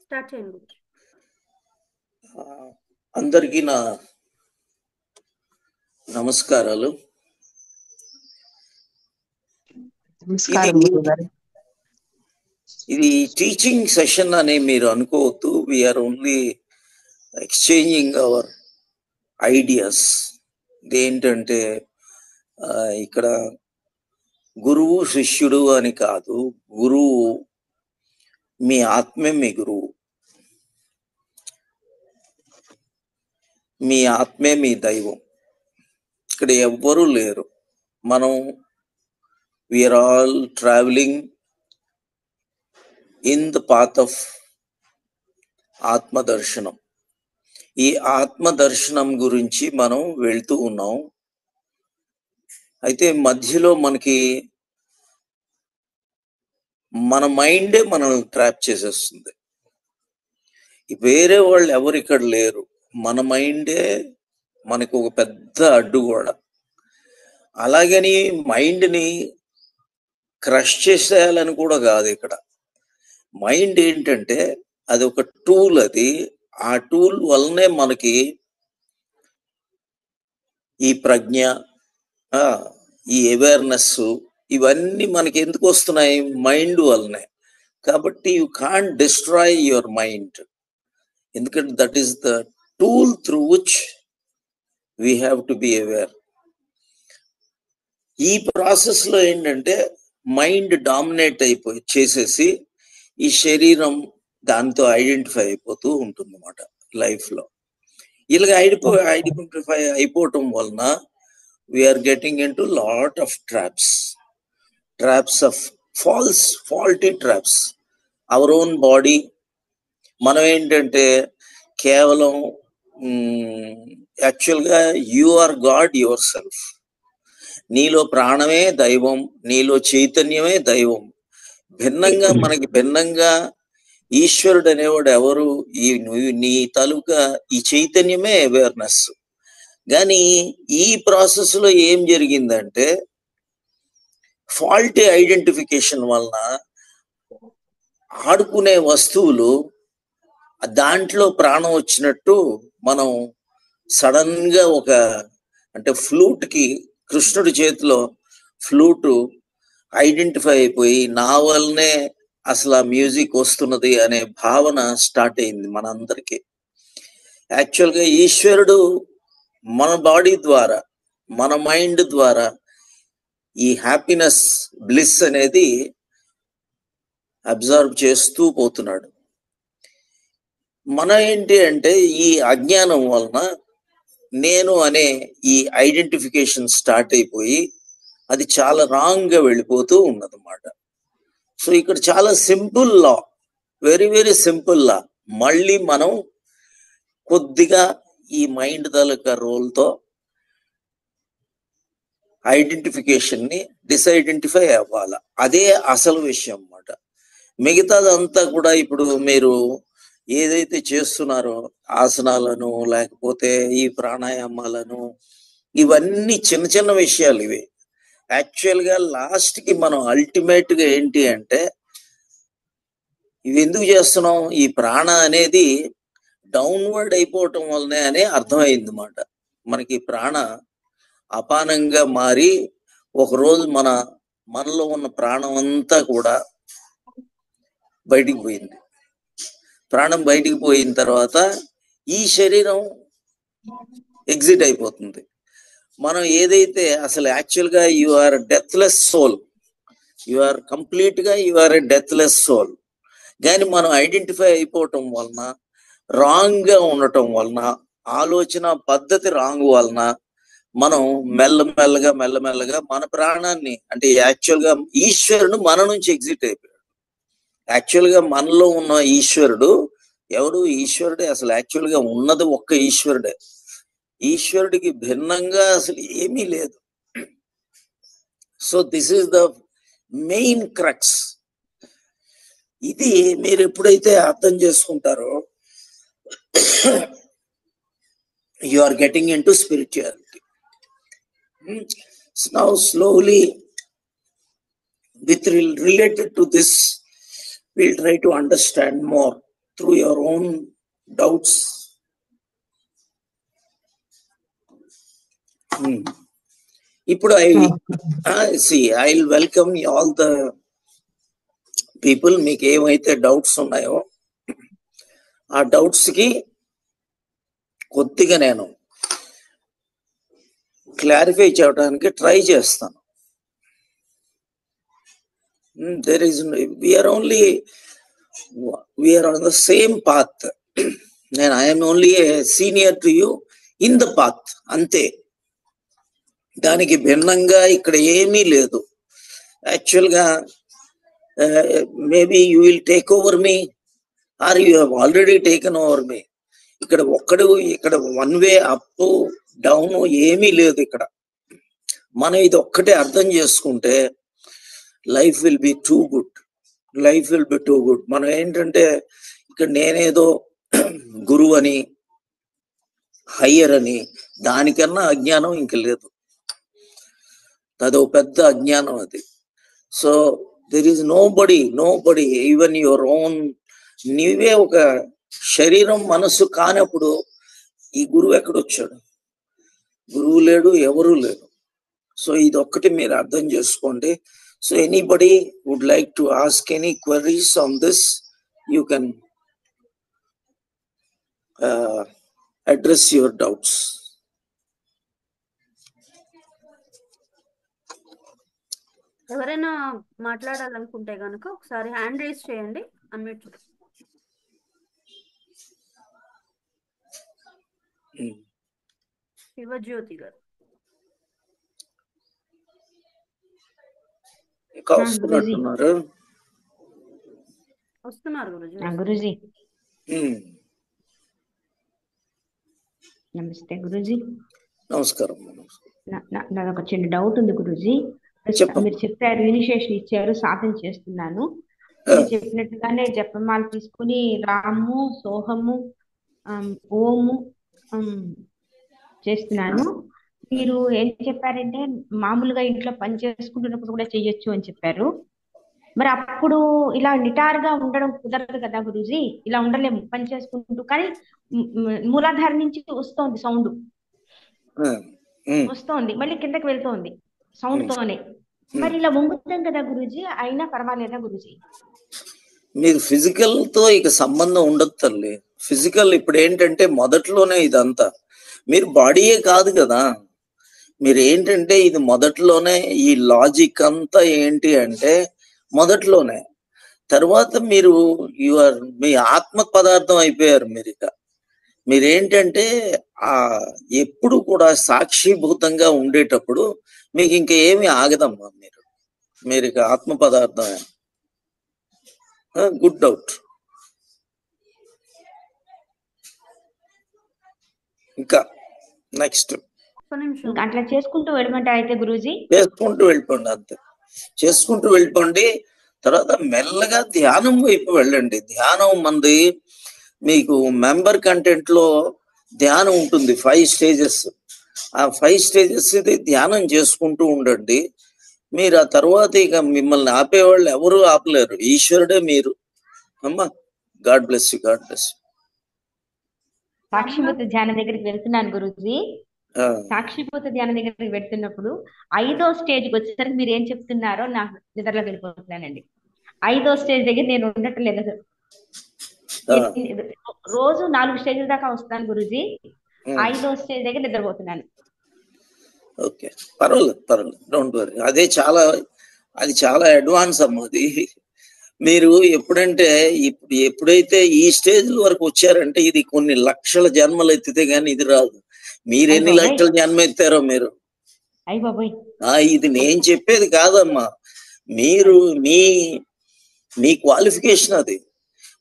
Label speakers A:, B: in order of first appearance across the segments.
A: Start చేయండి గురుజీ.
B: అందరికీ నా నమస్కారాలు.
C: నమస్కారం గురుగారు.
B: ఇది టీచింగ్ సెషన్ అని మీరు అనుకోవద్దు. We are only exchanging our ideas. ఇదేంటంటే ఇక్కడ గురువు శిష్యుడు అని కాదు. గురువు మీ ఆత్మే, మీ గురువు, మీ ఆత్మే మీ దైవం. ఇక్కడ ఎవ్వరూ లేరు. మనం we are all travelling in the path of ఆత్మదర్శనం. ఈ ఆత్మదర్శనం గురించి మనం వెళ్తూ ఉన్నాం. అయితే మధ్యలో మనకి మన మైండే మనల్ని ట్రాప్ చేసేస్తుంది. వేరే వాళ్ళు ఎవరు ఇక్కడ లేరు. మన మైండే మనకు ఒక పెద్ద అడ్డుగోడ. అలాగని మైండ్ని క్రష్ చేసేయాలని కూడా కాదు. ఇక్కడ మైండ్ ఏంటంటే అది ఒక టూల్. అది ఆ టూల్ వల్లనే మనకి ఈ ప్రజ్ఞ, ఈ అవేర్నెస్, ఇవన్నీ మనకి ఎందుకు వస్తున్నాయి? మైండ్ వల్లనే. కాబట్టి you can't destroy your mind, ఎందుకంటే that is the tool through which we have to be aware. ఈ ప్రాసెస్ లో ఏంటంటే మైండ్ డామినేట్ చేసేసి ఈ శరీరం దాంతో ఐడెంటిఫై అయిపోతూ ఉంటుంది అన్నమాట లైఫ్ లో. ఇలాగ ఐడెంటిఫై అయిపోవటం వలన we are getting in to lot of traps of faulty traps. Our own body. మనం ఏంటంటే కేవలం యాక్చువల్గా you are God yourself. నీలో ప్రాణమే దైవం, నీలో చైతన్యమే దైవం. మనకి భిన్నంగా ఈశ్వరుడు అనేవాడు ఎవరు? నీ తాలూకా ఈ చైతన్యమే అవేర్నెస్. కానీ ఈ ప్రాసెస్ లో ఏం జరిగిందంటే ఫాల్టీ ఐడెంటిఫికేషన్ వలన ఆడుకునే వస్తువులు దాంట్లో ప్రాణం వచ్చినట్టు మనం సడన్ గా అంటే ఫ్లూట్ కి, కృష్ణుడి చేతిలో ఫ్లూటు ఐడెంటిఫై అయిపోయి నా వల్లనే అసలు ఆ మ్యూజిక్ వస్తున్నది అనే భావన స్టార్ట్ అయింది మనందరికీ. యాక్చువల్గా ఈశ్వరుడు మన బాడీ ద్వారా, మన మైండ్ ద్వారా ఈ హ్యాపీనెస్, బ్లిస్ అనేది అబ్జర్వ్ చేస్తూ పోతున్నాడు. మన ఏంటి అంటే ఈ అజ్ఞానం వలన నేను అనే ఈ ఐడెంటిఫికేషన్ స్టార్ట్ అయిపోయి అది చాలా రాంగ్ గా వెళ్ళిపోతూ ఉన్నదన్నమాట. సో ఇక్కడ చాలా సింపుల్ లా, వెరీ వెరీ సింపుల్ లా. మళ్ళీ మనం కొద్దిగా ఈ మైండ్ తాలూకా రోల్తో ఐడెంటిఫికేషన్ ని డిసైడెంటిఫై అవ్వాలి. అదే అసలు విషయం అన్నమాట. మిగతాదంతా కూడా ఇప్పుడు మీరు ఏదైతే చేస్తున్నారో, ఆసనాలను లేకపోతే ఈ ప్రాణాయామాలను, ఇవన్నీ చిన్న చిన్న విషయాలు. ఇవి యాక్చువల్ గా లాస్ట్ కి మనం అల్టిమేట్ గా ఏంటి అంటే ఇవి ఎందుకు చేస్తున్నాం? ఈ ప్రాణ అనేది డౌన్వర్డ్ అయిపోవటం వల్లనే అనే అర్థమైంది అన్నమాట. మనకి ప్రాణ అపానంగా మారి ఒకరోజు మనలో ఉన్న ప్రాణం అంతా కూడా బయటికి పోయింది. ప్రాణం బయటికి పోయిన తర్వాత ఈ శరీరం ఎగ్జిట్ అయిపోతుంది. మనం ఏదైతే అసలు యాక్చువల్గా you are deathless soul, you are complete గా you are a deathless soul. కానీ మనం ఐడెంటిఫై అయిపోవటం వలన, రాంగ్ గా ఉండటం వలన, ఆలోచన పద్ధతి రాంగ్ వలన మనం మెల్లమెల్లగా మన ప్రాణాన్ని, అంటే యాక్చువల్ గా ఈశ్వరుడు మన నుంచి ఎగ్జిట్ అయిపోయాడు. యాక్చువల్ గా మనలో ఉన్న ఈశ్వరుడు ఎవడు? ఈశ్వరుడే. అసలు యాక్చువల్ గా ఉన్నది ఒక్క ఈశ్వరుడే. ఈశ్వరుడికి భిన్నంగా అసలు ఏమీ లేదు. So this is the main crux. ఇది మీరు ఎప్పుడైతే అర్థం చేసుకుంటారో you are getting in to spirituality. Now slowly with related to this we'll try to understand more through your own doubts. ఇప్పుడు I'll welcome all the people. మీకు ఏమైతే doubts ఉన్నాయో ఆ డౌట్స్ కి కొద్దిగా నేను క్లారిఫై చేయడానికి ట్రై చేస్తాను. we are on the same path. నేను I am only a senior to you in the path. అంతే, దానికి భిన్నంగా ఇక్కడ ఏమీ లేదు. యాక్చువల్గా maybe you will take over me or you have already taken over me. ఇక్కడ వన్ వే అప్ డౌన్ ఏమీ లేదు. ఇక్కడ మనం ఇది ఒక్కటే అర్థం చేసుకుంటే life will be too good. మనం ఏంటంటే ఇక్కడ నేనేదో గురువు అని, హయ్యర్ అని, దానికన్నా అజ్ఞానం ఇంక లేదు. అదో పెద్ద అజ్ఞానం అది. So there is nobody even your own. నీవే ఒక శరీరం మనస్సు కానప్పుడు ఈ గురువు ఎక్కడొచ్చాడు? గురువు లేడు, ఎవరు లేడు. సో ఇది ఒక్కటి మీరు అర్థం చేసుకోండి. So anybody would like to ask any queries on this, you can address your doubts.
A: ఎవరైనా మాట్లాడాలనుకుంటే గనుక ఒకసారి హ్యాండ్ రేస్ చేయండి. అన్మ్యూట్. శివజ్యోతి గారు వస్తున్నారు
C: గురూజీ. నమస్తే గురూజీ.
B: నమస్కారం.
C: నాకు ఒక చిన్న డౌట్ ఉంది గురూజీ. మీరు చెప్పారు, ఇనిషియేషన్ ఇచ్చారు, సాధన చేస్తున్నాను. మీరు చెప్పినట్టుగానే జపమాల తీసుకుని రాము, సోహము, ఓము చేస్తున్నాను. మీరు ఏం చెప్పారంటే మామూలుగా ఇంట్లో పని చేసుకుంటున్నప్పుడు కూడా చెయ్యొచ్చు అని చెప్పారు. మరి అప్పుడు ఇలా నిటారుగా ఉండడం కుదరదు కదా గురూజీ? ఇలా ఉండలేము పని చేసుకుంటూ. కానీ మూలాధారం నుంచి వస్తోంది సౌండ్, వస్తోంది మళ్ళీ కిందకి వెళ్తోంది సౌండ్ తోనే. మరి ఇలా వంగుతాం కదా గురూజీ, అయినా పర్వాలేదా గురూజీ?
B: మీరు ఫిజికల్ తో ఇక సంబంధం ఉండదు తల్లి. ఫిజికల్ ఇప్పుడు ఏంటంటే మొదట్లోనే ఇదంతా మీరు బాడీయే కాదు కదా. మీరు ఏంటంటే ఇది మొదట్లోనే ఈ లాజిక్ అంతా ఏంటి అంటే మొదట్లోనే. తర్వాత మీరు మీ ఆత్మ పదార్థం అయిపోయారు. మీరేంటంటే ఎప్పుడు కూడా సాక్షిభూతంగా ఉండేటప్పుడు మీకు ఇంకా ఏమి ఆగదమ్మా. మీరు ఇక ఆత్మ పదార్థమే. Good doubt. ఇంకా నెక్స్ట్
C: అట్లా చేసుకుంటూ వెళ్ళమంటారు అయితే గురూజీ?
B: చేసుకుంటూ వెళ్ళిపోండి, అంతే చేసుకుంటూ వెళ్ళిపోండి. తర్వాత మెల్లగా ధ్యానం వైపు వెళ్ళండి. ధ్యానం మంది మీకు మెంబర్ కంటెంట్ లో ధ్యానం ఉంటుంది, 5 స్టేజెస్. ఆ 5 స్టేజెస్ ఇది ధ్యానం చేసుకుంటూ ఉండండి. మీరు ఆ తర్వాత ఇక మిమ్మల్ని ఆపేవాళ్ళు ఎవరు ఆపలేరు, ఈశ్వరుడే మీరు. అమ్మా, God bless you, God bless you.
C: సాక్షిభూత ధ్యానం దగ్గరికి వెళ్తున్నాను గురూజీ. సాక్షిభూత ధ్యానం దగ్గరికి వెళ్తున్నప్పుడు 5వ స్టేజ్కి వచ్చేసరికి మీరు ఏం చెప్తున్నారో నాకు నిద్రలోకి వెళ్ళిపోతున్నానండి. 5వ స్టేజ్ దగ్గర నేను ఉండట్లేదు. రోజు 4 స్టేజ్ల దాకా వస్తాను గురూజీ. 5వ స్టేజ్ దగ్గర నిద్రపోతున్నాను.
B: ఓకే, పర్వాలేదు, డోంట్ వరీ. అది చాలా అడ్వాన్స్ అమ్మ. అది మీరు ఎప్పుడైతే ఈ స్టేజ్ వరకు వచ్చారంటే ఇది కొన్ని లక్షల జన్మలు ఎత్తితే గానీ ఇది రాదు. మీరు ఎన్ని లక్షల జన్మ ఎత్తారో మీరు. ఇది నేను చెప్పేది కాదమ్మా. మీరు మీ క్వాలిఫికేషన్ అది.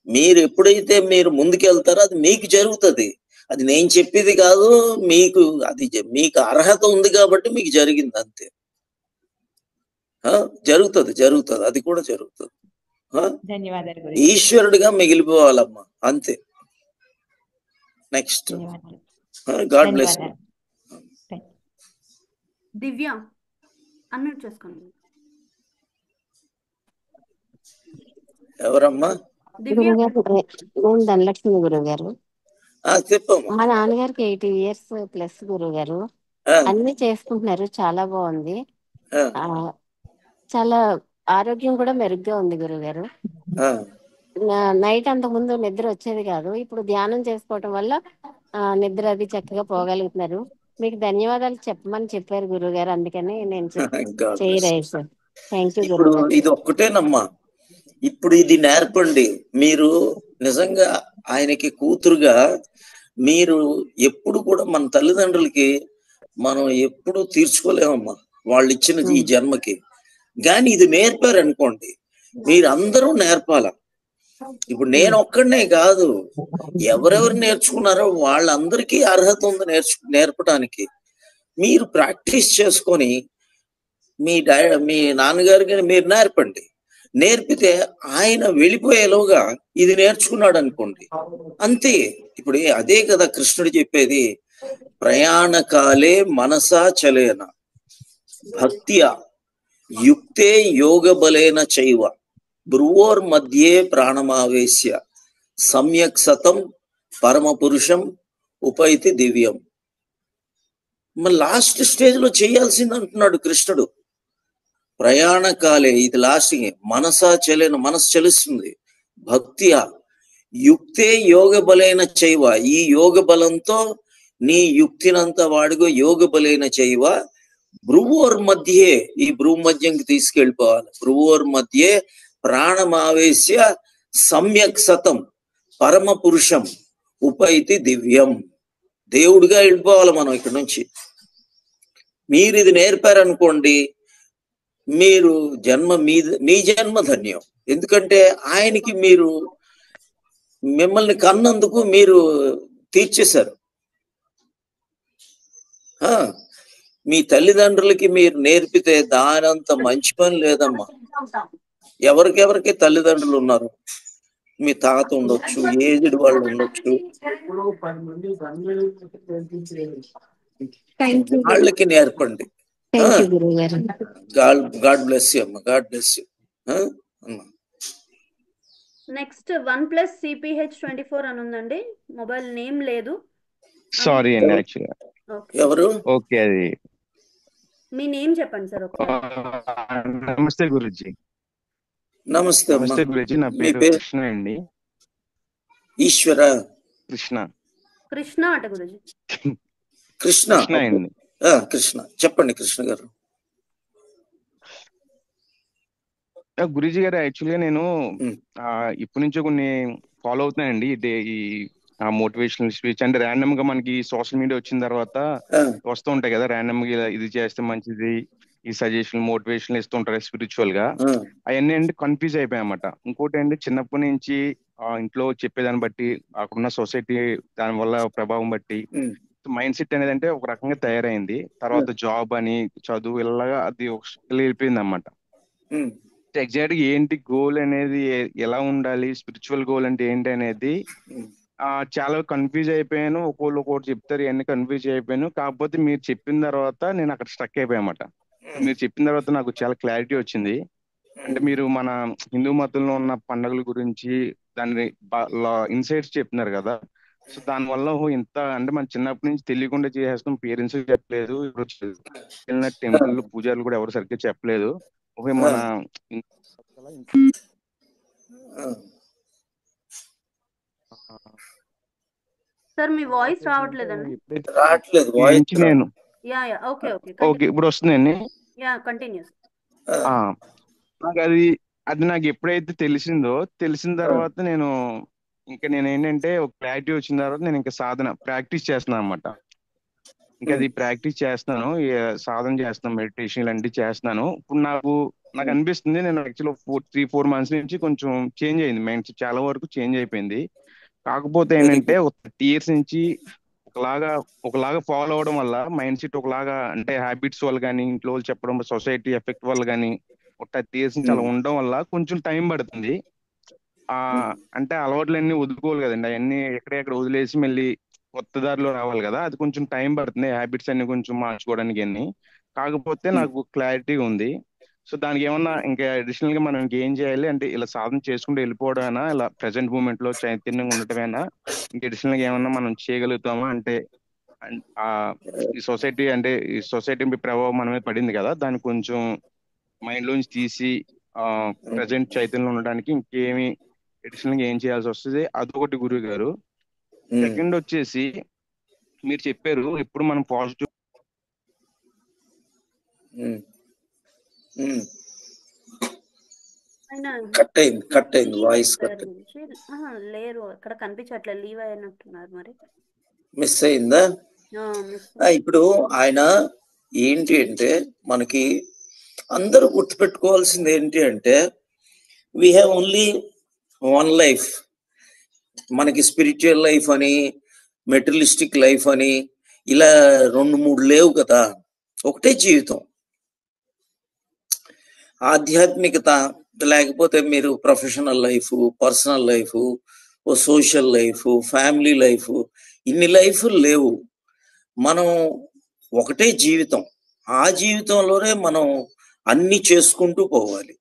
B: మీరు ఎప్పుడైతే మీరు ముందుకెళ్తారో అది మీకు జరుగుతుంది. అది నేను చెప్పేది కాదు. మీకు అర్హత ఉంది కాబట్టి మీకు జరిగింది, అంతే. జరుగుతుంది, అది కూడా జరుగుతుంది.
C: ధన్యవాదాలు.
B: ఈశ్వరుడిగా మిగిలిపోవాలమ్మా, అంతే. Next. God bless.
A: Divya unmute చేసుకోండి.
B: ఎవరమ్మా?
A: దివ్య
D: గురుగారు నేను ధనలక్ష్మి గురుగారు.
B: చెప్పమ్మా.
D: మా నాన్నగారికి 80 years ప్లస్ గురుగారు.
B: ఆ,
D: అన్ని చేసుకుంటున్నారు, చాలా బాగుంది.
B: ఆ,
D: ఆ చాలా ఆరోగ్యం కూడా మెరుగ్గా ఉంది గురుగారు.
B: ఆ.
D: నైట్ అంతకుముందు నిద్ర వచ్చేది కాదు, ఇప్పుడు ధ్యానం చేసుకోవటం వల్ల నిద్ర అది చక్కగా పోగలుగుతున్నారు. మీకు ధన్యవాదాలు చెప్పమని చెప్పారు గురుగారు, అందుకని నేను
B: God
D: చేయి
B: bless.
D: రాశాను. థ్యాంక్ యూ
B: ఇప్పుడు
D: గురుగారు.
B: ఇది ఒక్కటేనమ్మా. ఇప్పుడు ఇది నేర్పండి. మీరు నిజంగా ఆయనకి కూతురుగా మీరు ఎప్పుడు కూడా మన తల్లిదండ్రులకి మనం ఎప్పుడు తీర్చుకోలేమమ్మా వాళ్ళు ఇచ్చిన ఈ జన్మకి. కానీ ఇది నేర్పారనుకోండి, మీరు అందరూ నేర్పాల. ఇప్పుడు నేను ఒక్కడనే కాదు, ఎవరెవరు నేర్చుకున్నారో వాళ్ళందరికీ అర్హత ఉంది నేర్పడానికి. మీరు ప్రాక్టీస్ చేసుకొని మీ నాన్నగారికి మీరు నేర్పండి. నేర్పితే ఆయన వెళ్ళిపోయేలోగా ఇది నేర్చుకున్నాడు అనుకోండి, అంతే. ఇప్పుడు అదే కదా కృష్ణుడు చెప్పేది, ప్రయాణకాలే మనసా చలేన భక్త్యా యుక్తే యోగ బలేన చైవ భ్రువోర్ మధ్యే ప్రాణమావేశ్య సమ్యక్ సతం పరమ పురుషం ఉపైతి దివ్యం. మరి లాస్ట్ స్టేజ్ లో చేయాల్సింది అంటున్నాడు కృష్ణుడు. ప్రయాణకాలే, ఇది లాస్ట్. మనసా చలేన, మనసు చలిస్తుంది. భక్త్యా యుక్తే యోగ బలైన చైవ, ఈ యోగ బలంతో నీ యుక్తినంతా వాడుగో. యోగ బలైన చైవ భ్రువోర్ మధ్యే, ఈ భ్రువు మధ్యంకి తీసుకెళ్ళిపోవాలి. భ్రువోర్ మధ్యే ప్రాణమావేశ్య సమ్యక్ సతం పరమ పురుషం ఉపైతి దివ్యం. దేవుడిగా వెళ్ళిపోవాలి మనం ఇక్కడ నుంచి. మీరు ఇది నేర్పారనుకోండి, మీరు మీ జన్మ ధన్యం. ఎందుకంటే ఆయనకి మీరు మిమ్మల్ని కన్నందుకు మీరు తీర్చేశారు. మీ తల్లిదండ్రులకి మీరు నేర్పితే దానంత మంచి పని లేదమ్మా. ఎవరికెవరికి తల్లిదండ్రులు ఉన్నారు, మీ తాత ఉండొచ్చు, ఏజ్డ్ వాళ్ళు ఉండొచ్చు, వాళ్ళకి నేర్పండి. గాడ్ బ్లెస్ యూ అమ్మా, గాడ్ బ్లెస్ యూ అమ్మా.
A: నెక్స్ట్ OnePlus CPH24 అని ఉందండి, మొబైల్ నేమ్ లేదు.
E: సారీ అండి, యాక్చువల్గా
B: ఎవరు?
E: ఓకే, అది
A: మీ నేమ్ చెప్పండి సార్ ఒకసారి.
E: నమస్తే గురుజీ.
B: నమస్తే
E: నమస్తే గురుజీ, నా పేరు కృష్ణ అండి.
B: ఈశ్వర
E: కృష్ణ.
A: కృష్ణ అట గురుజీ.
B: కృష్ణ
E: అండి.
B: కృష్ణ చెప్పండి కృష్ణ గారు.
E: గురుజీ గారు, యాక్చువల్గా నేను ఇప్పటి నుంచో కొన్ని ఫాలో అవుతున్నానండి. ఈ మోటివేషనల్ స్పీచ్ అంటే ర్యాండమ్ గా మనకి సోషల్ మీడియా వచ్చిన తర్వాత వస్తూ ఉంటాయి కదా, ర్యాండమ్ గా ఇది చేస్తే మంచిది, ఈ సజెషన్ మోటివేషన్ ఇస్తూ ఉంటారు స్పిరిచువల్ గా. అవన్నీ అంటే కన్ఫ్యూజ్ అయిపోయాయన్నమాట. ఇంకోటి అంటే చిన్నప్పటి నుంచి ఇంట్లో చెప్పేదాన్ని బట్టి, అక్కడున్న సొసైటీ దాని వల్ల ప్రభావం బట్టి మైండ్ సెట్ అనేది అంటే ఒక రకంగా తయారైంది. తర్వాత జాబ్ అని, చదువు, ఇలాగా అది వెళ్ళిపోయింది అన్నమాట. ఎగ్జాక్ట్ గా ఏంటి గోల్ అనేది, ఎలా ఉండాలి, స్పిరిచువల్ గోల్ అంటే ఏంటి అనేది చాలా కన్ఫ్యూజ్ అయిపోయాను. ఒక్కొక్కటి చెప్తారు, ఇవన్నీ కన్ఫ్యూజ్ అయిపోయాను. కాకపోతే మీరు చెప్పిన తర్వాత నేను అక్కడ స్ట్రక్ అయిపోయామాట. మీరు చెప్పిన తర్వాత నాకు చాలా క్లారిటీ వచ్చింది. అంటే మీరు మన హిందూ మతంలో ఉన్న పండుగల గురించి దాని ఇన్సైట్స్ చెప్తున్నారు కదా. సో దాని వల్ల ఇంత అంటే మన చిన్నప్పటి నుంచి తెలియకుండా చేసేస్తాం, పేరెంట్స్ చెప్పలేదు, టెంపుల్ పూజారులు కూడా ఎవరు సరిగ్గా చెప్పలేదు. మన
A: సార్ మీ వాయిస్ రావట్లేదండి.
B: నేను
E: ఓకే, ఇప్పుడు వస్తుందండి.
A: కంటిన్యూస్.
E: నాకు అది నాకు ఎప్పుడైతే తెలిసిన తర్వాత నేను ఏంటంటే ఒక క్లారిటీ వచ్చిన తర్వాత నేను ఇంకా ప్రాక్టీస్ చేస్తున్నాను అనమాట. ఇంకా అది ప్రాక్టీస్ చేస్తున్నాను, సాధన చేస్తున్నాను, మెడిటేషన్ ఇలాంటివి చేస్తున్నాను. ఇప్పుడు నాకు అనిపిస్తుంది, నేను యాక్చువల్ 3-4 months నుంచి కొంచెం చేంజ్ అయింది, మైండ్ చాలా వరకు చేంజ్ అయిపోయింది. కాకపోతే ఏంటంటే ఒక 30 years నుంచి ఒకలాగా ఫాలో అవడం వల్ల మైండ్ సెట్ ఒకలాగా, అంటే హ్యాబిట్స్ వల్ల కానీ, ఇంట్లో వాళ్ళు చెప్పడం, సొసైటీ ఎఫెక్ట్ వల్ల కానీ, ఒక 30 years నుంచి అలా ఉండడం వల్ల కొంచెం టైం పడుతుంది. అంటే అలవాట్లన్నీ వదులుకోవాలి కదండి, అవన్నీ ఎక్కడెక్కడ వదిలేసి మళ్ళీ కొత్త దారిలో రావాలి కదా. అది కొంచెం టైం పడుతుంది, హ్యాబిట్స్ అన్ని కొంచెం మార్చుకోవడానికి అన్ని. కాకపోతే నాకు క్లారిటీ ఉంది. సో దానికి ఏమన్నా ఇంకా అడిషనల్ గా మనం ఇంకేం చేయాలి అంటే ఇలా సాధన చేసుకుంటూ వెళ్ళిపోవడమేనా, ఇలా ప్రెసెంట్ మూమెంట్ లో చైతన్యంగా ఉండటమేనా, ఇంకా అడిషనల్ గా ఏమన్నా మనం చేయగలుగుతామా అంటే ఆ ఈ సొసైటీ ప్రభావం మన మీద పడింది కదా, దాన్ని కొంచెం మైండ్ లోంచి తీసి ప్రజెంట్ చైతన్యంలో ఉండడానికి ఇంకేమి అడిషనల్ గా ఏం చేయాల్సి వస్తుంది, అదొకటి గురువు గారు. సెకండ్ వచ్చేసి మీరు చెప్పారు ఎప్పుడు మనం పాజిటివ్
B: కట్ అయింది వాయిస్ కట్
A: లేరు అక్కడ కనిపించట్లేదు, లీవ్ అయినట్టున్నారు మరి.
B: మిస్ అయిందా? ఇప్పుడు ఆయన ఏంటి అంటే మనకి అందరూ గుర్తుపెట్టుకోవాల్సింది ఏంటి అంటే we have only one life. మనకి స్పిరిచువల్ లైఫ్ అని, మెటీరియలిస్టిక్ లైఫ్ అని ఇలా 2-3 లేవు కదా, ఒకటే జీవితం. ఆధ్యాత్మికత లేకపోతే మీరు professional life, personal life, social life, family life, ఇన్ని లైఫ్లు లేవు. మనం ఒకటే జీవితం. ఆ జీవితంలోనే మనం అన్ని చేసుకుంటూ పోవాలి.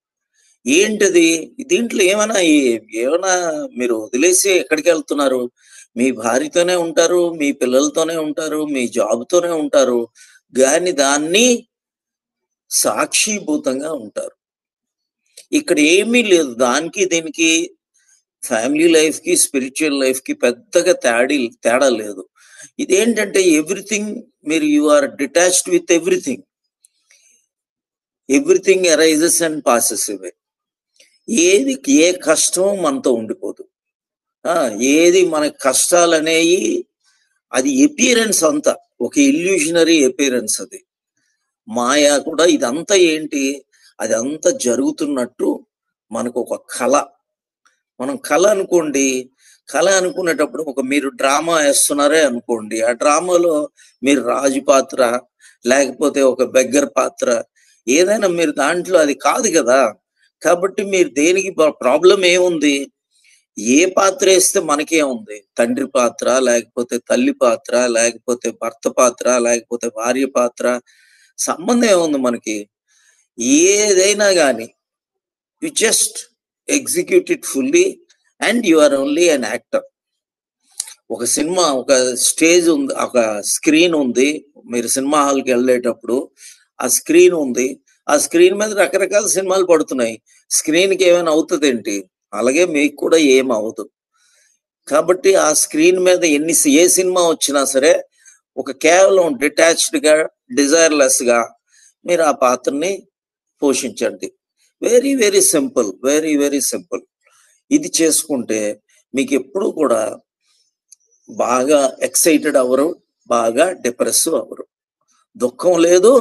B: ఏంటది? దీంట్లో ఏమైనా మీరు వదిలేసి ఎక్కడికి వెళ్తున్నారు? మీ భార్యతోనే ఉంటారు, మీ పిల్లలతోనే ఉంటారు, మీ జాబ్తోనే ఉంటారు, కానీ దాన్ని సాక్షిభూతంగా ఉంటారు. ఇక్కడ ఏమీ లేదు. దానికి దీనికి ఫ్యామిలీ లైఫ్ కి స్పిరిచువల్ లైఫ్ కి పెద్దగా తేడా లేదు. ఇదేంటంటే ఎవ్రీథింగ్ మీరు you are detached with everything. Everything arises and passes away. ఏ కష్టం మనతో ఉండిపోదు. ఏది మన కష్టాలు అనేవి అది ఎపియరెన్స్, అంతా ఒక ఇల్యూషనరీ ఎపియరెన్స్. అది మాయా కూడా. ఇదంతా ఏంటి? అది అంతా జరుగుతున్నట్టు మనకు ఒక కళ. మనం కళ అనుకోండి, కళ అనుకునేటప్పుడు మీరు డ్రామా వేస్తున్నారే అనుకోండి, ఆ డ్రామాలో మీరు రాజు పాత్ర లేకపోతే ఒక బెగ్గర్ పాత్ర ఏదైనా మీరు దాంట్లో అది కాదు కదా. కాబట్టి మీరు దేనికి ప్రాబ్లం ఏముంది? ఏ పాత్ర వేస్తే మనకేముంది? తండ్రి పాత్ర లేకపోతే తల్లి పాత్ర లేకపోతే భర్త పాత్ర లేకపోతే భార్య పాత్ర, సంబంధం ఏముంది మనకి? ఏదైనా కానీ you just execute it fully and you are only an actor. ఒక సినిమా, ఒక స్టేజ్ ఉంది, ఒక స్క్రీన్ ఉంది. మీరు సినిమా హాల్కి వెళ్ళేటప్పుడు ఆ స్క్రీన్ ఉంది, ఆ స్క్రీన్ మీద రకరకాల సినిమాలు పడుతున్నాయి. స్క్రీన్కి ఏమైనా అవుతుంది ఏంటి? అలాగే మీకు కూడా ఏం అవ్వదు. కాబట్టి ఆ స్క్రీన్ మీద ఏ సినిమా వచ్చినా సరే ఒక కేవలం డిటాచ్డ్ గా, డిజైర్లెస్ గా మీరు ఆ పాత్రని పోషించండి. Very very simple, very very simple. ఇది చేసుకుంటే మీకు ఎప్పుడు కూడా బాగా ఎక్సైటెడ్ అవ్వరు, బాగా డిప్రెసివ్ అవ్వరు, దుఃఖం లేదు,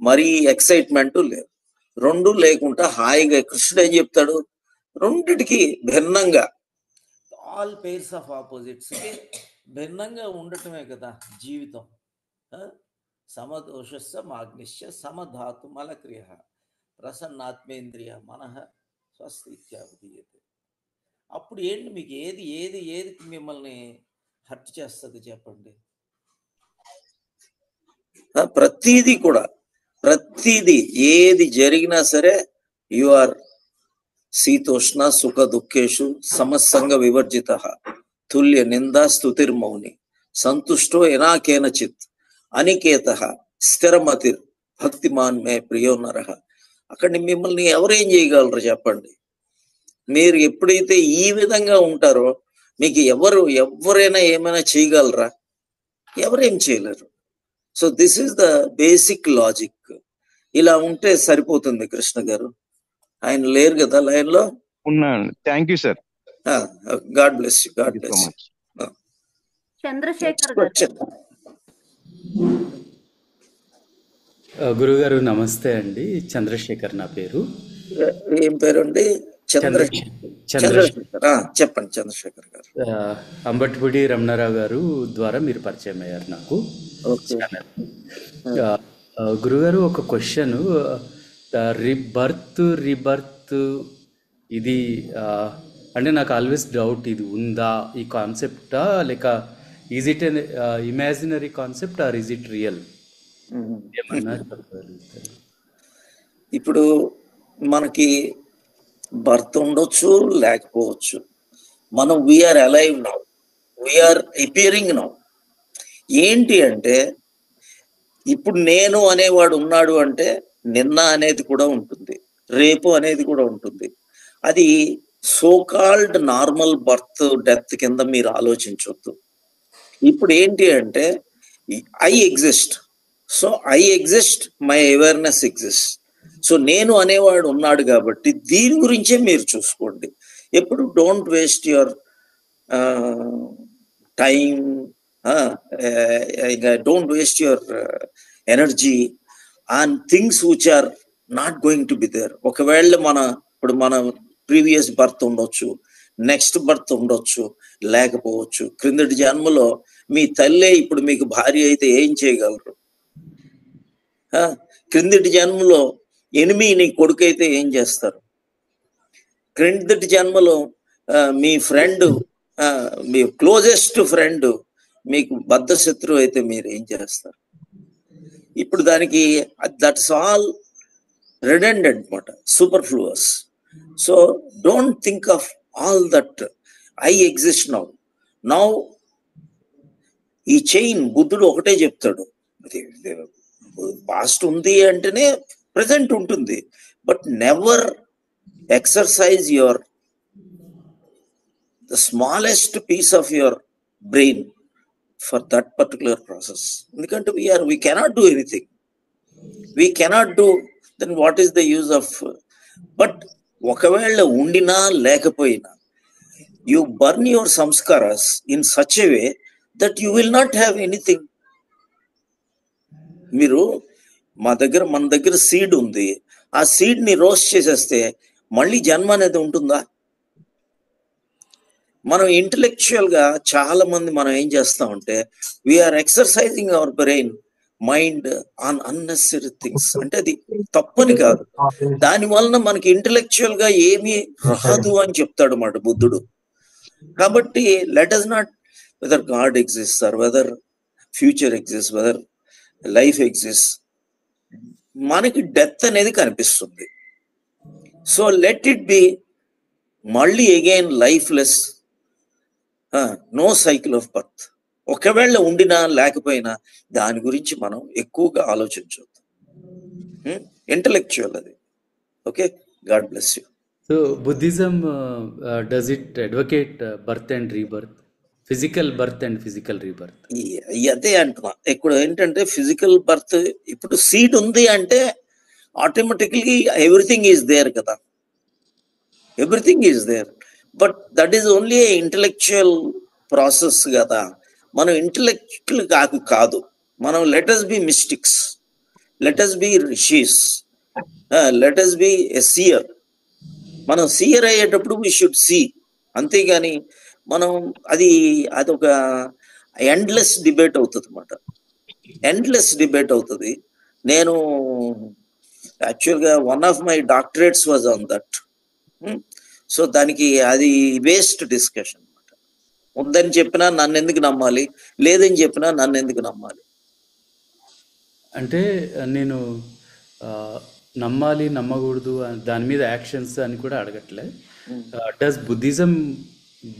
B: మరీ ఎక్సైట్మెంట్ లేదు. రెండు లేకుండా హాయిగా కృష్ణుడు ఏం చెప్తాడు? రెండిటికి భిన్నంగా, ఆల్ పేర్స్ ఆఫ్ ఆపోజిట్స్ భిన్నంగా ఉండటమే కదా జీవితం. సమదోషస్య మాగ్నిశ్య సమధాతు మలక్రియ ప్రసన్నాత్మేంద్రియ మనః స్వస్తిత్యావధీయతే. అప్పుడు ఏంటి మీకు ఏది ఏది ఏది మిమ్మల్ని హర్ట్ చేస్తుంది చెప్పండి? ప్రతీది కూడా, ప్రతీది ఏది జరిగినా సరే యు ఆర్ శీతోష్ణ సుఖ దుఃఖేషు సమస్సంగ వివర్జిత తుల్య నిందా స్తుతిర్మౌని సంతుష్టో ఎనాకేనచిత్ అనికేత స్థిరమతిర్ భక్తిమాన్ మే ప్రియో నరః. అక్కడ మిమ్మల్ని ఎవరేం చేయగలరు చెప్పండి? మీరు ఎప్పుడైతే ఈ విధంగా ఉంటారో మీకు ఎవరైనా ఏమైనా చేయగలరా? ఎవరేం చేయలేరు. So this is the basic logic. ఇలా ఉంటే సరిపోతుంది. కృష్ణ గారు ఆయన లేరు కదా లైన్ లో?
E: ఉన్నాను. Thank you sir.
B: God bless you. God bless you.
A: Chandrasekhar గారు.
F: గురుగారు నమస్తే అండి. చంద్రశేఖర్ నా పేరు.
B: ఏం పేరు అండి? చంద్రశేఖర్. చెప్పండి చంద్రశేఖర్ గారు.
F: అంబటిపూడి రమణారావు గారు ద్వారా మీరు పరిచయం అయ్యారు నాకు. గురుగారు ఒక క్వశ్చన్, రీబర్త్ ఇది అంటే నాకు ఆల్వేస్ డౌట్, ఇది ఉందా ఈ కాన్సెప్టా, లేక is it an imaginary concept or is it real? ఏమన్నా చెప్పగలుగుతారు?
B: ఇప్పుడు మనకి బర్త్ ఉండొచ్చు, లేకపోవచ్చు. మనం we are alive now, we are appearing now. ఏంటి అంటే ఇప్పుడు నేను అనేవాడు ఉన్నాడు అంటే నిన్న అనేది కూడా ఉంటుంది, రేపు అనేది కూడా ఉంటుంది. అది సోకాల్డ్ నార్మల్ బర్త్ డెత్ కింద మీరు ఆలోచించవద్దు. ఇప్పుడు ఏంటి అంటే I exist, so I exist, my awareness exist. సో నేను అనేవాడు ఉన్నాడు కాబట్టి దీని గురించే మీరు చూసుకోండి. ఎప్పుడు don't waste your time, don't waste your energy on things which are not going to be there. ఒకవేళ ఇప్పుడు మన ప్రీవియస్ బర్త్ ఉండొచ్చు, నెక్స్ట్ బర్త్ ఉండొచ్చు, లేకపోవచ్చు. క్రిందటి జన్మలో మీ తల్లే ఇప్పుడు మీకు భార్య అయితే ఏం చేయగలరు? క్రిందటి జన్మలో ఎనిమి నీ కొడుకు అయితే ఏం చేస్తారు? క్రిందటి జన్మలో మీ ఫ్రెండ్, మీ క్లోజెస్ట్ ఫ్రెండ్ మీకు బద్ధ శత్రువు అయితే మీరు ఏం చేస్తారు? ఇప్పుడు దానికి దట్స్ ఆల్ redundant మాట, superfluous. So don't think of all that. I exist now. Now ఈ చైన్ బుద్ధుడు ఒకటే చెప్తాడు, పాస్ట్ ఉంది అంటేనే ప్రజెంట్ ఉంటుంది. But never exercise your the smallest piece of your brain for that particular process. ఎందుకంటే we cannot do anything. We cannot do, then what is the use of? But ఒకవేళ ఉండినా లేకపోయినా you burn your samskaras in such a way that you will not have anything. మీరు మన దగ్గర seed ఉంది, ఆ seed ని రోస్ట్ చేసేస్తే మళ్ళీ జన్మ అనేది ఉంటుందా? మనం ఇంటలెక్చువల్ గా చాలా మంది మనం ఏం చేస్తామంటే we are exercising our brain mind on unnecessary things. అంటే అది తప్పని కాదు, దాని వలన మనకి ఇంటలెక్చువల్ గా ఏమీ రాదు అని చెప్తాడు అన్నమాట బుద్ధుడు. కాబట్టి let us not whether God exist or whether future exist, whether life exist, మనకి డెత్ అనేది కనిపిస్తుంది. సో లెట్ ఇట్ బి మళ్ళీ again lifeless, no cycle of birth. ఒకవేళ ఉండినా లేకపోయినా దాని గురించి మనం ఎక్కువగా ఆలోచించవద్దు. ఇంటలెక్చువల్ అది. Okay, God bless you.
F: So Buddhism does it advocate birth and rebirth, physical birth and physical rebirth?
B: అదే అంటున్నా. ఇప్పుడు ఏంటంటే ఫిజికల్ బర్త్, ఇప్పుడు సీడ్ ఉంది అంటే ఆటోమేటిక్లీ ఎవ్రీథింగ్ ఈజ్ దేర్ కదా, everything is there. But that is only intellectual process కదా. మనం ఇంటలెక్చువల్ కాదు, మనం let us be mystics, let us be rishis, let us be a seer. మనం సీయర్ అయ్యేటప్పుడు వీ షుడ్ సీ, అంతేగాని మనం అదొక ఎండ్లెస్ డిబేట్ అవుతుంది అన్నమాట. ఎండ్లెస్ డిబేట్ అవుతుంది. నేను యాక్చువల్గా one of my doctorates was on that. So దానికి అది వేస్ట్ డిస్కషన్ అనమాట. ఉందని చెప్పినా నన్ను ఎందుకు నమ్మాలి, లేదని చెప్పినా నన్ను ఎందుకు నమ్మాలి?
F: అంటే నేను నమ్మాలి నమ్మకూడదు దాని మీద యాక్షన్స్ అని కూడా అడగట్లే. Does Buddhism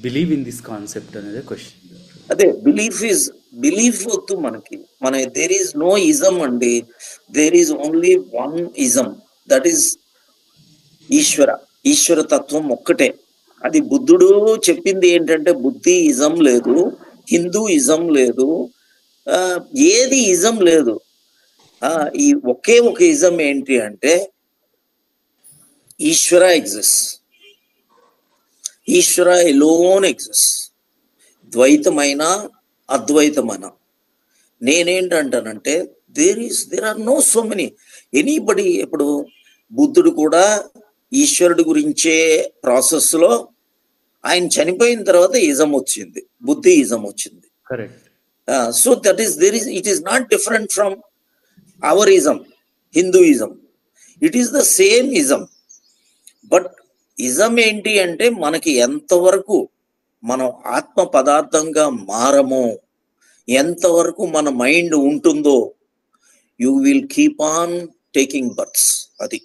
F: believe in this concept అనేది క్వశ్చన్.
B: అదే బిలీఫ్ వద్దు మనకి. దేర్ ఈజ్ నో ఇజం అండి, there is only one ism, that is ఈశ్వర తత్వం ఒక్కటే. అది బుద్ధుడు చెప్పింది ఏంటంటే బుద్ధి ఇజం లేదు, హిందూ ఇజం లేదు, ఏది ఇజం లేదు. ఈ ఒకే ఒక ఇజం ఏంటి అంటే ఈశ్వర ఎగ్జిస్ట్, ఈశ్వర ఎలోన్ ఎగ్జిస్ట్. ద్వైతమైన అద్వైతమైన. నేనేంటంటానంటే there are no so many anybody. ఇప్పుడు బుద్ధుడు కూడా ఈశ్వరుడు గురించే ప్రాసెస్ లో ఆయన చనిపోయిన తర్వాత ఇజం వచ్చింది, బుద్ధి ఇజం వచ్చింది. So that is it is not different from our ism, Hinduism. It is the same ism. But ism ఏంటి అంటే మనకి ఎంతవరకు మనం ఆత్మ పదార్థంగా మారమో, ఎంతవరకు మన మైండ్ ఉంటుందో, you will keep on taking births. అది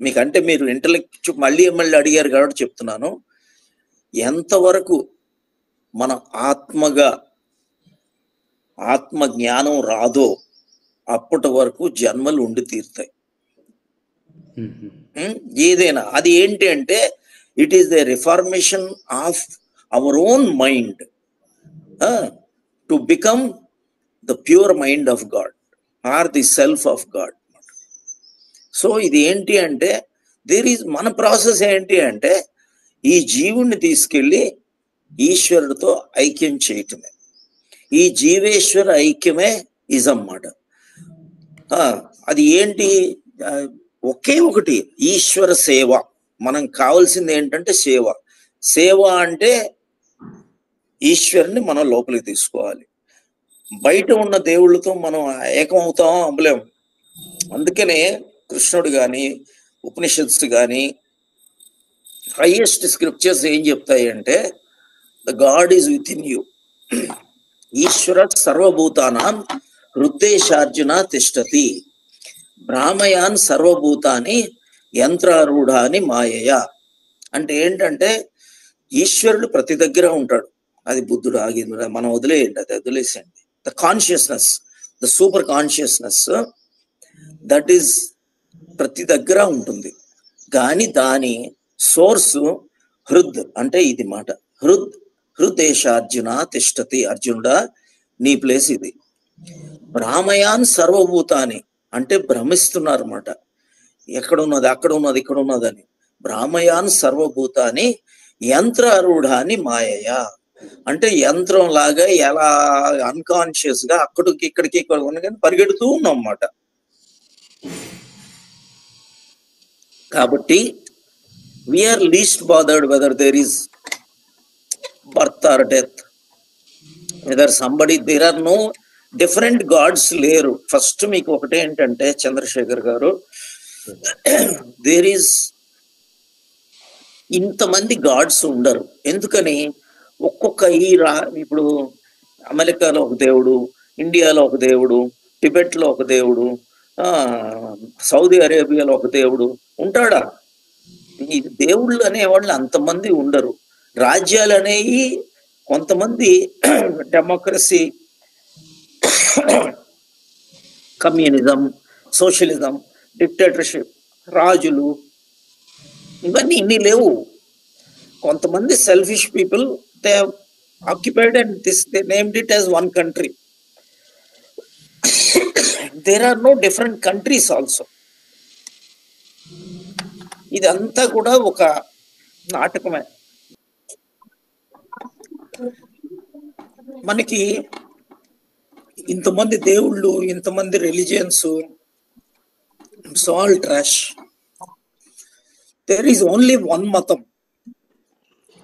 B: మీకంటే మీరు ఇంటలెక్చువల్ మళ్ళీ అడిగారు కాబట్టి చెప్తున్నాను. ఎంతవరకు మన ఆత్మ జ్ఞానం రాదో అప్పటి వరకు జన్మలు ఉండి తీరుతాయి. ఏదైనా అది ఏంటి అంటే it is the reformation of our own mind to become the pure mind of God or the self of God. So ఇది ఏంటి అంటే మన ప్రాసెస్ ఏంటి అంటే ఈ జీవుణ్ణి తీసుకెళ్ళి ఈశ్వరుడితో ఐక్యం చేయటమే. ఈ జీవేశ్వర ఐక్యమే ఇజన్నమాట. అది ఏంటి? ఒకే ఒకటి, ఈశ్వర సేవ. మనం కావాల్సింది ఏంటంటే సేవ అంటే ఈశ్వరుని మనం లోపలికి తీసుకోవాలి. బయట ఉన్న దేవుళ్ళతో మనం ఏకమవుతాం అవ్వలేం. అందుకనే కృష్ణుడు గాని ఉపనిషత్స్ గాని హైయెస్ట్ స్క్రిప్చర్స్ ఏం చెప్తాయి అంటే the God is within you, ఈశ్వర సర్వభూతానాం హృద్దేశార్జున తిష్టతి, భ్రామయాన్ సర్వభూతాని యంత్రారూఢాని మాయయ. అంటే ఏంటంటే ఈశ్వరుడు ప్రతి దగ్గర ఉంటాడు. అది బుద్ధుడు ఆగింది, మనం వదిలేయండి, అది వదిలేసేయండి. The consciousness, the super consciousness that is ప్రతి దగ్గర ఉంటుంది. కానీ దాని సోర్స్ హృద్ అంటే ఇది మాట. హృదేశార్జున తిష్టతి, అర్జునుడా నీ ప్లేస్ ఇది. భ్రామయాన్ సర్వభూతాని అంటే భ్రమిస్తున్నారు మాట. ఎక్కడున్నది అక్కడ ఉన్నది ఇక్కడ ఉన్నదని. భ్రామయాన్ సర్వభూతాని యంత్రారూఢాని మాయయ అంటే యంత్రం లాగా ఎలా అన్కాన్షియస్ గా అక్కడికి ఇక్కడికి ఇక్కడ పరిగెడుతూ ఉన్నాం అన్నమాట. కాబట్టి we are least bothered whether there is birth or death, whether somebody, there are no different gods లేరు. ఫస్ట్ మీకు ఒకటే ఏంటంటే చంద్రశేఖర్ గారు, దేర్ ఈస్ ఇంతమంది గాడ్స్ ఉండరు. ఎందుకని? ఒక్కొక్క ఇప్పుడు అమెరికాలో ఒక దేవుడు, ఇండియాలో ఒక దేవుడు, టిబెట్ లో ఒక దేవుడు, సౌదీ అరేబియాలో ఒక దేవుడు ఉంటాడా? ఈ దేవుళ్ళు అనేవాళ్ళు అంతమంది ఉండరు. రాజ్యాలు అనేవి కొంతమంది డెమోక్రసీ, కమ్యూనిజం, సోషలిజం, డిక్టేటర్షిప్, రాజులు, ఇవన్నీ ఇన్ని లేవు. కొంతమంది selfish people they have occupied and they named it as one country. There are no different countries also. ఇదంతా కూడా ఒక నాటకమే. మనకి ఇంతమంది దేవుళ్ళు, ఇంతమంది religions, all trash. There is only one మతం,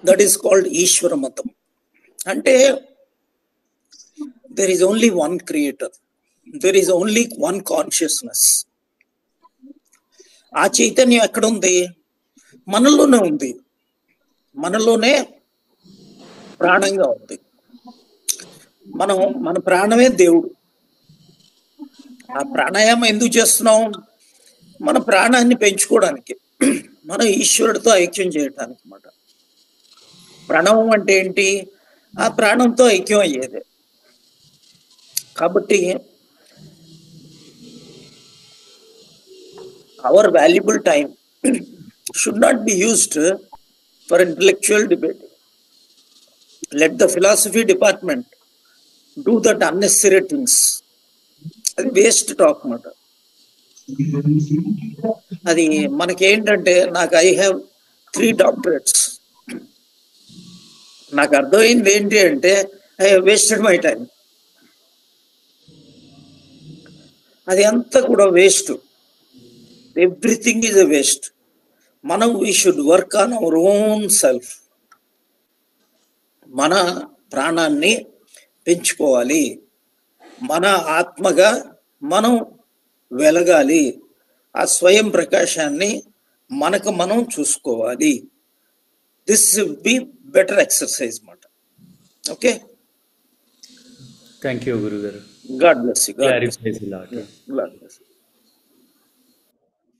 B: దట్ ఈస్ కాల్డ్ ఈశ్వర మతం. అంటే there is only one creator, there is only one consciousness. ఆ చైతన్యం ఎక్కడుంది? మనలోనే ఉంది, మనలోనే ప్రాణంగా ఉంది. మన ప్రాణమే దేవుడు. ఆ ప్రాణాయామం ఎందుకు చేస్తున్నాం? మన ప్రాణాన్ని పెంచుకోవడానికి, మన ఈశ్వరుడితో ఐక్యం చేయటానికి అన్నమాట. ప్రణవం అంటే ఏంటి? ఆ ప్రాణంతో ఐక్యం అయ్యేదే. కాబట్టి our valuable time should not be used for intellectual debate. Let the philosophy department do that unnecessary things. అది వేస్ట్ టాక్ అన్నమాట. అది మనకేంటంటే, నాకు ఐ హ్యావ్ 3 doctorates. నాకు అర్థమైంది ఏంటి అంటే I have wasted my time. అది అంతా కూడా waste. Everything is a waste. We should work on our own self. మన ప్రాణాన్ని పెంచుకోవాలి, మన ఆత్మగా మనం వెలగాలి, ఆ స్వయం ప్రకాశాన్ని మనకు మనం చూసుకోవాలి. దిస్ బి బెటర్ ఎక్సర్సైజ్ మాట. ఓకే,
F: థ్యాంక్ యూ గురుగారు.
B: God bless you, God bless
F: clarifies a lot.
B: You, God bless.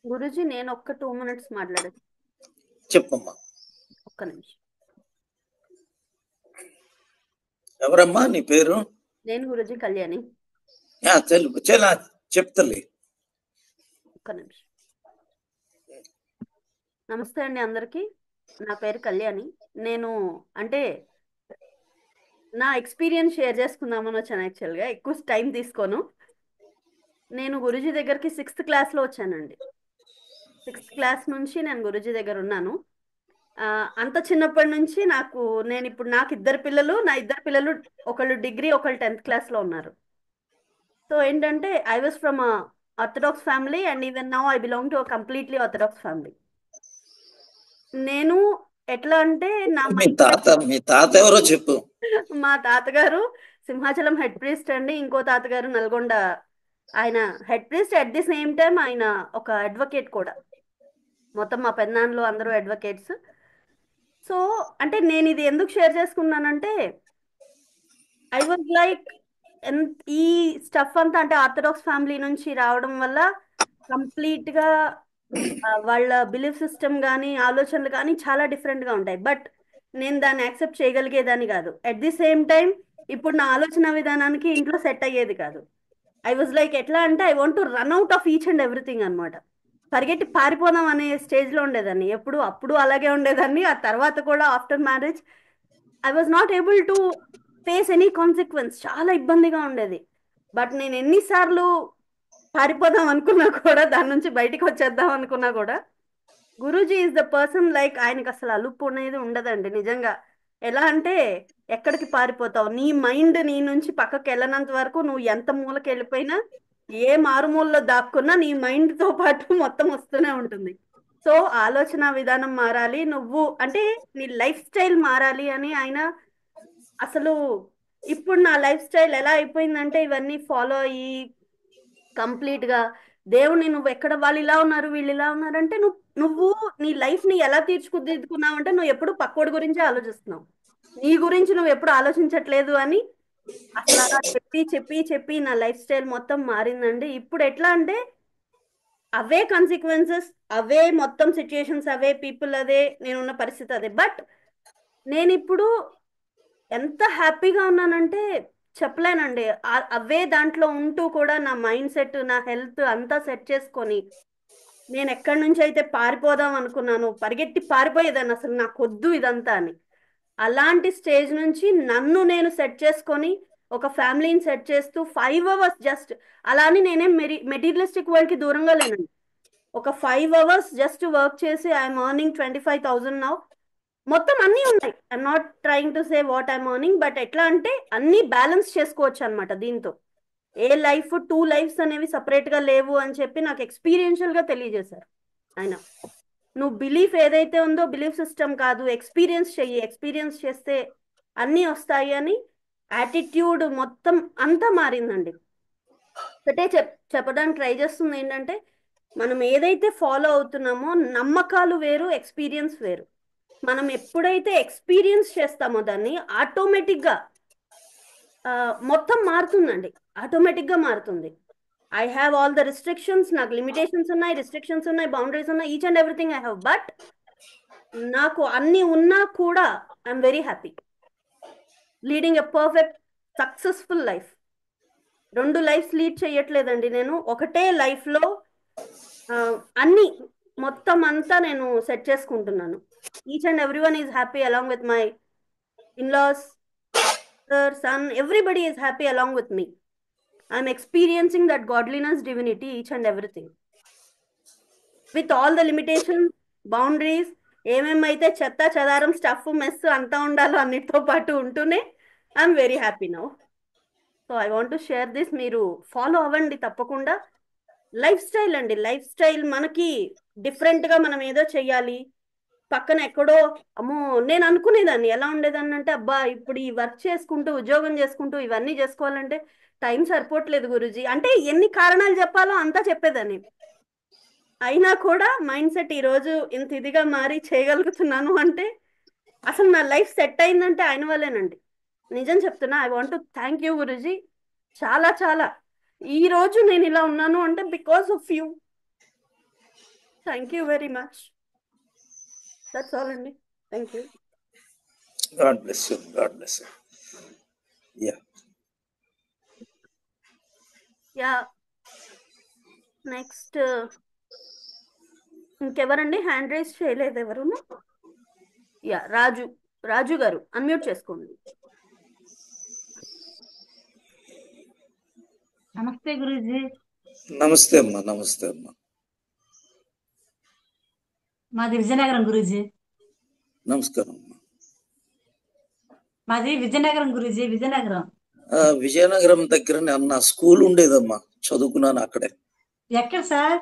A: Guruji నేను ఒక్క 2 minutes మాట్లాడచ్చు.
B: చెప్పమ్మా.
A: ఒక్క నిమిషం.
B: ఎవరమ్మా నీ పేరు?
A: నేను గురుజీ కళ్యాణి.
B: తెలుగు చాలా చెప్తలే.
A: ఒక్క నిమిషం. నమస్తే అండి అందరికీ. నా పేరు కళ్యాణి. నేను అంటే నా ఎక్స్పీరియన్స్ షేర్ చేసుకుందామని వచ్చాను. యాక్చువల్గా ఎక్కువ టైం తీసుకోను. నేను గురుజీ దగ్గరికి 6th క్లాస్లో వచ్చానండి. 6th క్లాస్ నుంచి నేను గురుజీ దగ్గర ఉన్నాను. అంత చిన్నప్పటి నుంచి నేను ఇప్పుడు నాకు నా ఇద్దరు పిల్లలు ఒకళ్ళు డిగ్రీ ఒకళ్ళు 10th క్లాస్లో ఉన్నారు. సో ఏంటంటే I was from orthodox family and even now I belong to completely orthodox family. నేను ఎట్లా అంటే
B: మీ తాత ఎవరో చెప్పు.
A: మా తాతగారు సింహాచలం హెడ్ ప్రీస్ట్ అండి. ఇంకో తాతగారు నల్గొండ. ఆయన head priest, at the same time ఆయన ఒక అడ్వకేట్ కూడా. మొత్తం మా పెద్దనాన్నలు అందరూ అడ్వకేట్స్. సో అంటే నేను ఇది ఎందుకు షేర్ చేసుకున్నానంటే ఐ వాజ్ లైక్ ఈ స్టఫ్ అంతా అంటే ఆర్థడాక్స్ ఫ్యామిలీ నుంచి రావడం వల్ల కంప్లీట్గా వాళ్ళ బిలీఫ్ సిస్టమ్ కానీ ఆలోచనలు కానీ చాలా డిఫరెంట్గా ఉంటాయి. బట్ నేను దాన్ని యాక్సెప్ట్ చేయగలిగేదాన్ని కాదు. అట్ ది సేమ్ టైం ఇప్పుడు నా ఆలోచన విధానానికి ఇంట్లో సెట్ అయ్యేది కాదు. ఐ వాజ్ లైక్ ఎట్లా అంటే I want to run out of each and everything అనమాట. పరిగెట్టి పారిపోదాం అనే స్టేజ్లో ఉండేదాన్ని. అప్పుడు అలాగే ఉండేదాన్ని. ఆ తర్వాత కూడా after marriage I was not able to face any consequence. చాలా ఇబ్బందిగా ఉండేది. బట్ నేను ఎన్నిసార్లు పారిపోదాం అనుకున్నా కూడా, దాని నుంచి బయటికి వచ్చేద్దాం అనుకున్నా కూడా, Guruji is the person like ఆయనకి అసలు అలుపు అనేది ఉండదండి నిజంగా. ఎలా అంటే ఎక్కడికి పారిపోతావు, నీ మైండ్ నీ నుంచి పక్కకి వెళ్ళనంత వరకు నువ్వు ఎంత మూలకి వెళ్ళిపోయినా, ఏ మారుమూలలో దాక్కున్నా నీ మైండ్తో పాటు మొత్తం వస్తూనే ఉంటుంది. సో ఆలోచన విధానం మారాలి, నువ్వు అంటే నీ లైఫ్ స్టైల్ మారాలి అని ఆయన అసలు. ఇప్పుడు నా లైఫ్ స్టైల్ ఎలా అయిపోయిందంటే ఇవన్నీ ఫాలో అయ్యి కంప్లీట్గా దేవుని నువ్వు ఎక్కడ వాళ్ళు ఇలా ఉన్నారు వీళ్ళు ఇలా ఉన్నారంటే నువ్వు నీ లైఫ్ని ఎలా తీర్చుకుదిద్దుకున్నావు అంటే నువ్వు ఎప్పుడు పక్కోడి గురించే ఆలోచిస్తున్నావు, నీ గురించి నువ్వు ఎప్పుడు ఆలోచించట్లేదు అని అసలు అలా చెప్పి చెప్పి చెప్పి నా లైఫ్ స్టైల్ మొత్తం మారిందండి. ఇప్పుడు ఎట్లా అంటే అవే కాన్సిక్వెన్సెస్, అవే మొత్తం సిచ్యుయేషన్స్, అవే పీపుల్, అదే నేనున్న పరిస్థితి అదే. బట్ నేను ఇప్పుడు ఎంత హ్యాపీగా ఉన్నానంటే చెప్పలేనండి. అవే దాంట్లో ఉంటూ కూడా నా మైండ్ సెట్, నా హెల్త్ అంతా సెట్ చేసుకొని నేను ఎక్కడి నుంచి అయితే పారిపోదాం అనుకున్నాను, పరిగెట్టి పారిపోయేదాన్ని అసలు నాకు వద్దు ఇదంతా అని. అలాంటి స్టేజ్ నుంచి నన్ను నేను సెట్ చేసుకొని ఒక ఫ్యామిలీని సెట్ చేస్తూ 5 hours జస్ట్ అలా అని నేనేం మెటీరియలిస్టిక్ వరల్డ్కి దూరంగా లేనండి. ఒక 5 hours జస్ట్ వర్క్ చేసి ఐఎమ్ ఎర్నింగ్ 25,000 నౌ. మొత్తం అన్నీ ఉన్నాయి. I'm not trying to say what I'm earning, but ఎట్లా అంటే అన్నీ బ్యాలెన్స్ చేసుకోవచ్చు అనమాట దీంతో. ఏ లైఫ్ 2 lives అనేవి సపరేట్గా లేవు అని చెప్పి నాకు ఎక్స్పీరియన్షియల్గా తెలియజేశారు ఆయన. నువ్వు బిలీఫ్ ఏదైతే ఉందో బిలీఫ్ సిస్టమ్ కాదు, ఎక్స్పీరియన్స్ చెయ్యి, ఎక్స్పీరియన్స్ చేస్తే అన్నీ వస్తాయి అని యాటిట్యూడ్ మొత్తం అంతా మారిందండి. ఒకటే చెప్పడానికి ట్రై చేస్తుంది ఏంటంటే మనం ఏదైతే ఫాలో అవుతున్నామో నమ్మకాలు వేరు, ఎక్స్పీరియన్స్ వేరు. మనం ఎప్పుడైతే ఎక్స్పీరియన్స్ చేస్తామో దాన్ని ఆటోమేటిక్గా మొత్తం మారుతుందండి, ఆటోమేటిక్గా మారుతుంది. I have all the restrictions, నాకు లిమిటేషన్స్ ఉన్నాయి, రిస్ట్రిక్షన్స్ ఉన్నాయి, బౌండరీస్ ఉన్నాయి, each and everything I have. But నాకు అన్నీ ఉన్నా కూడా I'm very happy leading a perfect successful life. 2 lives lead చేయట్లేదండి నేను, ఒకటే లైఫ్లో అన్నీ మొత్తం అంతా నేను సెట్ చేసుకుంటున్నాను. Each and every one is happy along with my in-laws, son, everybody is happy along with me. I'm experiencing that godliness, divinity, each and everything. With all the limitations, boundaries, ఏమేమైతే చెత్త చెదారం stuff mess అంతా ఉండాలో అన్నిటితో పాటు ఉంటూనే I'm very happy now. So I want to share this. మీరు follow అవ్వండి తప్పకుండా. లైఫ్ స్టైల్ అండి, లైఫ్ స్టైల్ మనకి డిఫరెంట్గా మనం ఏదో చెయ్యాలి, పక్కన ఎక్కడో అమ్మో. నేను అనుకునేదాన్ని ఎలా ఉండేదాన్ని అంటే అబ్బా ఇప్పుడు ఈ వర్క్ చేసుకుంటూ ఉద్యోగం చేసుకుంటూ ఇవన్నీ చేసుకోవాలంటే టైం సరిపోవట్లేదు గురూజీ అంటే ఎన్ని కారణాలు చెప్పాలో అంతా చెప్పేదాన్ని. అయినా కూడా మైండ్ సెట్ ఈరోజు ఇంత ఇదిగా మారి చేయగలుగుతున్నాను అంటే అసలు నా లైఫ్ సెట్ అయిందంటే ఆయన వల్లేనండి. నిజం చెప్తున్నా. I want to thank you guruji. చాలా చాలా. ఈ రోజు నేను ఇలా ఉన్నాను అంటే because of you. Thank you very much. That's all అండి. Thank you.
B: God bless you. God bless you. Yeah
A: yeah next ఇంకెవరండి హ్యాండ్ రైజ్ చేయలేదు ఎవరు? యా రాజు గారు అన్మ్యూట్ చేసుకోండి.
G: నమస్తే గురూజీ.
B: నమస్తే అమ్మా. నమస్తే అమ్మా.
G: మాది విజయనగరం గురూజీ.
B: నమస్కారం అమ్మా.
G: మాది విజయనగరం గురూజీ. విజయనగరం.
B: విజయనగరం దగ్గర నా స్కూల్ ఉండేదమ్మా, చదువుకున్నాను అక్కడే.
G: ఎక్కడ సార్?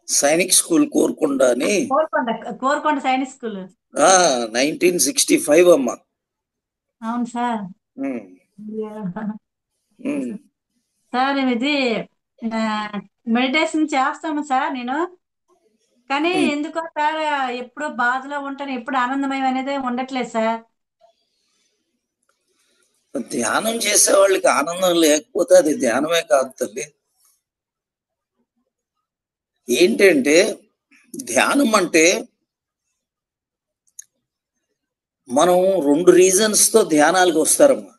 B: సైనిక్ స్కూల్ కోరుకొండ అని.
G: కోరుకొండ సైనిక్ స్కూల్.
B: 1965 అమ్మా.
G: అవును సార్. సార్ ఇది మెడిటేషన్ చేస్తాము సార్ నేను, కానీ ఎందుకో సార్ ఎప్పుడు బాధలో ఉంటాను, ఎప్పుడు ఆనందమయం అనేది ఉండట్లేదు సార్.
B: ధ్యానం చేసే వాళ్ళకి ఆనందం లేకపోతే అది ధ్యానమే కాదు తల్లి. ఏంటంటే ధ్యానం అంటే మనం 2 రీజన్స్ తో ధ్యానాలకు వస్తారమ్మా.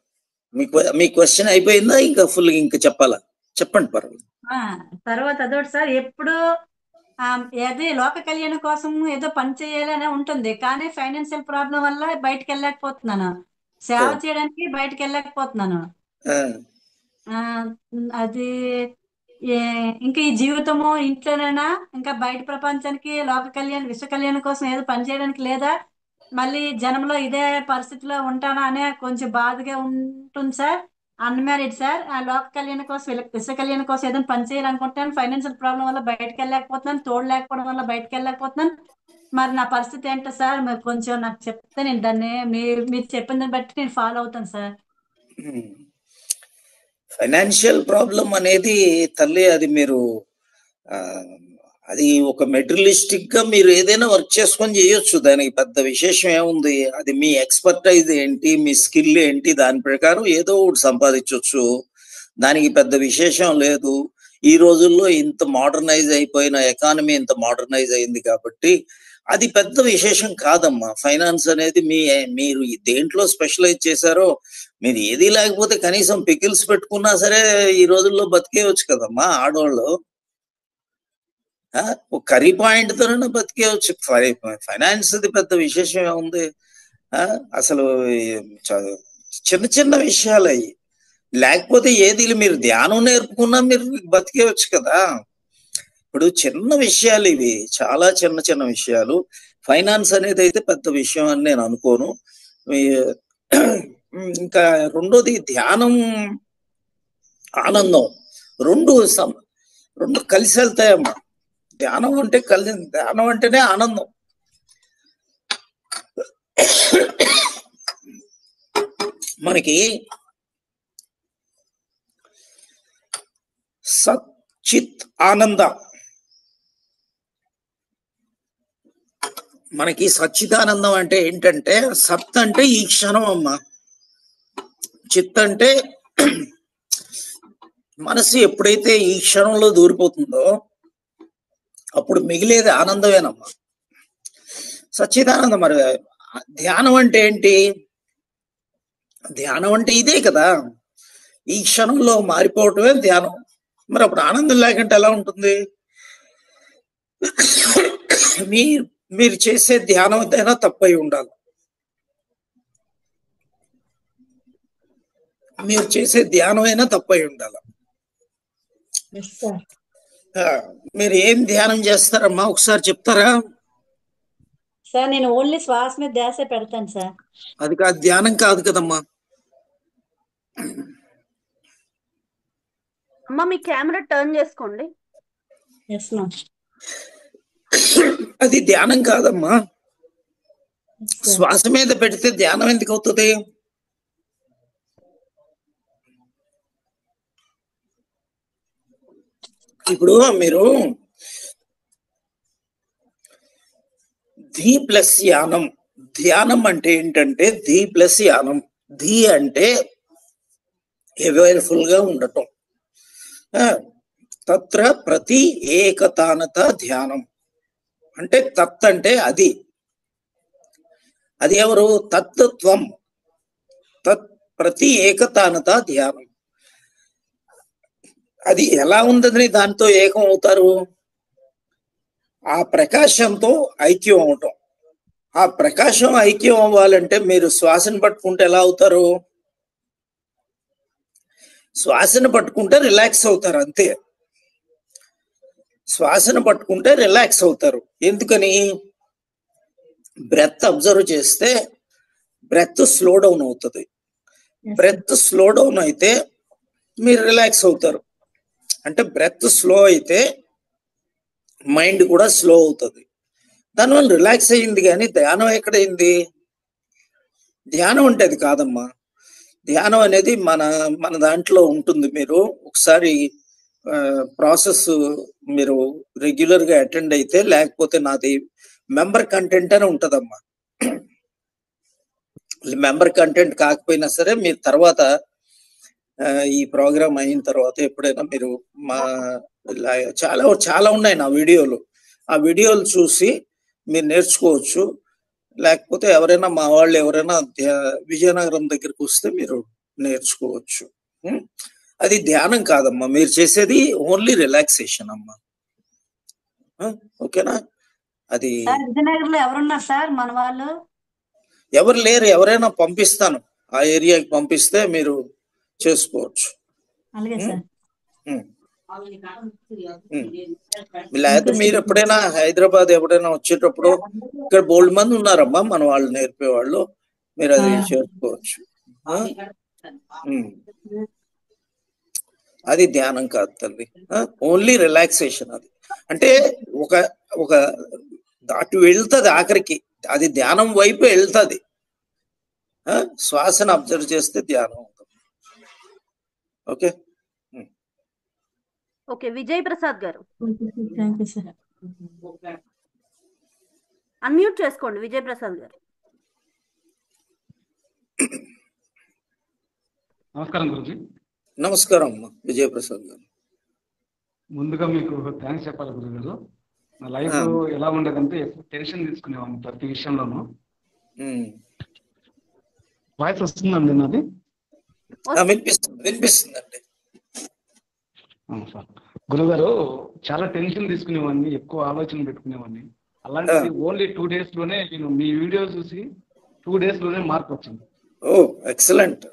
B: మీ క్వశ్చన్ అయిపోయిందా? ఇంకా ఫుల్ ఇంకా చెప్పాలా? చెప్పండి పర్వాలేదు.
G: తర్వాత అదొకటి సార్, ఎప్పుడు ఏది లోక కళ్యాణం కోసం ఏదో పని చేయాలనే ఉంటుంది, కానీ ఫైనాన్షియల్ ప్రాబ్లం వల్ల బయటకు వెళ్ళలేకపోతున్నాను, సేవ చేయడానికి బయటకు వెళ్ళలేకపోతున్నాను. అది ఇంకా ఈ జీవితము ఇంట్లోనైనా ఇంకా బయట ప్రపంచానికి లోక కళ్యాణం విశ్వ కళ్యాణం కోసం ఏదో పని చేయడానికి లేదా మళ్ళీ జనంలో ఇదే పరిస్థితిలో ఉంటానా అనే కొంచెం బాధగా ఉంటుంది సార్. Unmarried sir. ఆ లోక కళ్యాణం కోసం విశ్వ కళ్యాణం కోసం ఏదైనా పని చేయాలనుకుంటున్నాను, ఫైనాన్షియల్ ప్రాబ్లం వల్ల బయటకు వెళ్ళలేకపోతున్నాను, తోడు లేకపోవడం వల్ల బయటకు వెళ్ళలేకపోతున్నాను. మరి నా పరిస్థితి ఏంటో సార్, మీరు కొంచెం నాకు చెప్తే నేను దాన్ని మీరు చెప్పిన దాన్ని బట్టి నేను ఫాలో అవుతాను సార్.
B: ఫైనాన్షియల్ ప్రాబ్లం అనేది తల్లి అది మీరు అది ఒక మెటీరియలిస్టిక్ గా మీరు ఏదైనా వర్క్ చేసుకొని చేయొచ్చు, దానికి పెద్ద విశేషం ఏముంది. అది మీ ఎక్స్పర్టైజ్ ఏంటి, మీ స్కిల్ ఏంటి, దాని ప్రకారం ఏదో ఒకటి సంపాదించవచ్చు. దానికి పెద్ద విశేషం లేదు. ఈ రోజుల్లో ఇంత మోడర్నైజ్ అయిపోయిన ఎకానమీ ఇంత మోడర్నైజ్ అయింది కాబట్టి అది పెద్ద విశేషం కాదమ్మా. ఫైనాన్స్ అనేది మీరు దేంట్లో స్పెషలైజ్ చేశారో, మీరు ఏది లేకపోతే కనీసం పికిల్స్ పెట్టుకున్నా సరే ఈ రోజుల్లో బతికేయచ్చు కదమ్మా ఆడవాళ్ళు. ఒక కర్రీ పాయింట్ తోనే బతికేయచ్చు. ఫైనాన్స్ ది పెద్ద విశేషం ఏముంది? అసలు చిన్న చిన్న విషయాలు అయ్యి లేకపోతే ఏది మీరు ధ్యానం నేర్పుకున్నా మీరు బతికేయచ్చు కదా. ఇప్పుడు చిన్న విషయాలు ఇవి, చాలా చిన్న చిన్న విషయాలు. ఫైనాన్స్ అనేది అయితే పెద్ద విషయం అని నేను అనుకోను. ఇంకా రెండోది ధ్యానం, ఆనందం రెండు కలిసి వెళ్తాయమ్మా. ధ్యానం అంటేనే ఆనందం. మనకి సచ్చిత్ ఆనంద, మనకి సచ్చిదానందం అంటే ఏంటంటే సత్ అంటే ఈ క్షణం అమ్మా, చిత్ అంటే మనసు ఎప్పుడైతే ఈ క్షణంలో దూరిపోతుందో అప్పుడు మిగిలేది ఆనందమేనమ్మా, సచ్చిదానందం. మరి ధ్యానం అంటే ఏంటి? ధ్యానం అంటే ఇదే కదా, ఈ క్షణంలో మారిపోవటమే ధ్యానం. మరి అప్పుడు ఆనందం లేకుంటే ఎలా ఉంటుంది? మీరు చేసే ధ్యానం అయినా తప్పై ఉండాలి. మీరు చేసే ధ్యానం అయినా తప్పై ఉండాలి. మీరు ఏం ధ్యానం చేస్తారమ్మా ఒకసారి చెప్తారా?
G: సార్ నేను ఓన్లీ శ్వాస మీద ధ్యాస పెడతాను సార్.
B: అది కాదు, ధ్యానం కాదు కదమ్మా.
A: అమ్మా మీ కెమెరా టర్న్ చేసుకోండి.
B: అది ధ్యానం కాదమ్మా. శ్వాస మీద పెడితే ధ్యానం ఎందుకు అవుతుంది? ఇప్పుడు మీరు ధీ ప్లస్ యానం, ధ్యానం అంటే ఏంటంటే ధీ ప్లస్ యానం. ధీ అంటే అవేర్ఫుల్ గా ఉండటం, తత్ర ప్రతి ఏకతానత ధ్యానం అంటే తత్ అంటే అది ఎవరు? తత్వం. తత్ ప్రతి ఏకతానత ధ్యానం. అది ఎలా ఉందని దాంతో ఏకం అవుతారు? ఆ ప్రకాశంతో ఐక్యం అవటం. ఆ ప్రకాశం ఐక్యం అవ్వాలంటే మీరు శ్వాసను పట్టుకుంటే ఎలా అవుతారు? శ్వాసను పట్టుకుంటే రిలాక్స్ అవుతారు, అంతే. శ్వాసను పట్టుకుంటే రిలాక్స్ అవుతారు. ఎందుకని? బ్రెత్ అబ్జర్వ్ చేస్తే బ్రెత్ స్లో డౌన్ అవుతుంది. బ్రెత్ స్లో డౌన్ అయితే మీరు రిలాక్స్ అవుతారు. అంటే బ్రెత్ స్లో అయితే మైండ్ కూడా స్లో అవుతుంది. దానివల్ల రిలాక్స్ అయ్యింది. కానీ ధ్యానం ఎక్కడైంది? ధ్యానం అంటే అది కాదమ్మా. ధ్యానం అనేది మన దాంట్లో ఉంటుంది. మీరు ఒకసారి ప్రాసెస్ మీరు రెగ్యులర్ గా అటెండ్ అయితే, లేకపోతే నాది మెంబర్ కంటెంట్ అని ఉంటదమ్మా. మెంబర్ కంటెంట్ కాకపోయినా సరే మీరు తర్వాత ఈ ప్రోగ్రామ్ అయిన తర్వాత ఎప్పుడైనా మీరు మా చాలా ఉన్నాయి నా వీడియోలు. ఆ వీడియోలు చూసి మీరు నేర్చుకోవచ్చు. లేకపోతే ఎవరైనా మా వాళ్ళు ఎవరైనా విజయనగరం దగ్గరికి వస్తే మీరు నేర్చుకోవచ్చు. అది ధ్యానం కాదమ్మా, మీరు చేసేది ఓన్లీ రిలాక్సేషన్ అమ్మా. ఓకేనా? అది
G: విజయనగర్ లో ఎవరున్నారు సార్ మన వాళ్ళు?
B: ఎవరు లేరు. ఎవరైనా పంపిస్తాను, ఆ ఏరియాకి పంపిస్తే మీరు చేసుకోవచ్చు.
G: అలాగే సార్.
B: లేకపోతే మీరు ఎప్పుడైనా హైదరాబాద్ ఎప్పుడైనా వచ్చేటప్పుడు ఇక్కడ బోల్డ్ మంది ఉన్నారమ్మా మన వాళ్ళు నేర్పేవాళ్ళు, మీరు అది చేసుకోవచ్చు. అది ధ్యానం కాదు తల్లి, ఓన్లీ రిలాక్సేషన్. అది అంటే ఒక అటు వెళ్తుంది ఆఖరికి, అది ధ్యానం వైపు వెళ్తుంది. శ్వాసను అబ్జర్వ్ చేస్తే ధ్యానం అవుతుంది. ఓకే
A: ఓకే విజయ్ ప్రసాద్ గారు
G: సార్.
A: అన్మ్యూట్ చేసుకోండి విజయ్ ప్రసాద్ గారు.
H: నమస్కారం గురుజీ.
B: నమస్కారం అమ్మా విజయ్ ప్రసాద్ గారు.
H: ముందుగా మీకు థ్యాంక్స్ చెప్పాలి గురుగారు. నా లైఫ్ ఎలా ఉండేదంటే టెన్షన్ తీసుకునేవాడిని ప్రతి విషయంలోనూ. వాయిస్ వస్తుందండి నాది?
B: వినిపిస్తుందండి.
H: సార్ గురుగారు, చాలా టెన్షన్ తీసుకునేవాడిని, ఎక్కువ ఆలోచన పెట్టుకునేవాడిని. అలాంటిది ఓన్లీ 2 days లోనే నేను మీ వీడియో చూసి 2 days లోనే మార్పు వచ్చింది.
B: ఓ ఎక్సలెంట్.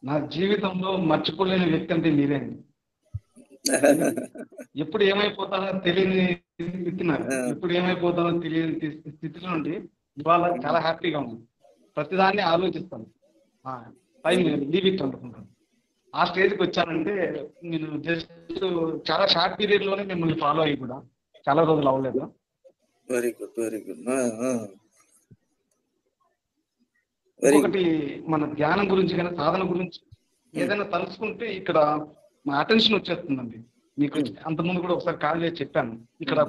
H: నా జీవితంలో మర్చిపోలేని వ్యక్తి అంటే మీరే. ఎప్పుడు ఏమైపోతానో తెలియని ఎప్పుడు ఏమైపోతానో తెలియని స్థితిలో నుండి ఇవాళ చాలా హ్యాపీగా ఉంది. ప్రతిదాన్ని ఆలోచిస్తాను, టైం లీవ్ ఇట్ అనుకుంటాను. ఆ స్టేజ్కి వచ్చానంటే నేను జస్ట్ చాలా షార్ట్ పీరియడ్ లోనే మిమ్మల్ని ఫాలో అయ్యి కూడా చాలా రోజులు అవ్వలేదు.
B: Very good, very good.
H: ఒకటి మన ధ్యానం గురించి కానీ సాధన గురించి ఏదైనా తలుచుకుంటే ఇక్కడ మా అటెన్షన్ వచ్చేస్తుందండి. మీకు అంతకుముందు కూడా ఒకసారి కాల్ చేసి చెప్పాను, ఇక్కడ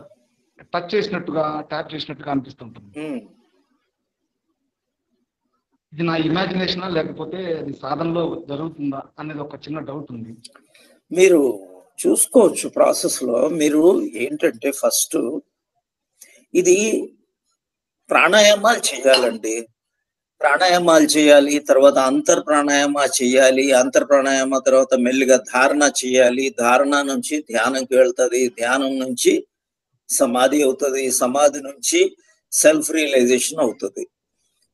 H: టచ్ చేసినట్టుగా ట్యాప్ చేసినట్టుగా అనిపిస్తుంటుంది. ఇది నా ఇమాజినేషనా లేకపోతే అది సాధనలో జరుగుతుందా అనేది ఒక చిన్న డౌట్ ఉంది.
B: మీరు చూసుకోవచ్చు ప్రాసెస్ లో. మీరు ఏంటంటే ఫస్ట్ ఇది ప్రాణాయామాలు చేయాలండి. ప్రాణాయామాలు చేయాలి, తర్వాత అంతర్ ప్రాణాయామ చేయాలి. అంతర్ ప్రాణాయామ తర్వాత మెల్లిగా ధారణ చేయాలి. ధారణ నుంచి ధ్యానంకి వెళ్తుంది, ధ్యానం నుంచి సమాధి అవుతుంది, సమాధి నుంచి సెల్ఫ్ రియలైజేషన్ అవుతుంది.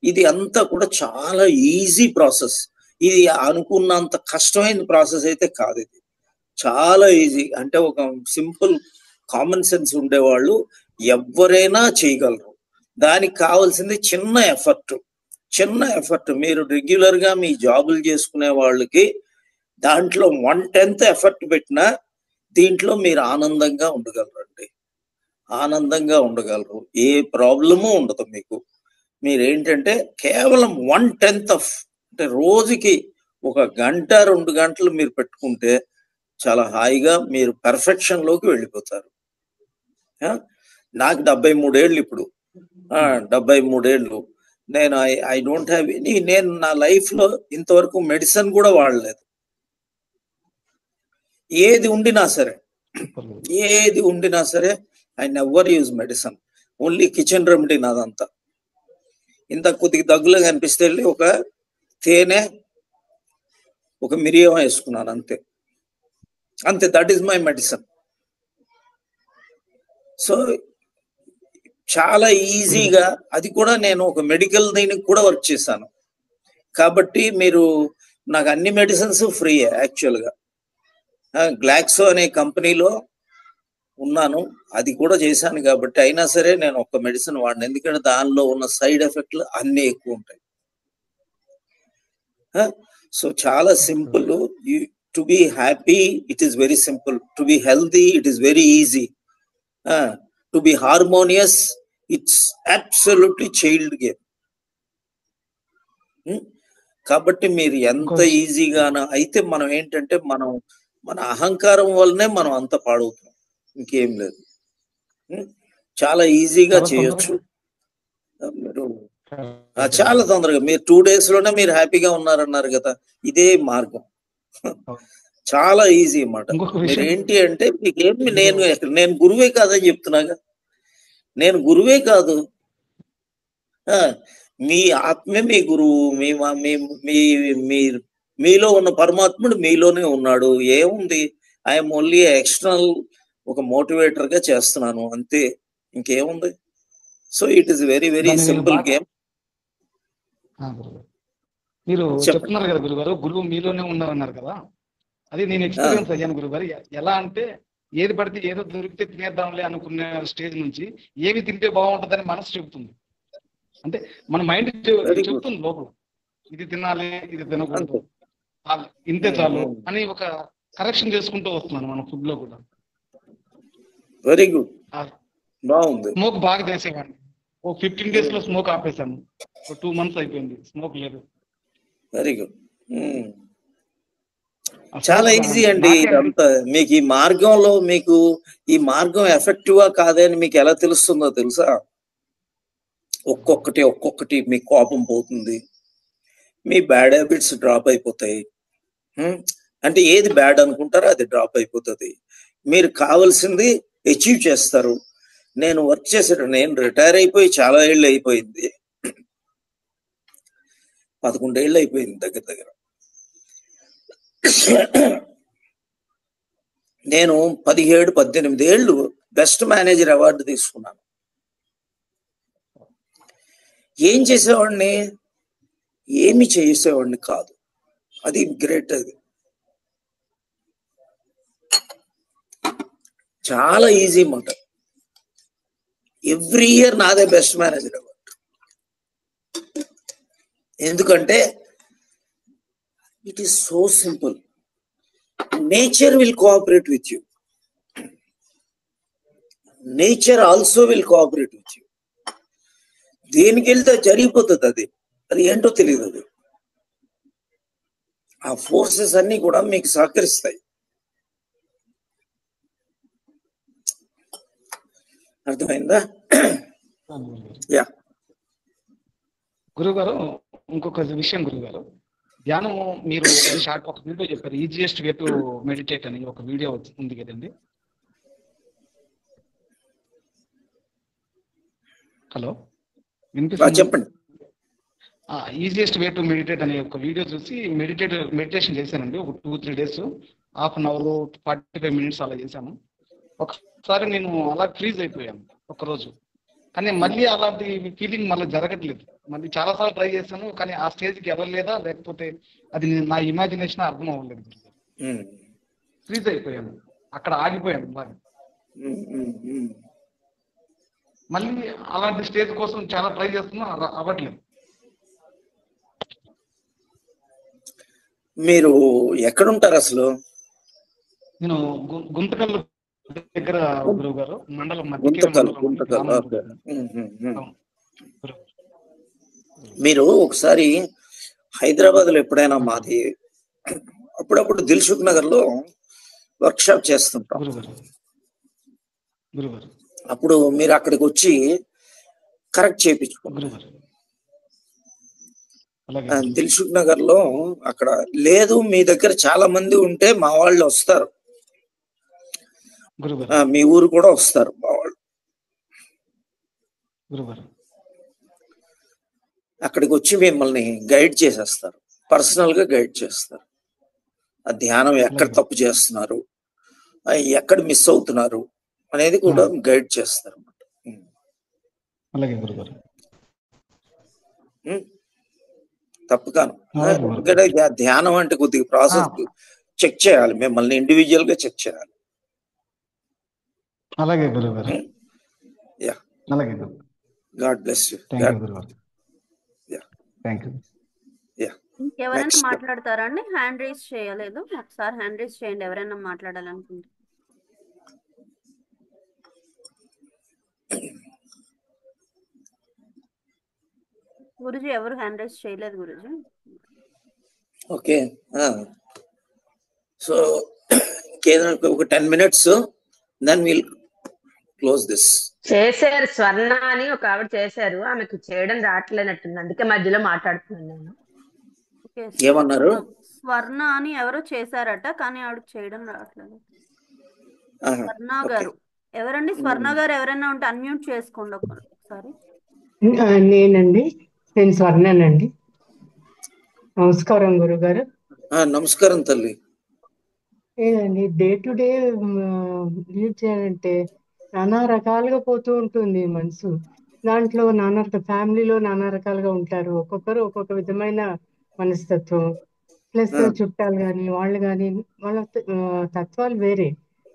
B: ఇది అంతా కూడా చాలా ఈజీ ప్రాసెస్. ఇది అనుకున్నంత కష్టమైన ప్రాసెస్ అయితే కాదు. ఇది చాలా ఈజీ. అంటే ఒక సింపుల్ కామన్ సెన్స్ ఉండేవాళ్ళు ఎవరైనా చేయగలరు. దానికి కావాల్సింది చిన్న ఎఫర్ట్. మీరు రెగ్యులర్ గా మీ జాబులు చేసుకునే వాళ్ళకి దాంట్లో 1/10 ఎఫర్ట్ పెట్టినా దీంట్లో మీరు ఆనందంగా ఉండగలరండి. ఆనందంగా ఉండగలరు, ఏ ప్రాబ్లము ఉండదు మీకు. మీరేంటంటే కేవలం 1/10 అంటే రోజుకి 1 గంట 2 గంటలు మీరు పెట్టుకుంటే చాలా హాయిగా మీరు పెర్ఫెక్షన్ లోకి వెళ్ళిపోతారు. నాకు 73 ఏళ్ళు ఇప్పుడు. 73 ఏళ్ళు. నేను ఐ డోంట్ హ్యావ్ ఎనీ, నేను నా లైఫ్ లో ఇంతవరకు మెడిసిన్ కూడా వాడలేదు. ఏది ఉండినా సరే I never use medicine, only kitchen remedy నాదంతా. ఇంత కొద్దిగా దగ్గులో కనిపిస్తే వెళ్ళి ఒక తేనె ఒక మిరియం వేసుకున్నాను, అంతే. That is my medicine. So చాలా ఈజీగా, అది కూడా నేను ఒక మెడికల్ దీనికి కూడా వర్క్ చేశాను కాబట్టి మీరు నాకు అన్ని మెడిసిన్స్ ఫ్రీ. యాక్చువల్గా గ్లాక్సో అనే కంపెనీలో ఉన్నాను, అది కూడా చేశాను కాబట్టి. అయినా సరే నేను ఒక్క మెడిసిన్ వాడిన, ఎందుకంటే దానిలో ఉన్న సైడ్ ఎఫెక్ట్లు అన్ని ఎక్కువ ఉంటాయి. సో చాలా simple. To be happy it is very simple, to be healthy it is very easy, to be harmonious it's absolutely child game. కాబట్టి మీరు ఎంత ఈజీగాన అయితే, మనం ఏంటంటే మన అహంకారం వల్లనే మనం అంత పాడవుతున్నాం, ఇంకేం లేదు. చాలా ఈజీగా చేయొచ్చు మీరు, చాలా తొందరగా. మీరు 2 days లోనే మీరు హ్యాపీగా ఉన్నారన్నారు కదా, ఇదే మార్గం. చాలా ఈజీ అన్నమాట. మీరు ఏంటి అంటే మీకేమి, నేను గురువే కాదని చెప్తున్నాగా, నేను గురువే కాదు, మీ ఆత్మే మీ గురువు. మీలో ఉన్న పరమాత్ముడు మీలోనే ఉన్నాడు. ఏముంది, ఐఎమ్ ఓన్లీ ఎక్స్టర్నల్ ఒక మోటివేటర్ గా చేస్తున్నాను, అంతే, ఇంకేముంది. So it is very very simple game.
H: మీరు చెప్తున్నారు కదా గురుగారు, గురువు మీలోనే ఉన్నారన్నారు కదా, అది నేను ఎక్స్పీరియన్స్ అయ్యాను గురుగారు. ఎలా అంటే, ఏది పడితే ఏదో దొరికితే తినేద్దాంలే అనుకునే స్టేజ్ నుంచి ఏవి తింటే బాగుంటుందని మనసు చెబుతుంది. అంటే మన మైండ్ చెప్తుంది లోపల, ఇది తినాలి, ఇది తినకూడదు, ఇంతే చాలు అని ఒక కరెక్షన్ చేసుకుంటూ వస్తున్నాను మన ఫుడ్ లో కూడా.
B: వెరీ గుడ్, బాగుంది.
H: స్మోక్ బాగా చేసేవాడిని, 15 days లో స్మోక్ ఆపేశాను. 2 months అయిపోయింది స్మోక్ లేదు.
B: Very good. చాలా ఈజీ అండి ఇదంతా. మీకు ఈ మార్గంలో, మీకు ఈ మార్గం ఎఫెక్టివా కాదని మీకు ఎలా తెలుస్తుందో తెలుసా? ఒక్కొక్కటి మీ కోపం పోతుంది, మీ బ్యాడ్ హ్యాబిట్స్ డ్రాప్ అయిపోతాయి. అంటే ఏది బ్యాడ్ అనుకుంటారో అది డ్రాప్ అయిపోతుంది. మీరు కావాల్సింది అచీవ్ చేస్తారు. నేను వర్క్ చేసాడు, నేను రిటైర్ అయిపోయి చాలా ఏళ్ళు అయిపోయింది, 11 ఏళ్ళు అయిపోయింది దగ్గర. నేను 17-18 ఏళ్ళు బెస్ట్ మేనేజర్ అవార్డు తీసుకున్నాను. ఏం చేసేవాడిని, ఏమి చేసేవాడిని కాదు. అది గ్రేట్. అది చాలా ఈజీ మాట. ఎవ్రీ ఇయర్ నాదే బెస్ట్ మేనేజర్ అవార్డు. ఎందుకంటే it is so simple. Nature will cooperate with you, nature also will cooperate with you. దేనికి వెళ్తే జరిగిపోతుంది, అది ఏంటో తెలియదు. అది ఆ ఫోర్సెస్ అన్ని కూడా మీకు సహకరిస్తాయి. అర్థమైందా? యా
H: గురుగారు, ఇంకొక విషయం గురుగారు, ధ్యానం మీరు షార్ట్ ఒక వీడియో చెప్పారు, ఈజియెస్ట్ వే టు మెడిటేట్ అని ఒక వీడియో ఉంది కదండి. హలో, వినిపిస్తుంది?
B: చెప్పండి.
H: ఈజియెస్ట్ వే టు మెడిటేట్ అనే ఒక వీడియో చూసి మెడిటేషన్ చేశానండి. ఒక 2-3 days, 1/2 hour 45 minutes అలా చేశాను. ఒకసారి నేను అలా ఫ్రీజ్ అయిపోయాను ఒకరోజు. కానీ మళ్ళీ అలాంటి ఫీలింగ్ మళ్ళీ జరగట్లేదు. మళ్ళీ చాలాసార్లు ట్రై చేశాను, కానీ ఆ స్టేజ్కి వెళ్ళలేదా, లేకపోతే అది నా ఇమాజినేషన్ అర్థం అవ్వలేదు. ఫ్రీజ్ అయిపోయాను, అక్కడ ఆగిపోయాను బాగా. మళ్ళీ అలాంటి స్టేజ్ కోసం చాలా ట్రై చేస్తున్నా, అవ్వట్లేదు.
B: మీరు ఎక్కడుంటారు అసలు?
H: నేను గుంతకల్ దగ్గర గురువు గారు, మండలం
B: మీరు ఒకసారి హైదరాబాద్ లో ఎప్పుడైనా, మాది అప్పుడప్పుడు దిల్సుఖ్ నగర్ లో వర్క్ షాప్ చేస్తుంటాం. అప్పుడు మీరు అక్కడికి వచ్చి కరెక్ట్ చేయించుకోండి. దిల్సుఖ్ నగర్ లో అక్కడ లేదు, మీ దగ్గర చాలా మంది ఉంటే మా వాళ్ళు వస్తారు,
H: గురుగారు
B: మీ ఊరు కూడా వస్తారు మా వాళ్ళు.
H: గురుగారు
B: అక్కడికి వచ్చి మిమ్మల్ని గైడ్ చేసేస్తారు, పర్సనల్ గా గైడ్ చేస్తారు. ఆ ధ్యానం ఎక్కడ
H: అలాగే
B: తప్పు చేస్తున్నారు, ఎక్కడ మిస్ అవుతున్నారు అనేది కూడా గైడ్ చేస్తారు అన్నమాట.
H: అలాగే గురుగారు
B: తప్పు కాను.
H: అలాగే గురుగారు
B: ఎందుకంటే ధ్యానం అంటే కొద్దిగా ప్రాసెస్ చెక్ చేయాలి, మిమ్మల్ని ఇండివిజువల్ గా చెక్ చేయాలి.
H: అలాగే గురుగారు
B: యా,
H: అలాగే గురుగారు.
B: God bless you.
H: Thank you గురుగారు.
B: Yeah,
H: thank you.
B: యా.
A: ఇంకెవరైనా
B: నెక్స్ట్
A: మాట్లాడతారా అండి? హ్యాండ్ రైజ్ చేయలేదు, ఒకసారి హ్యాండ్ రైజ్ చేయండి ఎవరైనా మాట్లాడాలనుకుంటే. గురుజీ ఎవరు హ్యాండ్ రైజ్ చేయలేదు గురుజీ.
B: ఓకే, సో ఇంకేదైనా ఒక 10 minutes then will close this.
I: చేశారు, స్వర్ణ అని ఒక ఆవిడ చేశారు, ఆమెకు చేయడం రావట్లేనట్టుంది, అందుకే మధ్యలో మాట్లాడుతున్నాను నేను.
A: ఓకే,
B: ఏమన్నారు?
A: స్వర్ణ అని ఎవరో చేశారట, కానీ ఆవిడకి చేయడం రావట్లేదు. స్వర్ణ
B: ఓకే,
A: గారు ఎవరండి? స్వర్ణ గారు ఎవరైనా ఉంటే అన్మ్యూట్ చేసుకోండి ఒకసారి.
J: నేనండి, నేను స్వర్ణనండి. నమస్కారం గురుగారు.
B: నమస్కారం తల్లి.
J: ఏదండి, డే టు డే లీడ్ చేయాలంటే నానా రకాలుగా పోతూ ఉంటుంది మనసు. దాంట్లో ఫ్యామిలీలో నానా రకాలుగా ఉంటారు, ఒక్కొక్కరు ఒక్కొక్క విధమైన మనస్తత్వం. ప్లస్ చుట్టాలు కానీ వాళ్ళు కానీ వాళ్ళ తత్వాలు వేరే.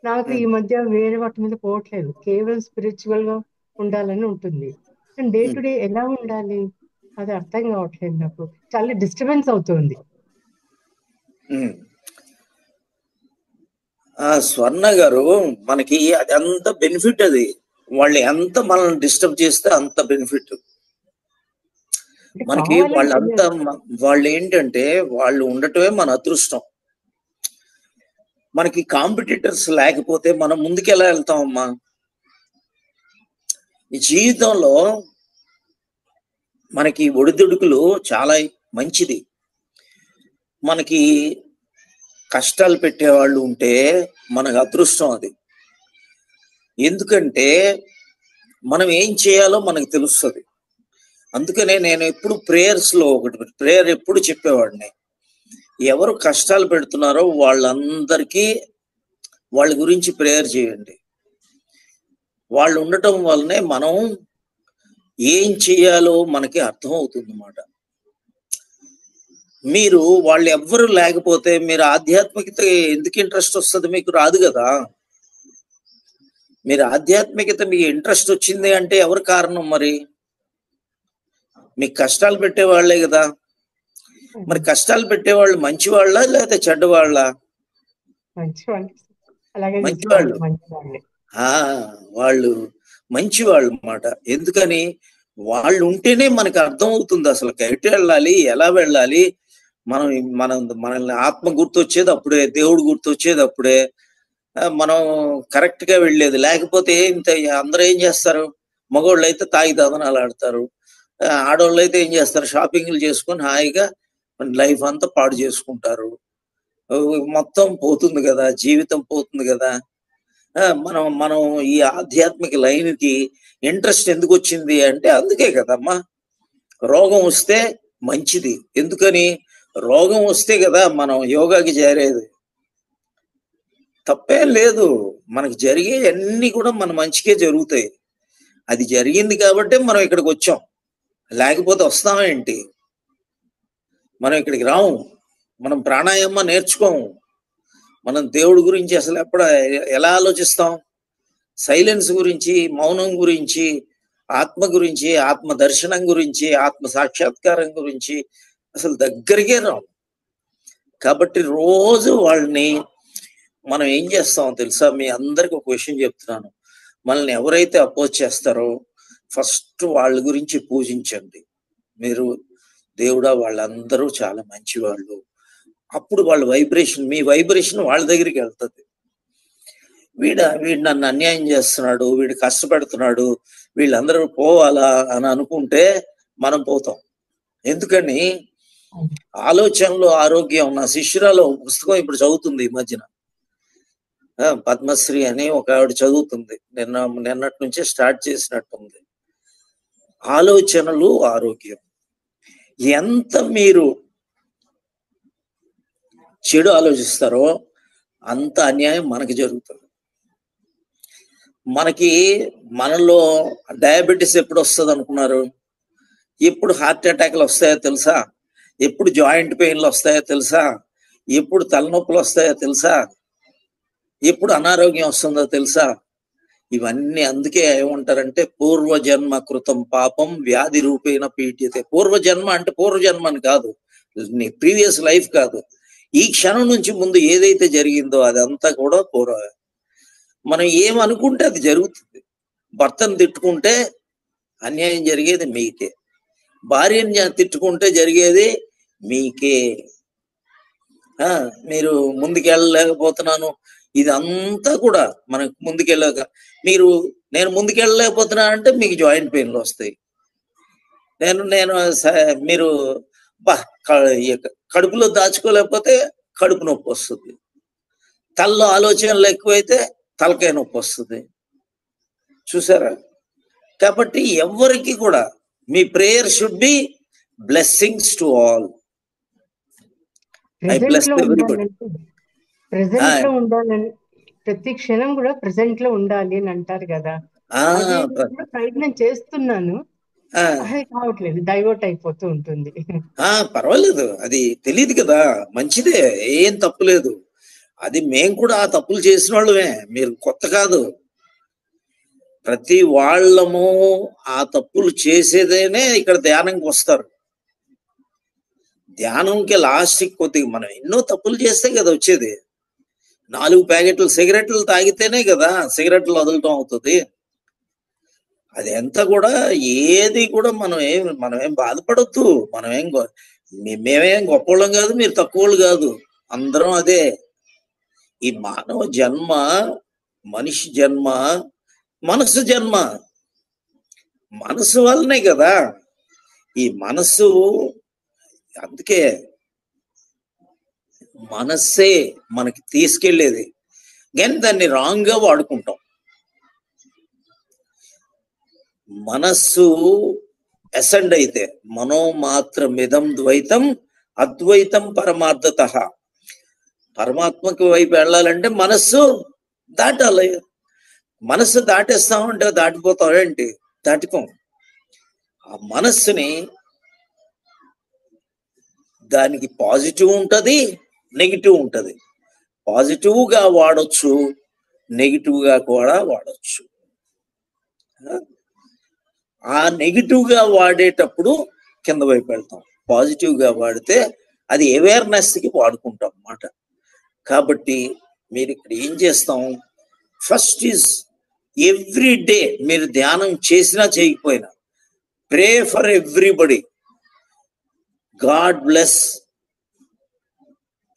J: నాకు ఈ మధ్య వేరే వాటి మీద పోవట్లేదు, కేవలం స్పిరిచువల్ గా ఉండాలని ఉంటుంది. డే టు డే ఎలా ఉండాలి అది అర్థం కావట్లేదు నాకు, చాలా డిస్టర్బెన్స్ అవుతుంది.
B: స్వర్ణ గారు, మనకి అది అంత బెనిఫిట్. అది వాళ్ళు ఎంత మనల్ని డిస్టర్బ్ చేస్తే అంత బెనిఫిట్ మనకి. వాళ్ళంతా వాళ్ళు ఏంటంటే వాళ్ళు ఉండటమే మన అదృష్టం. మనకి కాంపిటీటర్స్ లేకపోతే మనం ముందుకు ఎలా వెళ్తామమ్మా? ఈ జీవితంలో మనకి ఒడిదుడుకులు చాలా మంచిది. మనకి కష్టాలు పెట్టేవాళ్ళు ఉంటే మనకు అదృష్టం అది. ఎందుకంటే మనం ఏం చేయాలో మనకు తెలుస్తుంది. అందుకనే నేను ఎప్పుడు ప్రేయర్స్లో ఒకటి ప్రేయర్ ఎప్పుడు చెప్పేవాడిని, ఎవరు కష్టాలు పెడుతున్నారో వాళ్ళందరికీ వాళ్ళ గురించి ప్రేయర్ చేయండి. వాళ్ళు ఉండటం వల్లనే మనం ఏం చేయాలో మనకి అర్థం అవుతుంది అన్నమాట. మీరు వాళ్ళు ఎవ్వరు లేకపోతే మీరు ఆధ్యాత్మికత ఎందుకు ఇంట్రెస్ట్ వస్తుంది? మీకు రాదు కదా. మీరు ఆధ్యాత్మికత మీకు ఇంట్రెస్ట్ వచ్చింది అంటే ఎవరు కారణం? మరి మీకు కష్టాలు పెట్టేవాళ్లే కదా. మరి కష్టాలు పెట్టేవాళ్ళు మంచివాళ్ళ లేకపోతే చెడ్డవాళ్ళ? మంచివాళ్ళు. వాళ్ళు మంచివాళ్ళు అన్నమాట. ఎందుకని? వాళ్ళు ఉంటేనే మనకు అర్థం అవుతుంది అసలు ఎటు వెళ్ళాలి, ఎలా వెళ్ళాలి. మనల్ని ఆత్మ గుర్తొచ్చేది అప్పుడే, దేవుడు గుర్తొచ్చేది అప్పుడే, మనం కరెక్ట్ గా వెళ్ళేది. లేకపోతే ఇంత అందరూ ఏం చేస్తారు? మగవాళ్ళు అయితే తాగి దదనాలు ఆడతారు, ఆడవాళ్ళు అయితే ఏం చేస్తారు? షాపింగ్లు చేసుకొని హాయిగా లైఫ్ అంతా పాడు చేసుకుంటారు. మొత్తం పోతుంది కదా, జీవితం పోతుంది కదా. మనం ఈ ఆధ్యాత్మిక లైన్కి ఇంట్రెస్ట్ ఎందుకు వచ్చింది అంటే అందుకే కదమ్మా. రోగం వస్తే మంచిది. ఎందుకని? రోగం వస్తే కదా మనం యోగాకి చేరేది. తప్పేం లేదు, మనకి జరిగే అన్ని కూడా మన మంచికే జరుగుతాయి. అది జరిగింది కాబట్టి మనం ఇక్కడికి వచ్చాం, లేకపోతే వస్తామేంటి? మనం ఇక్కడికి రాము, మనం ప్రాణాయామ నేర్చుకోము, మనం దేవుడి గురించి అసలు ఎలా ఆలోచిస్తాం? సైలెన్స్ గురించి, మౌనం గురించి, ఆత్మ గురించి, ఆత్మ దర్శనం గురించి, ఆత్మ సాక్షాత్కారం గురించి అసలు దగ్గరికే రాము. కాబట్టి రోజు వాళ్ళని మనం ఏం చేస్తామో తెలుసా? మీ అందరికి ఒక విషయం చెప్తున్నాను, మనల్ని ఎవరైతే అపోజ్ చేస్తారో ఫస్ట్ వాళ్ళ గురించి పూజించండి. మీరు దేవుడా వాళ్ళందరూ చాలా మంచి వాళ్ళు, అప్పుడు వాళ్ళ వైబ్రేషన్, మీ వైబ్రేషన్ వాళ్ళ దగ్గరికి వెళ్తుంది. వీడు నన్ను అన్యాయం చేస్తున్నాడు, వీడు కష్టపెడుతున్నాడు, వీళ్ళందరూ పోవాలా అని అనుకుంటే మనం పోతాం. ఎందుకని? ఆలోచనలో ఆరోగ్యం. నా శిష్యురాలు పుస్తకం ఇప్పుడు చదువుతుంది ఈ మధ్యన. పద్మశ్రీ అని ఒక ఆవిడ చదువుతుంది, నిన్నటి నుంచే స్టార్ట్ చేసినట్టుంది. ఆలోచనలు ఆరోగ్యం. ఎంత మీరు చెడు ఆలోచిస్తారో అంత అన్యాయం మనకి జరుగుతుంది. మనలో డయాబెటీస్ ఎప్పుడు వస్తుంది అనుకున్నారు? ఎప్పుడు హార్ట్ అటాక్లు వస్తాయో తెలుసా? ఎప్పుడు జాయింట్ పెయిన్లు వస్తాయో తెలుసా? ఎప్పుడు తలనొప్పులు వస్తాయో తెలుసా? ఎప్పుడు అనారోగ్యం వస్తుందో తెలుసా? ఇవన్నీ అందుకే ఏమంటారంటే పూర్వజన్మ కృతం పాపం వ్యాధి రూపేణ పీఠ్యతే. పూర్వజన్మ అంటే పూర్వజన్మ అని కాదు, నీ ప్రీవియస్ లైఫ్ కాదు, ఈ క్షణం నుంచి ముందు ఏదైతే జరిగిందో అదంతా కూడా మనం ఏమనుకుంటే అది జరుగుతుంది. భర్తను తిట్టుకుంటే అన్యాయం జరిగేది మీకే, భార్యని తిట్టుకుంటే జరిగేది మీకే. మీరు ముందుకెళ్ళలేకపోతున్నాను, ఇదంతా కూడా మనకు ముందుకెళ్ళక నేను ముందుకెళ్ళలేకపోతున్నా అంటే మీకు జాయింట్ పెయిన్లు వస్తాయి. మీరు కడుపులో దాచుకోలేకపోతే కడుపు నొప్పి వస్తుంది. తలలో ఆలోచనలు ఎక్కువైతే తలకాయ నొప్పి వస్తుంది. చూసారా? కాబట్టి ఎవరికి కూడా మీ prayer should be blessings to all. I bless everybody.
J: Present లో ఉండాలని, ప్రతి క్షణం కూడా ప్రెసెంట్ లో ఉండాలి అని అంటారు కదా, ప్రయత్నం చేస్తున్నాను, కావట్లేదు, డైవర్ట్ అయిపోతూ ఉంటుంది.
B: పర్వాలేదు, అది తెలియదు కదా, మంచిదే, ఏం తప్పు లేదు. అది మేము కూడా ఆ తప్పులు చేసిన వాళ్ళమే, మీరు కొత్త కాదు. ప్రతి వాళ్ళము ఆ తప్పులు చేసేదేనే ఇక్కడ ధ్యానంకి వస్తారు. ధ్యానంకి లాస్ట్కి కొద్దిగా మనం ఎన్నో తప్పులు చేస్తే కదా వచ్చేది. 4 ప్యాకెట్లు సిగరెట్లు తాగితేనే కదా సిగరెట్లు వదలటం అవుతుంది. అది ఎంత కూడా ఏది కూడా మనమేం బాధపడద్దు. మేమేం గొప్పవాళ్ళం కాదు, మీరు తక్కువళ్ళు కాదు, అందరం అదే. ఈ మానవ జన్మ, మనిషి జన్మ, మనసు జన్మ. మనసు వల్లనే కదా ఈ మనసు. అందుకే మనస్సే మనకి తీసుకెళ్లేది, కానీ దాన్ని రాంగ్ గా వాడుకుంటాం. మనస్సు అసెండ్ అయితే మనోమాత్రమిదం ద్వైతం అద్వైతం పరమార్థతః. పరమాత్మకి వైపు వెళ్ళాలంటే మనస్సు దాటాలి. మనస్సు దాటేస్తామంటే దాటిపోతామేంటి? దాటిపోం. ఆ మనస్సుని, దానికి పాజిటివ్ ఉంటది, నెగిటివ్ ఉంటది. పాజిటివ్ గా వాడచ్చు, నెగిటివ్ గా కూడా వాడచ్చు. ఆ నెగిటివ్ గా వాడేటప్పుడు కింద వైపు వెళ్తాం, పాజిటివ్ గా వాడితే అది అవేర్నెస్ కి వాడుకుంటాం అన్నమాట. కాబట్టి మీరు ఇక్కడ ఏం చేస్తాం, ఫస్ట్ ఈజ్ ఎవ్రీ డే మీరు ధ్యానం చేసినా చేయకపోయినా pray for everybody. God bless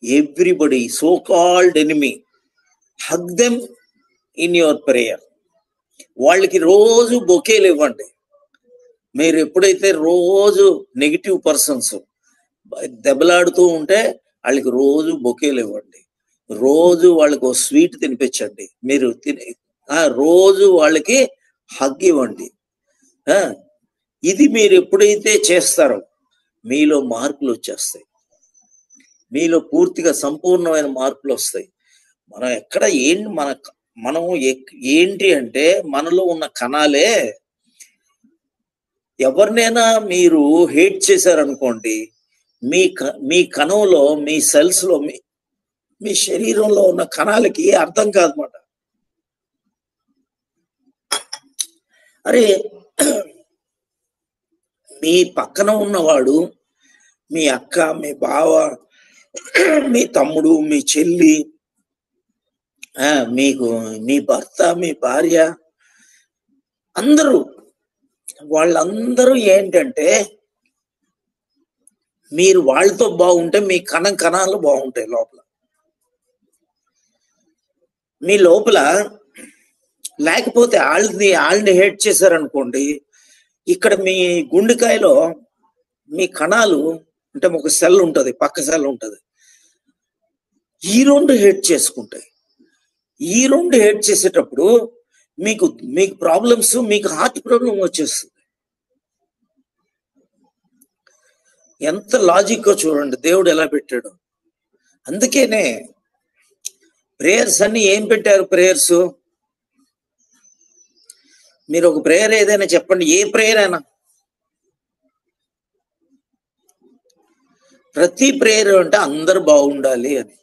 B: everybody, so called enemy, hug them in your prayer. వాళ్ళకి రోజు బొకేలు ఇవ్వండి. మీరు ఎప్పుడైతే రోజు నెగిటివ్ పర్సన్స్ దెబ్బలాడుతూ ఉంటే వాళ్ళకి రోజు బొకేలు ఇవ్వండి, రోజు వాళ్ళకి స్వీట్ తినిపించండి, మీరు రోజు వాళ్ళకి హగ్ ఇవ్వండి. ఇది మీరు ఎప్పుడైతే చేస్తారో మీలో మార్పులు వచ్చేస్తాయి, మీలో పూర్తిగా సంపూర్ణమైన మార్పులు వస్తాయి. మనం ఎక్కడ మనం ఏంటి అంటే మనలో ఉన్న కణాలే. ఎవరినైనా మీరు హేట్ చేశారనుకోండి, మీ కణంలో, మీ సెల్స్ లో, మీ శరీరంలో ఉన్న కణాలకి అర్థం కాదన్నమాట. అరే మీ పక్కన ఉన్నవాడు, మీ అక్క, మీ బావ, మీ తమ్ముడు, మీ చెల్లి, మీ భర్త, మీ భార్య, వాళ్ళందరూ ఏంటంటే మీరు వాళ్ళతో బాగుంటే మీ కణాలు బాగుంటాయి. లోపల మీ లోపల లేకపోతే వాళ్ళని హేట్ చేశారనుకోండి, ఇక్కడ మీ గుండెకాయలో మీ కణాలు అంటే ఒక సెల్ ఉంటది, పక్క సెల్ ఉంటది, ఈ రెండు హేట్ చేసుకుంటాయి. ఈ రెండు హేట్ చేసేటప్పుడు మీకు మీకు ప్రాబ్లమ్స్, మీకు హార్ట్ ప్రాబ్లం వచ్చేస్తుంది. ఎంత లాజిక్ చూడండి దేవుడు ఎలా పెట్టాడు. అందుకేనే ప్రేయర్స్ అన్ని ఏం పెట్టారు? ప్రేయర్స్ మీరు ఒక ప్రేయర్ ఏదైనా చెప్పండి, ఏ ప్రేయర్ అయినా, ప్రతి ప్రేయర్ అంటే అందరు బాగుండాలి అని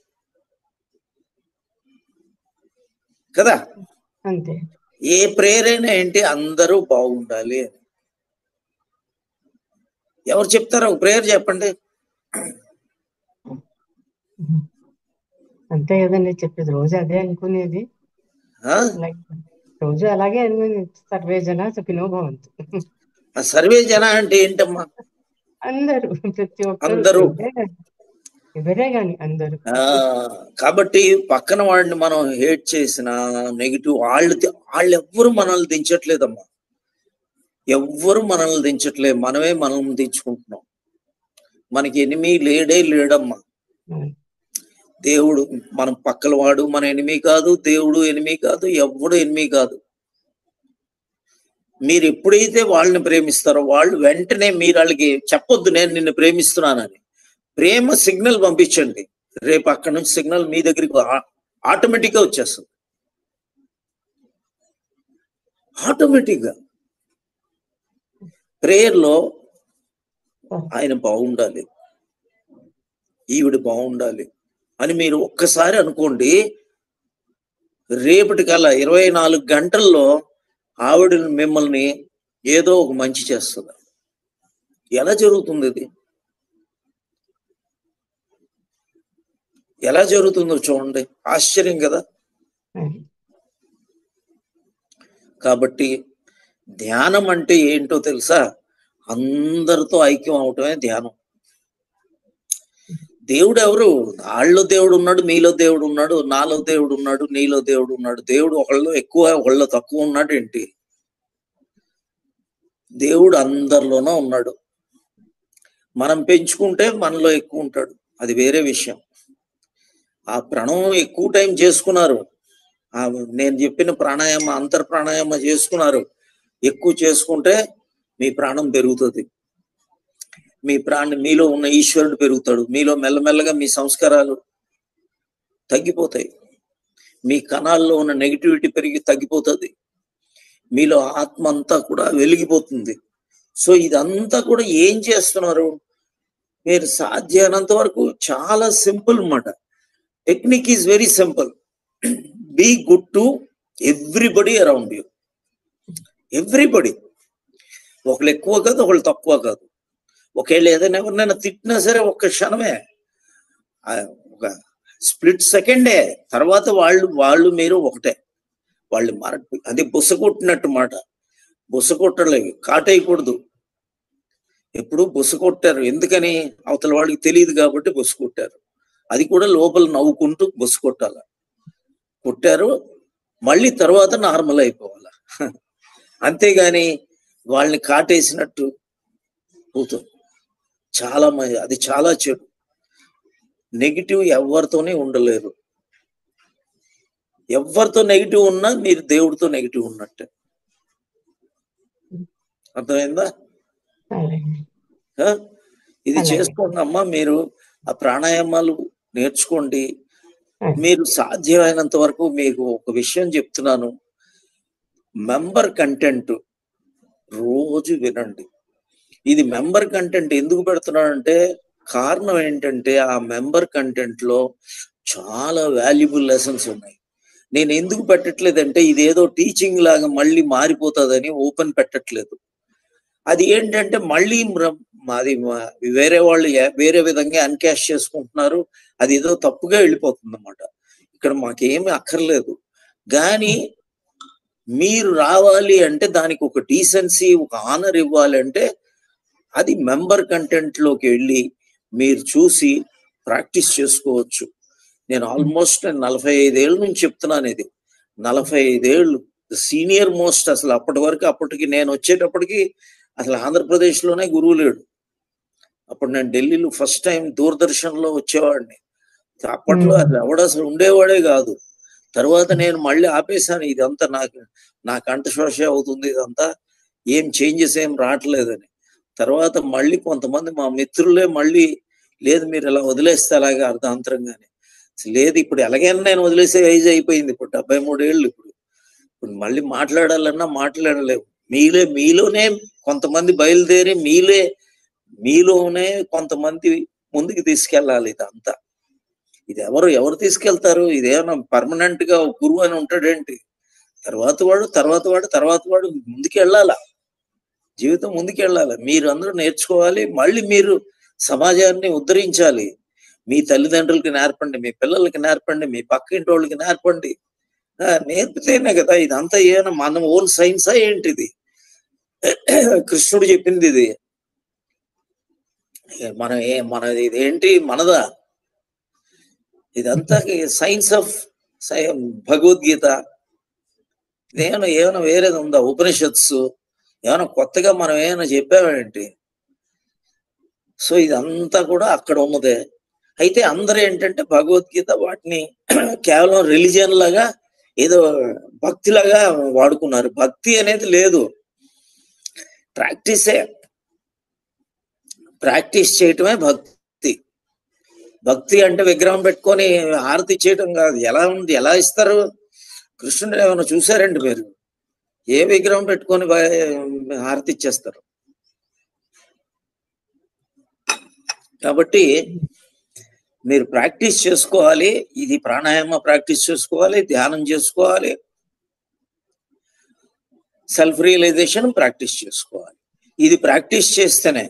B: కదా.
J: అంతే.
B: ఏ ప్రేయర్ అయినా ఏంటి, అందరూ బాగుండాలి అని. ఎవరు చెప్తారో ఒక ప్రేయర్ చెప్పండి.
J: అంతే కదండి చెప్పేది, రోజు అదే అనుకునేది. రోజు అలాగే అనుకునేది, సర్వే జన సుఖినో భవంతు.
B: సర్వే జన అంటే ఏంటమ్మా?
J: అందరూ, ప్రతి ఒక్కరు,
B: అందరూ.
J: ఎవరే గాని అందరూ.
B: కాబట్టి పక్కన వాడిని మనం హేట్ చేసిన నెగిటివ్, వాళ్ళు ఎవ్వరు మనల్ని దించట్లేదమ్మా. ఎవ్వరు మనల్ని దించట్లేదు, మనమే మనల్ని దించుకుంటున్నాం. మనకి ఎనిమి లేడమ్మా. దేవుడు మనం పక్కల వాడు మన ఎనిమి కాదు, దేవుడు ఎనిమి కాదు, ఎవ్వడు ఎనిమి కాదు. మీరు ఎప్పుడైతే వాళ్ళని ప్రేమిస్తారో వాళ్ళు వెంటనే మీరు వాళ్ళకి చెప్పొద్దు నేను నిన్ను ప్రేమిస్తున్నానని. ప్రేమ సిగ్నల్ పంపించండి, రేపు అక్కడి నుంచి సిగ్నల్ మీ దగ్గరికి ఆటోమేటిక్ గా వచ్చేస్తుంది. ఆటోమేటిక్ గా ప్రేయర్ లో ఆయన బాగుండాలి, ఈవిడ బాగుండాలి అని మీరు ఒక్కసారి అనుకోండి. రేపటికల్లా 24 గంటల్లో ఆవిడ మిమ్మల్ని ఏదో ఒక మంచి చేస్తుంది. ఎలా జరుగుతుంది ఇది? ఎలా జరుగుతుందో చూడండి, ఆశ్చర్యం కదా. కాబట్టి ధ్యానం అంటే ఏంటో తెలుసా? అందరితో ఐక్యం అవటమే ధ్యానం. దేవుడు ఎవరు? వాళ్ళలో దేవుడు ఉన్నాడు, మీలో దేవుడు ఉన్నాడు, నాలో దేవుడు ఉన్నాడు, నీలో దేవుడు ఉన్నాడు. దేవుడు ఒకళ్ళు ఎక్కువ ఒకళ్ళు తక్కువ ఉన్నాడు ఏంటి? దేవుడు అందరిలోనూ ఉన్నాడు. మనం పెంచుకుంటే మనలో ఎక్కువ ఉంటాడు, అది వేరే విషయం. ఆ ప్రణవం ఎక్కువ టైం చేసుకున్నారు, నేను చెప్పిన ప్రాణాయామ అంతర్ ప్రాణాయామ చేసుకున్నారు, ఎక్కువ చేసుకుంటే మీ ప్రాణం పెరుగుతుంది, మీలో ఉన్న ఈశ్వరుడు పెరుగుతాడు, మీలో మెల్లమెల్లగా మీ సంస్కారాలు తగ్గిపోతాయి, మీ కణాల్లో ఉన్న నెగిటివిటీ పెరిగి తగ్గిపోతుంది, మీలో ఆత్మ అంతా కూడా వెలిగిపోతుంది. సో ఇదంతా కూడా ఏం చేస్తున్నారు మీరు? సాధ్యమైనంత వరకు చాలా సింపుల్ అన్నమాట. Technique is very simple. Be good to everybody around you. Everybody. ఒకళ్ళు ఎక్కువ కాదు, ఒకళ్ళు తక్కువ కాదు. ఒకవేళ ఏదైనా ఎవరినైనా తిట్టినా సరే ఒక్క క్షణమే, ఒక స్ప్లిట్ సెకండే, తర్వాత వాళ్ళు మీరు ఒకటే. వాళ్ళు అది బుస కొట్టినట్టు మాట. బుస కొట్టలేదు, కాటేయకూడదు. ఎప్పుడు బుస కొట్టారు ఎందుకని? అవతల వాడికి తెలియదు కాబట్టి బుస కొట్టారు. అది కూడా లోపల నవ్వుకుంటూ బుస కొట్టాల. కొట్టారు మళ్ళీ తర్వాత నార్మల్ అయిపోవాల, అంతేగాని వాళ్ళని కాటేసినట్టు పోతుంది. చాలా మంది అది చాలా చెడు. నెగిటివ్ ఎవరితోనే ఉండలేరు. ఎవరితో నెగిటివ్ ఉన్నా మీరు దేవుడితో నెగిటివ్ ఉన్నట్టే. అర్థమైందా? ఇది చేసుకోండి అమ్మా. మీరు ఆ ప్రాణాయామాలు నేర్చుకోండి. మీరు సాధ్యమైనంత వరకు మీకు ఒక విషయం చెప్తున్నాను, మెంబర్ కంటెంట్ రోజు వినండి. ఇది మెంబర్ కంటెంట్ ఎందుకు పెడుతున్నానంటే కారణం ఏంటంటే ఆ మెంబర్ కంటెంట్ లో చాలా వాల్యుబుల్ లెసన్స్ ఉన్నాయి. నేను ఎందుకు పెట్టట్లేదంటే ఇదేదో టీచింగ్ లాగా మళ్ళీ మారిపోతుందని ఓపెన్ పెట్టట్లేదు. అది ఏంటంటే మళ్ళీ అది వేరే వాళ్ళు వేరే విధంగా అన్కాష్ చేసుకుంటున్నారు, అది ఏదో తప్పుగా వెళ్ళిపోతుంది అన్నమాట. ఇక్కడ మాకేమీ అక్కర్లేదు. కానీ మీరు రావాలి అంటే దానికి ఒక డీసెన్సీ, ఒక ఆనర్ ఇవ్వాలంటే అది మెంబర్ కంటెంట్ లోకి వెళ్ళి మీరు చూసి ప్రాక్టీస్ చేసుకోవచ్చు. నేను ఆల్మోస్ట్ 45 ఏళ్ళ నుంచి చెప్తున్నాను ఇది. 45 ఏళ్ళు సీనియర్ మోస్ట్. అసలు అప్పటికి నేను వచ్చేటప్పటికి అసలు ఆంధ్రప్రదేశ్ లోనే గురువు లేడు. అప్పుడు నేను ఢిల్లీలో ఫస్ట్ టైం దూరదర్శన్ లో వచ్చేవాడిని. అప్పట్లో అది ఎవడు అసలు ఉండేవాడే కాదు. తర్వాత నేను మళ్ళీ ఆపేశాను, ఇదంతా నా కంఠశోష అవుతుంది, ఇదంతా ఏం చేంజెస్ ఏం రావట్లేదని. తర్వాత మళ్ళీ కొంతమంది మా మిత్రులే మళ్ళీ, లేదు మీరు ఇలా వదిలేస్తే అలాగే అర్ధాంతరంగానే. లేదు, ఇప్పుడు ఎలాగైనా నేను వదిలేసే ఏజ్ అయిపోయింది, ఇప్పుడు 73 ఏళ్ళు. ఇప్పుడు మళ్ళీ మాట్లాడాలన్నా మాట్లాడలేవు. మీలోనే కొంతమంది బయలుదేరి మీలోనే కొంతమంది ముందుకు తీసుకెళ్ళాలి. ఇదంతా ఇది ఎవరు తీసుకెళ్తారు? ఇదేమన్నా పర్మనెంట్ గా ఒక గురువు అని ఉంటాడేంటి? తర్వాత వాడు ముందుకు వెళ్ళాలా, జీవితం ముందుకు వెళ్ళాలి. మీరు అందరూ నేర్చుకోవాలి, మళ్ళీ మీరు సమాజాన్ని ఉద్ధరించాలి. మీ తల్లిదండ్రులకి నేర్పండి, మీ పిల్లలకి నేర్పండి, మీ పక్కింటి వాళ్ళకి నేర్పండి. నేర్పితేనే కదా ఇదంతా. ఏమైనా మన ఓన్ సైన్సా ఏంటిది? కృష్ణుడు చెప్పింది ఇది. మనది ఇదేంటి, మనదా? ఇదంతా సైన్స్ ఆఫ్ భగవద్గీత. ఏమైనా వేరేది ఉందా? ఉపనిషత్సు ఏమైనా కొత్తగా మనం ఏమైనా చెప్పామేంటి? సో ఇదంతా కూడా అక్కడ ఉన్నదే. అయితే అందరూ ఏంటంటే భగవద్గీత వాటిని కేవలం రిలీజియన్ లాగా, ఏదో భక్తిలాగా వాడుకున్నారు. భక్తి అనేది లేదు, ప్రాక్టీస్ చేయటమే భక్తి. భక్తి అంటే విగ్రహం పెట్టుకొని హారతి చేయటం కాదు. ఎలా ఉంది, ఎలా ఇస్తారు? కృష్ణుడు ఏమైనా చూసారండి మీరు? ఏ విగ్రహం పెట్టుకొని హారతి ఇచ్చేస్తారు? కాబట్టి మీరు ప్రాక్టీస్ చేసుకోవాలి. ఇది ప్రాణాయామ ప్రాక్టీస్ చేసుకోవాలి, ధ్యానం చేసుకోవాలి, సెల్ఫ్ రియలైజేషన్ ప్రాక్టీస్ చేసుకోవాలి. ఇది ప్రాక్టీస్ చేస్తేనే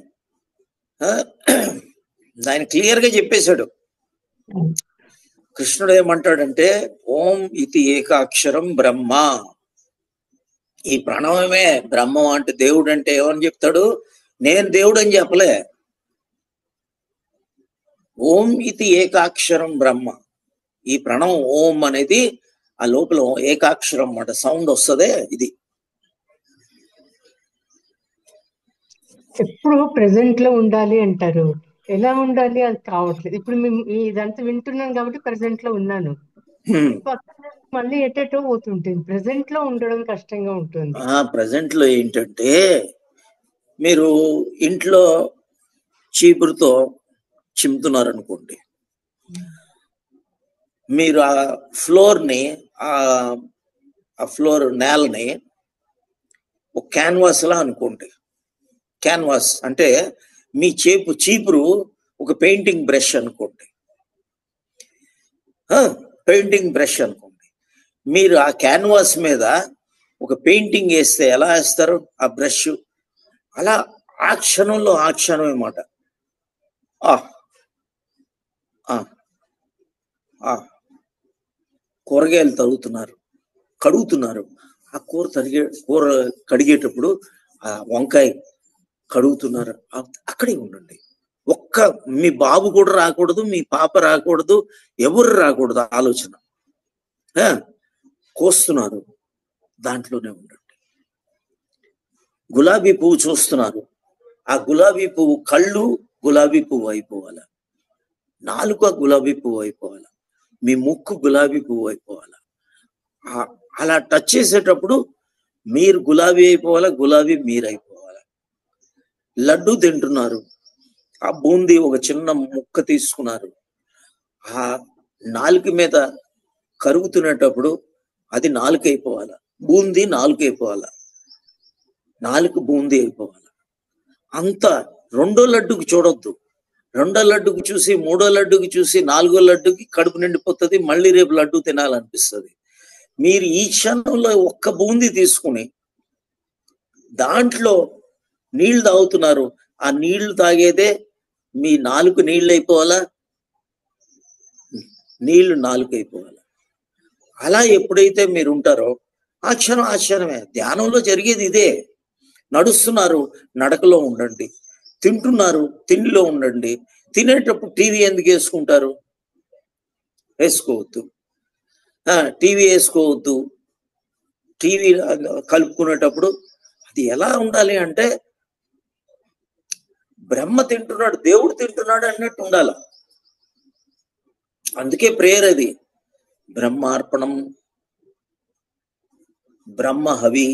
B: ఆయన క్లియర్ గా చెప్పేశాడు. కృష్ణుడు ఏమంటాడంటే, ఓం ఇది ఏకాక్షరం బ్రహ్మ. ఈ ప్రణవమే బ్రహ్మం. అంటే దేవుడు అంటే ఏమని చెప్తాడు? నేను దేవుడు అని చెప్పలే. ఓం ఇది ఏకాక్షరం బ్రహ్మ. ఈ ప్రణవం ఓం అనేది ఆ లోపల ఏకాక్షరం అన్నమాట, సౌండ్ వస్తుందే ఇది.
J: ఎప్పుడు ప్రెసెంట్ లో ఉండాలి అంటారు. ఎలా ఉండాలి అది కావట్లేదు. ఇప్పుడు మేము ఇదంతా వింటున్నాను కాబట్టి ప్రెసెంట్ లో ఉన్నాను. పక్కన మళ్ళీ ఎటెటో పోతుంటుంది. ప్రెసెంట్ లో ఉండడం కష్టంగా ఉంటుంది.
B: ప్రెసెంట్ లో ఏంటంటే, మీరు ఇంట్లో చీపురుతో చిమ్ముతున్నారు అనుకోండి, మీరు ఆ ఫ్లోర్ నేలని ఒక క్యాన్వాస్ లా అనుకోండి. క్యాన్వాస్ అంటే మీ చీపురు ఒక పెయింటింగ్ బ్రష్ అనుకోండి. పెయింటింగ్ బ్రష్ అనుకోండి. మీరు ఆ క్యాన్వాస్ మీద ఒక పెయింటింగ్ వేస్తే ఎలా వేస్తారు? ఆ బ్రష్ అలా ఆ క్షణమే మాట. కూరగాయలు కడుగుతున్నారు. ఆ కూర కడిగేటప్పుడు ఆ వంకాయ కడుగుతున్నారు, అక్కడే ఉండండి. మీ బాబు కూడా రాకూడదు, మీ పాప రాకూడదు, ఎవరు రాకూడదు ఆలోచన. కోస్తున్నారు, దాంట్లోనే ఉండండి. గులాబీ పువ్వు చూస్తున్నారు, ఆ గులాబీ పువ్వు కళ్ళు గులాబీ పువ్వు అయిపోవాలా, నాలుక గులాబీ పువ్వు అయిపోవాలా, మీ ముక్కు గులాబీ పువ్వు అయిపోవాలా. అలా టచ్ చేసేటప్పుడు మీరు గులాబీ అయిపోవాలా, గులాబీ మీరు అయిపోవాలా. లడ్డు తింటున్నారు, ఆ బూందీ ఒక చిన్న ముక్క తీసుకున్నారు, ఆ నాలుక మీద కరుగుతునేటప్పుడు అది నాలుక అయిపోవాలా, బూందీ నాలుక అయిపోవాలా, నాలుక బూందీ అయిపోవాలా. అంత రెండో లడ్డుకి చూడొద్దు. రెండో లడ్డుకి చూసి, మూడో లడ్డుకి చూసి, నాలుగో లడ్డుకి కడుపు నిండిపోతుంది, మళ్ళీ రేపు లడ్డు తినాలనిపిస్తుంది. మీరు ఈ క్షణంలో ఒక్క బూందీ తీసుకుని దాంట్లో నీళ్లు తాగుతున్నారు, ఆ నీళ్లు తాగేదే మీ నాలుగు నీళ్ళు అయిపోవాలా, నీళ్లు నాలుగు అయిపోవాలా. అలా ఎప్పుడైతే మీరు ఉంటారో ఆ క్షణమే. ధ్యానంలో జరిగేది ఇదే. నడుస్తున్నారు, నడకలో ఉండండి. తింటున్నారు, తిండిలో ఉండండి. తినేటప్పుడు టీవీ ఎందుకు వేసుకుంటారు? వేసుకోవద్దు. టీవీ వేసుకోవద్దు. టీవీ కలుపుకునేటప్పుడు అది ఎలా ఉండాలి అంటే, బ్రహ్మ తింటున్నాడు, దేవుడు తింటున్నాడు అన్నట్టు ఉండాలి. అందుకే ప్రేయర్ అది. బ్రహ్మార్పణం, బ్రహ్మ హవి,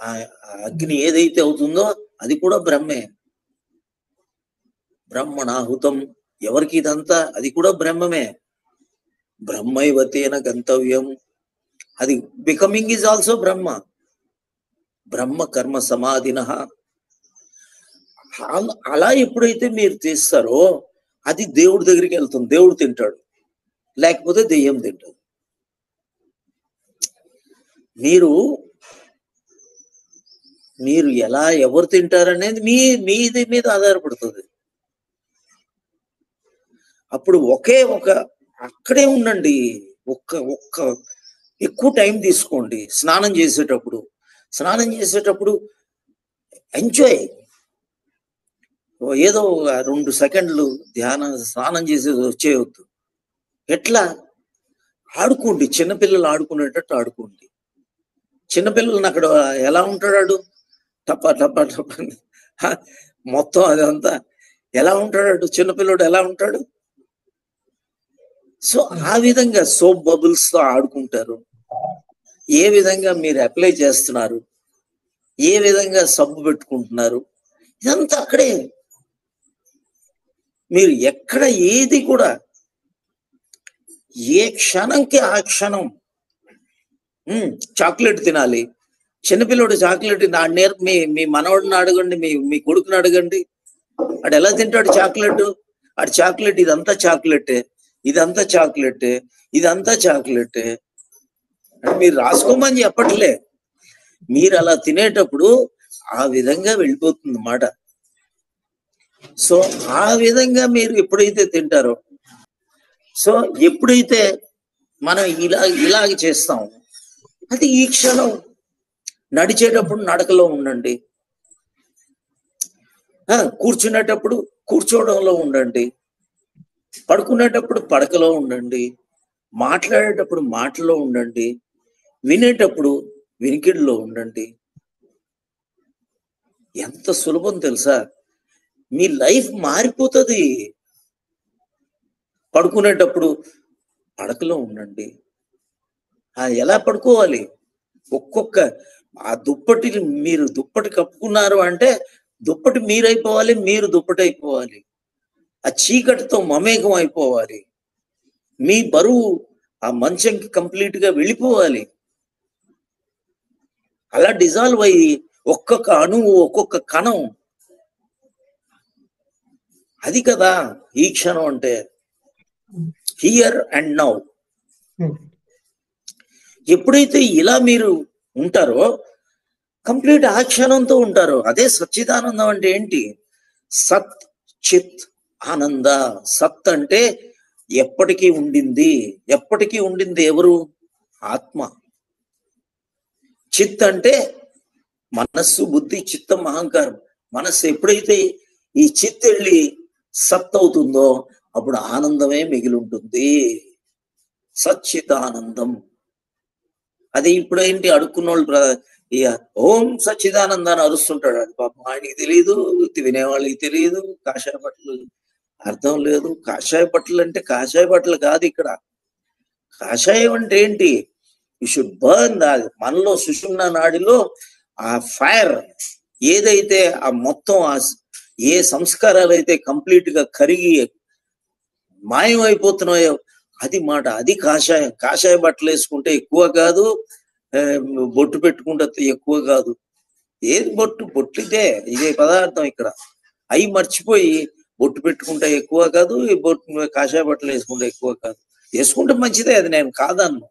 B: ఆ అగ్ని ఏదైతే అవుతుందో అది కూడా బ్రహ్మే. బ్రహ్మణాహుతం, ఎవరికి ఇదంతా అది కూడా బ్రహ్మమే. బ్రహ్మైవతేన గంతవ్యం, అది బికమింగ్ ఈజ్ ఆల్సో బ్రహ్మ. బ్రహ్మ కర్మ సమాధిన, అలా ఎప్పుడైతే మీరు తీస్తారో అది దేవుడి దగ్గరికి వెళ్తుంది. దేవుడు తింటాడు, లేకపోతే దెయ్యం తింటాడు. మీరు ఎలా ఎవరు తింటారనేది మీది మీద ఆధారపడుతుంది. అప్పుడు అక్కడే ఉండండి. ఒక్క ఎక్కువ టైం తీసుకోండి. స్నానం చేసేటప్పుడు ఎంజాయ్. ఏదో 2 సెకండ్లు స్నానం చేసేది వచ్చేయవద్దు. ఎట్లా ఆడుకోండి, చిన్నపిల్లలు ఆడుకునేటట్టు ఆడుకోండి. చిన్నపిల్లలను అక్కడ ఎలా ఉంటాడు, టప్ప టప్ప టప్ప మొత్తం అదంతా ఎలా ఉంటాడు, చిన్నపిల్లడు ఎలా ఉంటాడు. సో ఆ విధంగా సోప్ బబుల్స్ తో ఆడుకుంటారు. ఏ విధంగా మీరు అప్లై చేస్తున్నారు, ఏ విధంగా సబ్బు పెట్టుకుంటున్నారు, ఇదంతా అక్కడే. మీరు ఎక్కడ ఏది కూడా ఏ క్షణంకి ఆ క్షణం. చాక్లెట్ తినాలి, చిన్నపిల్లడు చాక్లెట్ మీ మనవడిని అడగండి, మీ కొడుకుని అడగండి, వాడు ఎలా తింటాడు చాక్లెట్. వాడు చాక్లెట్, ఇదంతా చాక్లెట్టే, ఇదంతా చాక్లెట్టే, ఇదంతా చాక్లెట్టే అంటే మీరు రాసుకోమని చెప్పట్లే. మీరు అలా తినేటప్పుడు ఆ విధంగా వెళ్ళిపోతుంది మాట. సో ఆ విధంగా మీరు ఎప్పుడైతే తింటారో, సో ఎప్పుడైతే మనం ఇలాగ చేస్తాం, అది ఈ క్షణం. నడిచేటప్పుడు నడకలో ఉండండి, కూర్చునేటప్పుడు కూర్చోవడంలో ఉండండి, పడుకునేటప్పుడు పడకలో ఉండండి, మాట్లాడేటప్పుడు మాటలో ఉండండి, వినేటప్పుడు వినికిడిలో ఉండండి. ఎంత సులభం తెలుసా? మీ లైఫ్ మారిపోతుంది. పడుకునేటప్పుడు పడకలో ఉండండి. ఎలా పడుకోవాలి? ఆ దుప్పటిని మీరు దుప్పటి కప్పుకున్నారు అంటే దుప్పటి మీరైపోవాలి, మీరు దుప్పటి అయిపోవాలి. ఆ చీకటితో మమేకం అయిపోవాలి. మీ బరువు ఆ మంచంకి కంప్లీట్ గా వెళ్ళిపోవాలి. అలా డిజాల్వ్ అయ్యి ఒక్కొక్క అణువు, ఒక్కొక్క కణం. అది కదా ఈ క్షణం అంటే, హియర్ అండ్ నౌ. ఎప్పుడైతే ఇలా మీరు ఉంటారో కంప్లీట్ ఆ క్షణంతో ఉంటారో. అదే సచ్చిదానందం అంటే ఏంటి? సత్ చిత్ ఆనంద. సత్ అంటే ఎప్పటికీ ఉండింది. ఎప్పటికీ ఉండింది ఎవరు? ఆత్మ. చిత్ అంటే మనస్సు, బుద్ధి, చిత్తం, అహంకారం. మనస్సు ఎప్పుడైతే ఈ చిత్ వెళ్ళి సత్ అవుతుందో అప్పుడు ఆనందమే మిగిలి ఉంటుంది. సచ్చిదానందం. అది ఇప్పుడు ఏంటి, అడుక్కున్నోళ్ళు ఓం సచ్చిదానందాన్ని అరుస్తుంటాడు. అది పాపం ఆయనకి తెలియదు, వినేవాళ్ళకి తెలియదు. కాషాయ బట్టలు అర్థం లేదు. కాషాయ బట్టలు అంటే కాషాయ బట్టలు కాదు ఇక్కడ. కాషాయం అంటే ఏంటి? You should burn. మనలో సుషుమ్నా నాడిలో ఆ ఫైర్ ఏదైతే ఆ మొత్తం ఏ సంస్కారాలు అయితే కంప్లీట్ గా కరిగి మాయం అయిపోతున్నాయో అది మాట. అది కాషాయం. కాషాయ బట్టలు వేసుకుంటే ఎక్కువ కాదు, బొట్టు పెట్టుకుంటే ఎక్కువ కాదు. ఏది బొట్టితే ఇదే పదార్థం ఇక్కడ. అవి మర్చిపోయి బొట్టు పెట్టుకుంటే ఎక్కువ కాదు, ఈ కాషాయ బట్టలు వేసుకుంటే ఎక్కువ కాదు. వేసుకుంటే మంచిదే, అది నేను కాదన్ను,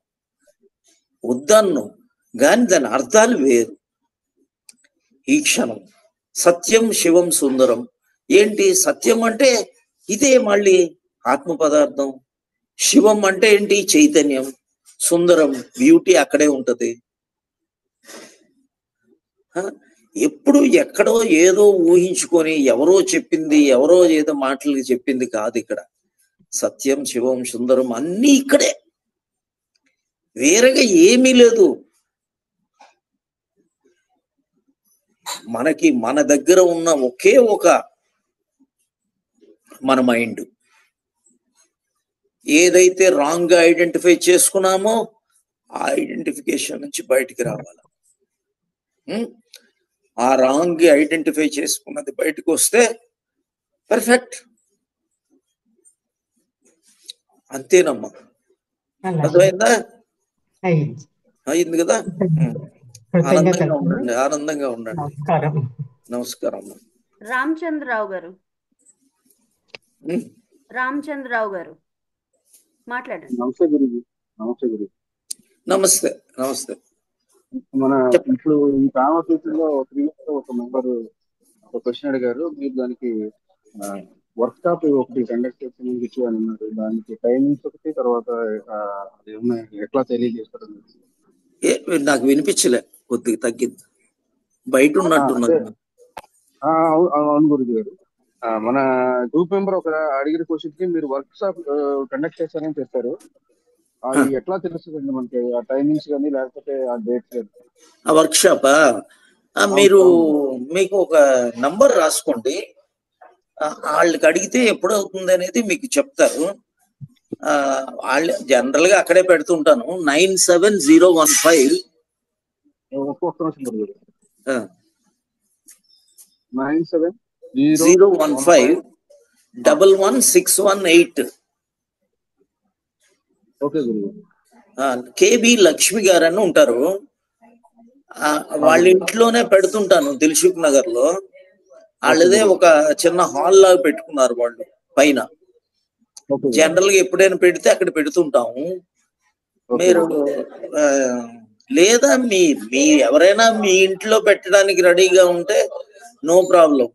B: వద్దన్ను, కానీ దాని అర్థాలు వేరు. ఈ క్షణం సత్యం శివం సుందరం. ఏంటి సత్యం అంటే? ఇదే మళ్ళీ ఆత్మ పదార్థం. శివం అంటే ఏంటి? చైతన్యం. సుందరం బ్యూటీ అక్కడే ఉంటది. ఎప్పుడు ఎక్కడో ఏదో ఊహించుకొని ఎవరో చెప్పింది, ఎవరో ఏదో మాటలు చెప్పింది కాదు ఇక్కడ. సత్యం శివం సుందరం అన్నీ ఇక్కడే, వేరేగా ఏమీ లేదు. మనకి మన దగ్గర ఉన్న ఒకే ఒక మన మైండ్. ఏదైతే రాంగ్ గా ఐడెంటిఫై చేసుకున్నామో ఆ ఐడెంటిఫికేషన్ నుంచి బయటికి రావాలి. ఆ రాంగ్ ఐడెంటిఫై చేసుకున్నది బయటకు వస్తే పర్ఫెక్ట్. అంతేనమ్మా, అర్థమైందా? అయింది కదా. ఆనందంగా ఉండండి, ఆనందంగా ఉండండి. నమస్కారం.
A: రామచంద్రరావు గారు, రామచంద్రరావు గారు మాట్లాడండి.
K: నమస్తే గురుజీ. నమస్తే గురుజీ.
B: నమస్తే. నమస్తే.
K: మన ఇప్పుడు ఈ కాన్వర్సేషన్లో ప్రీవియస్ ఒక మెంబర్ ఒక క్వశ్చన్ అడిగారు, మీరు దానికి వర్క్ షాప్ ఒకటి కండక్ట్ చేసి ఇచ్చు అని అన్నారు. దానికి టైమింగ్స్ ఒకటి, తర్వాత ఏమన్నా ఎట్లా తెలియజేస్తారు?
B: నాకు వినిపించలే, కొద్దిగా తగ్గింది, బయట ఉన్నట్టున్నది.
K: అవును గురుజీ గారు, మన గ్రూప్ మెంబర్ ఒక అడిగిన క్వశ్చన్ కి మీరు వర్క్ షాప్ కండక్ట్ చేస్తారని చెప్పారు. అది ఎట్లా తెలుస్తుందండి మనకి, ఆ టైమింగ్స్ కానీ లేకపోతే ఆ డేట్స్ కానీ?
B: ఆ వర్క్ షాపా, మీరు మీకు ఒక నంబర్ రాసుకోండి, వాళ్ళకి అడిగితే ఎప్పుడవుతుంది అనేది మీకు చెప్తారు. వాళ్ళు జనరల్ గా అక్కడే పెడుతుంటాను. 97015 97015 11618. కేబి లక్ష్మి గారు అని ఉంటారు, వాళ్ళ ఇంట్లోనే పెడుతుంటాను దిల్సుఖ్ నగర్ లో. వాళ్ళదే ఒక చిన్న హాల్ లాగా పెట్టుకున్నారు వాళ్ళు పైన. జనరల్ గా ఎప్పుడైనా పెడితే అక్కడ పెడుతుంటాము. మీరు లేదా మీ ఎవరైనా మీ ఇంట్లో పెట్టడానికి రెడీగా ఉంటే నో ప్రాబ్లం,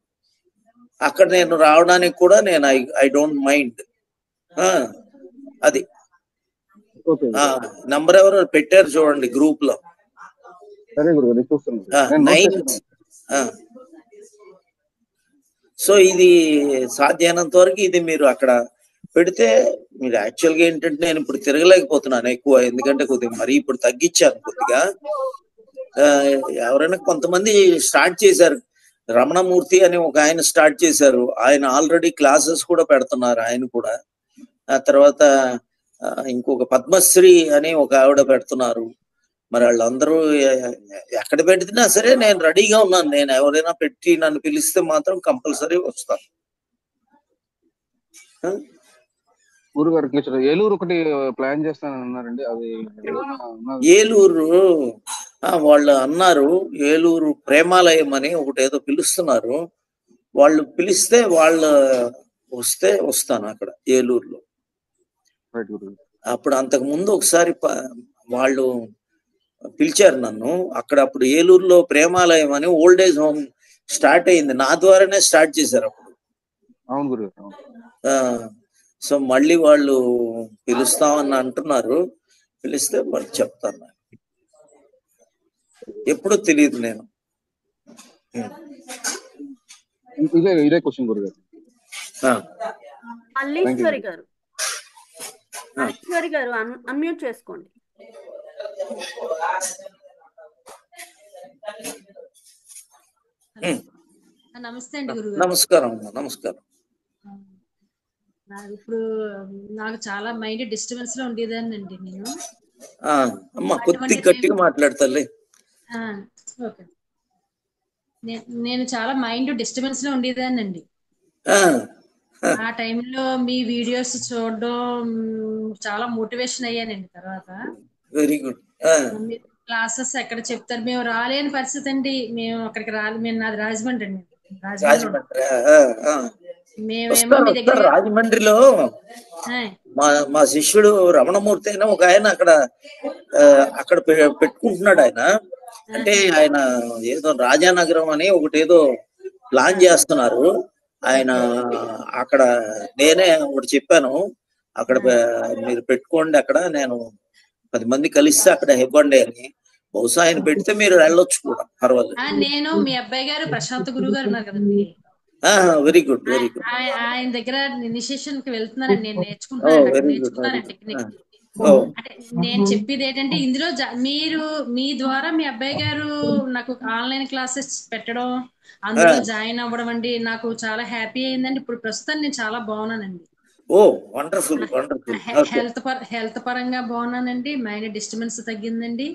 B: అక్కడ నేను రావడానికి కూడా నేను ఐ డోంట్ మైండ్. అది నంబర్ ఎవరు పెట్టారు చూడండి గ్రూప్ లో. 9. సో ఇది సాధ్యమైనంత వరకు ఇది మీరు అక్కడ పెడితే, మీరు యాక్చువల్గా ఏంటంటే నేను ఇప్పుడు తిరగలేకపోతున్నాను ఎక్కువ, ఎందుకంటే కొద్దిగా మరీ ఇప్పుడు తగ్గించాను కొద్దిగా. ఎవరైనా కొంతమంది స్టార్ట్ చేశారు, రమణమూర్తి అని ఒక ఆయన స్టార్ట్ చేశారు, ఆయన ఆల్రెడీ క్లాసెస్ కూడా పెడుతున్నారు ఆయన కూడా. ఆ తర్వాత ఇంకొక పద్మశ్రీ అని ఒక ఆవిడ పెడుతున్నారు. మరి వాళ్ళందరూ ఎక్కడ పెట్టినా సరే నేను రెడీగా ఉన్నాను. నేను ఎవరైనా పెట్టి నన్ను పిలిస్తే మాత్రం కంపల్సరీ వస్తాను.
K: గురుగారు ఏలూరు ఒకటి ప్లాన్ చేస్తానని అన్నారండి, అది
B: ఏలూరు వాళ్ళు అన్నారు, ఏలూరు ప్రేమాలయం అని ఒకటి ఏదో పిలుస్తున్నారు. వాళ్ళు పిలిస్తే వాళ్ళు వస్తే వస్తాను అక్కడ ఏలూరులో. అప్పుడు అంతకు ముందు ఒకసారి వాళ్ళు పిలిచారు నన్ను అక్కడ. అప్పుడు ఏలూరులో ప్రేమాలయం అని ఓల్డ్ ఏజ్ హోమ్ స్టార్ట్ అయింది, నా ద్వారానే స్టార్ట్ చేశారు అప్పుడు.
K: అవును గురు.
B: సో మళ్ళీ వాళ్ళు పిలుస్తామని అంటున్నారు, పిలిస్తే వాళ్ళు చెప్తాను. ఎప్పుడూ తెలియదు నేను.
K: ఇదే క్వశ్చన్ గురుగారు.
A: మల్లీశ్వరి గారు, మల్లీశ్వరి గారు అన్మ్యూట్ చేసుకోండి.
L: నమస్తే అండి గురుగారు.
B: నమస్కారం. నమస్కారం.
L: ఇప్పుడు నాకు చాలా మైండ్ డిస్టర్బెన్స్ లో ఉండేదాన్ని అండి నేను.
B: అమ్మా కొద్దిగా గట్టిగా మాట్లాడతాలే.
L: ఓకే, నేను చాలా మైండ్ డిస్టర్బెన్స్ లో ఉండేదాన్ని అండి. ఆ టైంలో మీ వీడియోస్ చూడడం చాలా మోటివేషన్ అయ్యానండి. తర్వాత
B: వెరీ గుడ్.
L: క్లాసెస్ ఎక్కడ చెప్తారు, మేము రాలేని పరిస్థితి అండి. మేము అక్కడికి మేము నాది రాజమండ్రి అండి.
B: రాజమండ్రిలో మా శిష్యుడు రమణమూర్తి అయినా ఒక ఆయన అక్కడ పెట్టుకుంటున్నాడు. ఆయన అంటే ఆయన ఏదో రాజానగరం అని ఒకటి ఏదో ప్లాన్ చేస్తున్నారు ఆయన. అక్కడ నేనే ఒకటి చెప్పాను, అక్కడ మీరు పెట్టుకోండి, అక్కడ నేను 10 మంది కలిస్తే అక్కడ ఇవ్వండి అని. బహుశా ఆయన పెడితే మీరు వెళ్ళొచ్చు కూడా, పర్వాలేదు.
L: నేను మీ అబ్బాయి గారు ప్రశాంత్ గురువు గారు ఉన్నారు కదండి,
B: వెరీ గుడ్, వెరీ గుడ్.
L: ఆయన దగ్గర ఇనిషియేషన్ కి వెళ్తున్నానండి, నేను నేర్చుకున్నాను టెక్నిక్. అంటే నేను చెప్పేది ఏంటంటే, ఇందులో మీరు మీ ద్వారా మీ అబ్బాయి గారు నాకు ఆన్లైన్ క్లాసెస్ పెట్టడం, అందులో జాయిన్ అవ్వడం అండి, నాకు చాలా హ్యాపీ అయిందండి. ఇప్పుడు ప్రస్తుతం నేను చాలా బాగున్నానండి.
B: ఓ వండర్ఫుల్ వండర్ఫుల్. ఓకే.
L: హెల్త్ పరంగా బాగున్నానండి. మైండ్ డిస్టర్బెన్స్ తగ్గిందండి.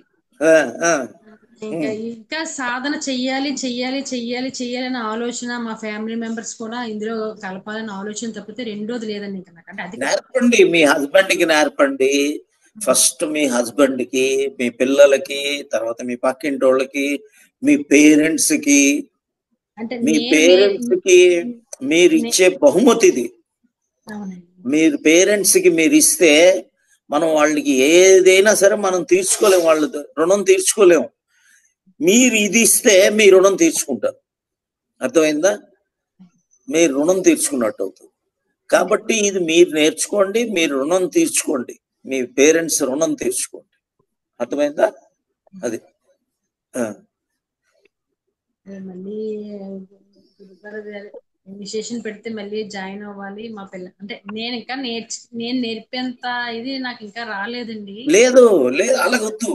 L: ఇంకా సాధన చెయ్యాలి చెయ్యాలి చెయ్యాలి చెయ్యాలి అనే ఆలోచన మా ఫ్యామిలీ మెంబర్స్ కూడా ఇందులో కలపాలని ఆలోచన తప్పితే రెండోది లేదండి. ఇంకా నాకంటే అది
B: నేర్పండి, మీ హస్బెండ్ కి నేర్పండి. ఫస్ట్ మీ హస్బెండ్ కి, మీ పిల్లలకి, తర్వాత మీ పక్కింటి వాళ్ళకి, మీ పేరెంట్స్ కి.
L: అంటే
B: మీ పేరెంట్స్ కి మీరు ఇచ్చే బహుమతిది. మీరు పేరెంట్స్ కి మీరు ఇస్తే మనం వాళ్ళకి ఏదైనా సరే మనం తీర్చుకోలేము, వాళ్ళ రుణం తీర్చుకోలేము. మీరు ఇది ఇస్తే మీ రుణం తీర్చుకుంటారు. అర్థమైందా? మీరు రుణం తీర్చుకున్నట్టు అవుతుంది. కాబట్టి ఇది మీరు నేర్చుకోండి, మీరు రుణం తీర్చుకోండి, మీ పేరెంట్స్ రుణం తీర్చుకోండి. అర్థమైందా? అది
L: మళ్ళీ ఇనిషియేషన్ పెడితే మళ్ళీ జాయిన్ అవ్వాలి మా పిల్ల. అంటే నేను ఇంకా నేను నేర్పేంత ఇది నాకు ఇంకా రాలేదండి.
B: లేదు లేదు, అలాగొద్దు.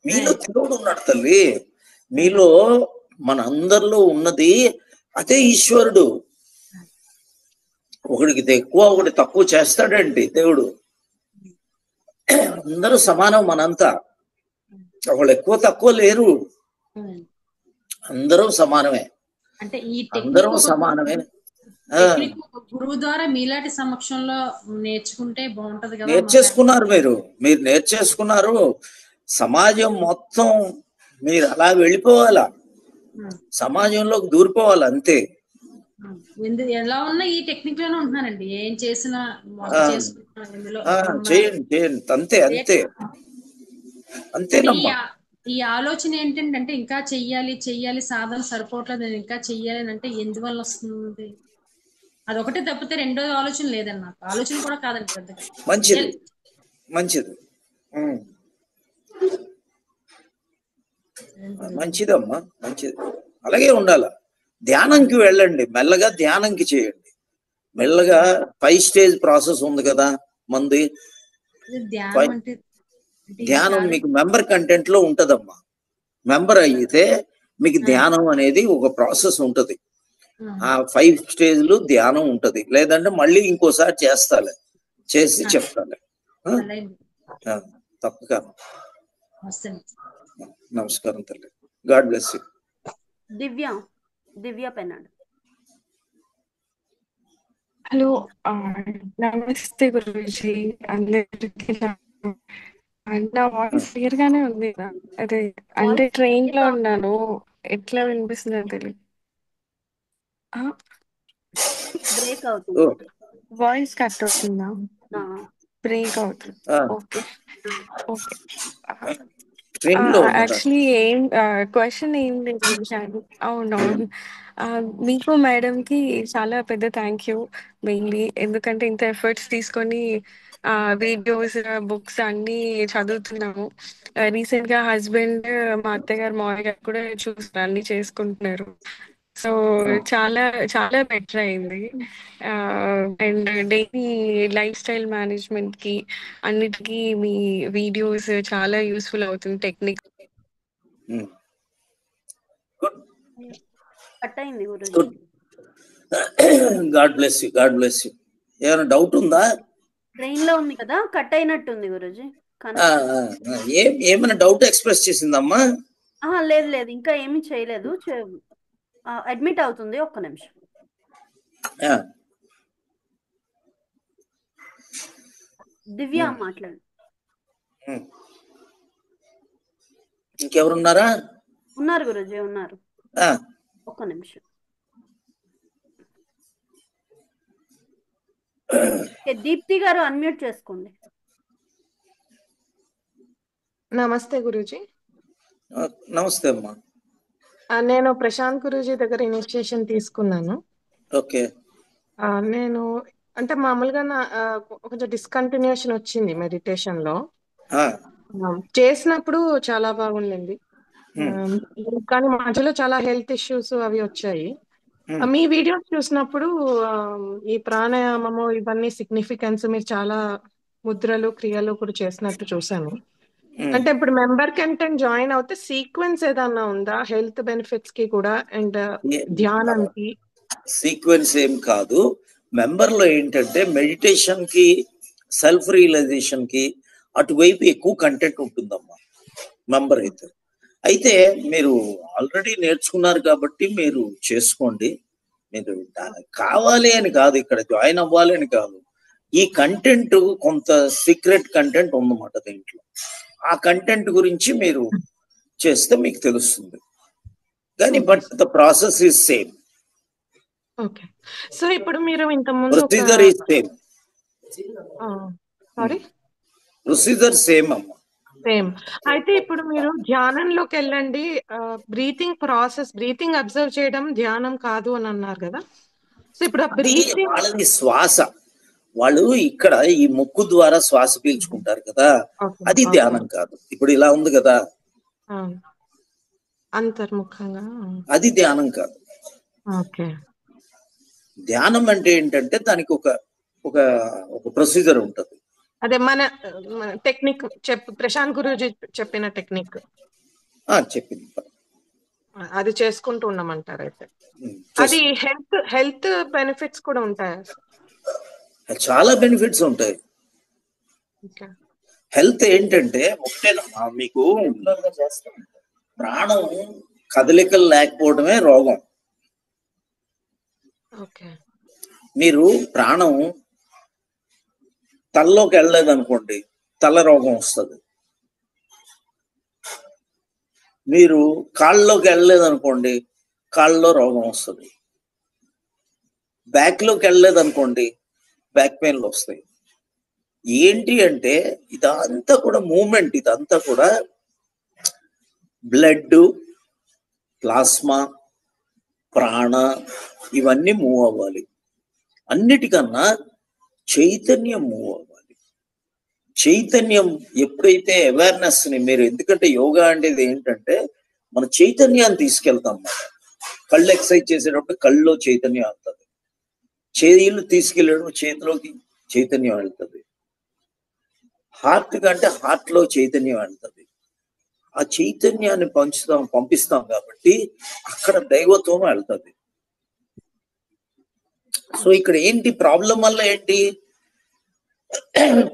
B: మీలో దేవుడు ఉన్నాడు తల్లి. మీలో మన అందరిలో ఉన్నది అదే ఈశ్వరుడు. ఒకడికి ఎక్కువ ఒకటి తక్కువ చేస్తాడండి దేవుడు. అందరూ సమానం, మనంతా ఒకళ్ళు ఎక్కువ తక్కువ లేరు, అందరూ సమానమే.
L: అంటే ఈ
B: అందరూ సమానమే.
L: గురువు ద్వారా మీలాంటి సమక్షంలో నేర్చుకుంటే బాగుంటది కదా.
B: నేర్చేసుకున్నారు, మీరు నేర్చేసుకున్నారు. సమాజం మొత్తం మీరు అలా వెళ్ళిపోవాలా, సమాజంలోకి దూరిపోవాలి అంతే.
L: ఎలా ఉన్నా ఈ టెక్నిక్ లోనే ఉంటున్నానండి. ఏం చేసినా
B: చేయండి చేయండి, అంతే అంతే అంతేనమ్మా.
L: ఈ ఆలోచన ఏంటంటే ఇంకా చెయ్యాలి చెయ్యాలి, సాధన సరిపోవట్లేదు, నేను ఇంకా చెయ్యాలి అని అంటే ఎందువల్ల వస్తుంది? అదొకటే తప్పితే రెండో ఆలోచన లేదండి. నాకు ఆలోచన కూడా కాదండి పెద్దగా.
B: మంచిది మంచిది మంచిదమ్మా, మంచిది. అలాగే ఉండాల. ధ్యానంకి వెళ్ళండి, మెల్లగా ధ్యానంకి చేయండి. మెల్లగా 5 స్టేజ్ ప్రాసెస్ ఉంది కదా మంది. ధ్యానం మీకు మెంబర్ కంటెంట్ లో ఉంటదమ్మా. మెంబర్ అయితే మీకు ధ్యానం అనేది ఒక ప్రాసెస్ ఉంటది. ఆ 5 స్టేజ్లు ధ్యానం ఉంటది. లేదంటే మళ్ళీ ఇంకోసారి చేస్తాలే, చేసి చెప్తాలే. తప్పక. నమస్కారం తల్లి. God bless you.
A: దివ్య పెన్నాడు.
M: హలో, నమస్తే గురూజీ. అందరికి నా వాయిస్ క్లియర్ గానే ఉంది కదా? అదే అంటే ట్రైన్ లో ఉన్నాను, ఎట్లా వినిపిస్తుందో తెలియదు.
A: బ్రేక్ అవుతుంది,
M: వాయిస్ కట్ అవుతుందా? బ్రేక్ అవుతుంది. Okay okay. యాక్చువల్లీ క్వశ్చన్ ఏం లేదు. అవునవును, మీకు మేడం కి చాలా పెద్ద థ్యాంక్ యూ మెయిన్లీ. ఎందుకంటే ఇంత ఎఫర్ట్స్ తీసుకొని వీడియోస్, బుక్స్ అన్ని చదువుతున్నాము. రీసెంట్ గా హస్బెండ్, మా అత్తగారు, మామయ్య గారు కూడా చూస్తారు, అన్ని చేసుకుంటున్నారు. సో చాలా చాలా బెటర్ అయింది. And daily life style management కి అన్నిటికీ మీ వీడియోస్ చాలా యూస్ఫుల్ అవుతుంది. టెక్నిక్
A: కట్ అయింది Guruji.
B: God bless you, God bless you. ఏమైనా డౌట్ ఉందా?
A: ట్రైన్ లో ఉంది కదా, కట్ అయినట్టుంది గురూజీ.
B: ఏమైనా డౌట్ ఎక్స్ప్రెస్ చేసిందమ్మా?
A: లేదు లేదు, ఇంకా ఏమీ చేయలేదు. అడ్మిట్ అవుతుంది, ఒక్క నిమిషం. దివ్య మాట్లాడు.
B: ఇంకెవరున్నారా?
A: ఉన్నారు గురూజీ, ఉన్నారు. ఒక్క నిమిషం. దీప్తి గారు అన్మ్యూట్ చేసుకోండి.
N: నమస్తే గురూజీ.
B: నమస్తే అమ్మా.
N: నేను ప్రశాంత్ గురూజీ దగ్గర ఇనిషియేషన్ తీసుకున్నాను.
B: ఓకే.
N: నేను అంటే మామూలుగా కొంచెం డిస్కంటిన్యూషన్ వచ్చింది మెడిటేషన్ లో. చేసినప్పుడు చాలా బాగుండింది, కానీ మధ్యలో చాలా హెల్త్ ఇష్యూస్ అవి వచ్చాయి. మీ వీడియోస్ చూసినప్పుడు ఈ ప్రాణాయామము ఇవన్నీ సిగ్నిఫికెన్స్, మీరు చాలా ముద్రలు, క్రియలు కూడా చేసినట్టు చూసాను. అంటే ఇప్పుడు మెంబర్ కంటెంట్ జాయిన్ అవుతే సీక్వెన్స్ ఏదన్నా ఉందా హెల్త్ బెనిఫిట్స్ కి కూడా అండ్ ధ్యానానికి?
B: సీక్వెన్స్ ఏం కాదు, మెంబర్లో ఏంటంటే మెడిటేషన్ కి సెల్ఫ్ రియలైజేషన్ కి అటువైపు ఎక్కువ కంటెంట్ ఉంటుందమ్మా మెంబర్ అయితే. అయితే మీరు ఆల్రెడీ నేర్చుకున్నారు కాబట్టి మీరు చేసుకోండి. మీరు కావాలి అని కాదు, ఇక్కడ జాయిన్ అవ్వాలి అని కాదు. ఈ కంటెంట్ కొంత సీక్రెట్ కంటెంట్ ఉందన్నమాట దీంట్లో. ఆ కంటెంట్ గురించి మీరు చేస్తే మీకు తెలుస్తుంది. కానీ but the process is same.
N: Okay. So ఇప్పుడు మీరు ఇంత ముందు ఒక
B: procedure is same.
N: Sorry
B: procedure same అమ్మా.
N: సేమ్. అయితే ఇప్పుడు మీరు ధ్యానంలోకి వెళ్ళండి, బ్రీతింగ్ ప్రాసెస్, బ్రీతింగ్ అబ్జర్వ్ చేయడం ధ్యానం కాదు అని అన్నారు కదా. సో ఇప్పుడు ఆ బ్రీతింగ్
B: వాళ్ళది శ్వాస, వాళ్ళు ఇక్కడ ఈ ముక్కు ద్వారా శ్వాస పీల్చుకుంటారు కదా, అది ధ్యానం కాదు. ఇప్పుడు ఇలా ఉంది కదా,
N: అంతర్ముఖంగా,
B: అది ధ్యానం కాదు.
N: ఓకే.
B: ధ్యానం అంటే ఏంటంటే దానికి ఒక ఒక ఒక ప్రొసీజర్ ఉంటుంది.
N: అదే మన టెక్నిక్ ప్రశాంత్ గురూజీ చెప్పిన టెక్నిక్
B: చెప్పింది,
N: అది చేసుకుంటూ ఉన్నామంటారు. అయితే అది హెల్త్ బెనిఫిట్స్ కూడా ఉంటాయా?
B: చాలా బెనిఫిట్స్ ఉంటాయి. హెల్త్ ఏంటంటే ఒకటేనమ్మా, మీకు ప్రాణం కదలికలు లేకపోవడమే రోగం. మీరు ప్రాణం తలలోకి వెళ్ళలేదు అనుకోండి, తల రోగం వస్తుంది. మీరు కాళ్ళలోకి వెళ్ళలేదు అనుకోండి, కాళ్ళలో రోగం వస్తుంది. బ్యాక్లోకి వెళ్ళలేదు అనుకోండి, బ్యాక్ పెయిన్లు వస్తాయి. ఏంటి అంటే ఇదంతా కూడా మూమెంట్, ఇదంతా కూడా బ్లడ్, ప్లాస్మా, ప్రాణ ఇవన్నీ మూవ్ అవ్వాలి. అన్నిటికన్నా చైతన్యం మూవ్ అవ్వాలి. చైతన్యం ఎప్పుడైతే అవేర్నెస్ ని మీరు, ఎందుకంటే యోగా అనేది ఏంటంటే మన చైతన్యాన్ని తీసుకెళ్తాం. కళ్ళు ఎక్సర్సైజ్ చేసేటప్పుడు కళ్ళలో చైతన్యం వెళ్తుంది, చేతులు తీసుకెళ్ళేటప్పుడు చేతిలోకి చైతన్యం వెళ్తుంది, హార్ట్ కంటే హార్ట్ లో చైతన్యం వెళ్తుంది. ఆ చైతన్యాన్ని పంపిస్తాం కాబట్టి అక్కడ దైవత్వం వెళ్తుంది. సో ఇక్కడ ఏంటి ప్రాబ్లం వల్ల ఏంటి,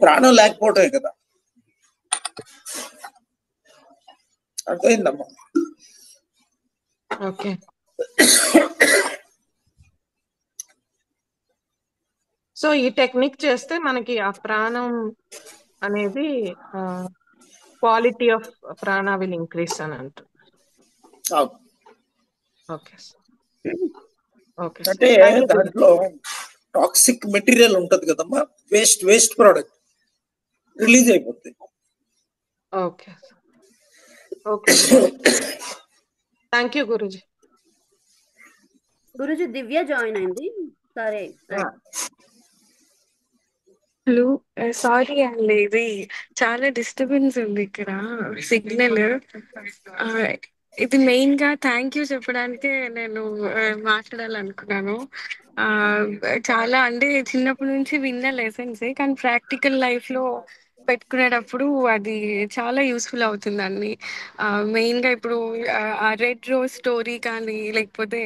B: ప్రాణం లేకపోవటమే కదా. అర్థమైందమ్మా?
N: ఓకే. సో ఈ టెక్నిక్ చేస్తే మనకి ఆ ప్రాణం అనేది క్వాలిటీ ఆఫ్ ప్రాణ విల్ ఇంక్రీస్ అని అంటారు. Okay okay.
B: అంటే దాంట్లో టాక్సిక్ మెటీరియల్ ఉంటది కదమ్మా, వేస్ట్ ప్రోడక్ట్ రిలీజ్ అయిపోతుంది.
N: Okay okay. Thank you Guruji.
A: Guruji Divya join అయింది. సరే
M: హలో, సారీ అండి, ఇది చాలా డిస్టర్బెన్స్ ఉంది ఇక్కడ సిగ్నల్. ఇది మెయిన్ గా థ్యాంక్ యూ చెప్పడానికే నేను మాట్లాడాలనుకున్నాను. చాలా అంటే చిన్నప్పటి నుంచి విన్న లెసన్స్, కానీ ప్రాక్టికల్ లైఫ్ లో పెట్టుకునేటప్పుడు అది చాలా యూస్ఫుల్ అవుతుందండి. మెయిన్ గా ఇప్పుడు ఆ రెడ్ రోజ్ స్టోరీ కానీ, లేకపోతే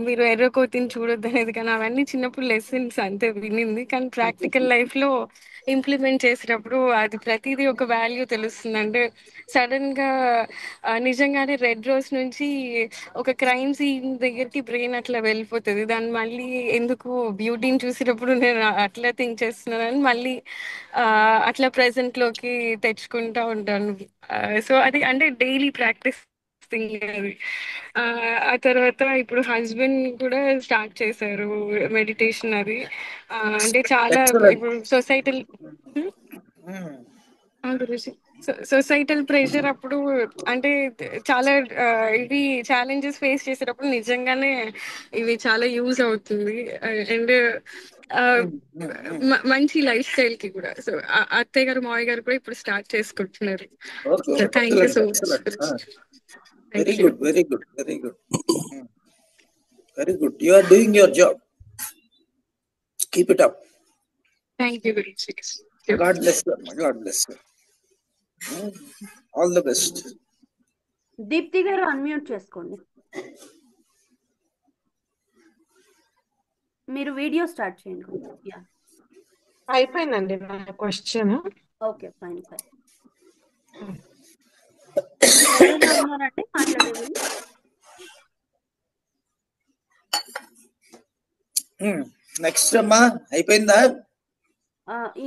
M: మీరు ఎర్రకోతిని చూడొద్దు అనేది కానీ, అవన్నీ చిన్నప్పుడు లెసన్స్ అంతే వినింది. కానీ ప్రాక్టికల్ లైఫ్ లో ఇంప్లిమెంట్ చేసేటప్పుడు అది ప్రతిదీ ఒక వాల్యూ తెలుస్తుంది. అంటే సడన్ గా నిజంగానే రెడ్ రోజ్ నుంచి ఒక క్రైమ్ సీన్ దగ్గరికి బ్రెయిన్ అట్లా వెళ్ళిపోతుంది. దాన్ని మళ్ళీ ఎందుకు బ్యూటీని చూసేటప్పుడు నేను అట్లా థింక్ చేస్తున్నానని మళ్ళీ అట్లా ప్రెసెంట్ లోకి తెచ్చుకుంటా ఉంటాను. సో అది అంటే డైలీ ప్రాక్టీస్ అది. ఆ తర్వాత ఇప్పుడు హస్బెండ్ కూడా స్టార్ట్ చేశారు మెడిటేషన్. అది అంటే చాలా ఇప్పుడు సొసైటల్ గురించి సొసైటల్ ప్రెషర్ అప్పుడు అంటే చాలా ఇవి ఛాలెంజెస్ ఫేస్ చేసేటప్పుడు నిజంగానే ఇవి చాలా యూజ్ అవుతుంది. అండ్ మంచి లైఫ్ స్టైల్ కి కూడా. సో అత్తయ్య గారు మావయ్య గారు కూడా ఇప్పుడు స్టార్ట్ చేసుకుంటున్నారు. Thank you so much.
B: Very good, very good, very good, very good. You are doing your job. Keep it up.
M: Thank you గురించి.
B: God bless you. God bless you. All the best.
A: Deepti garu unmute చేసుకోండి. మీరు video start చేయండి. Yeah
N: అయిపోయిందండి నా question.
A: Okay fine fine. ఎవరైనా ఉన్నారంటే మాట్లాడేది?
B: Next అమ్మా అయిపోయిందా?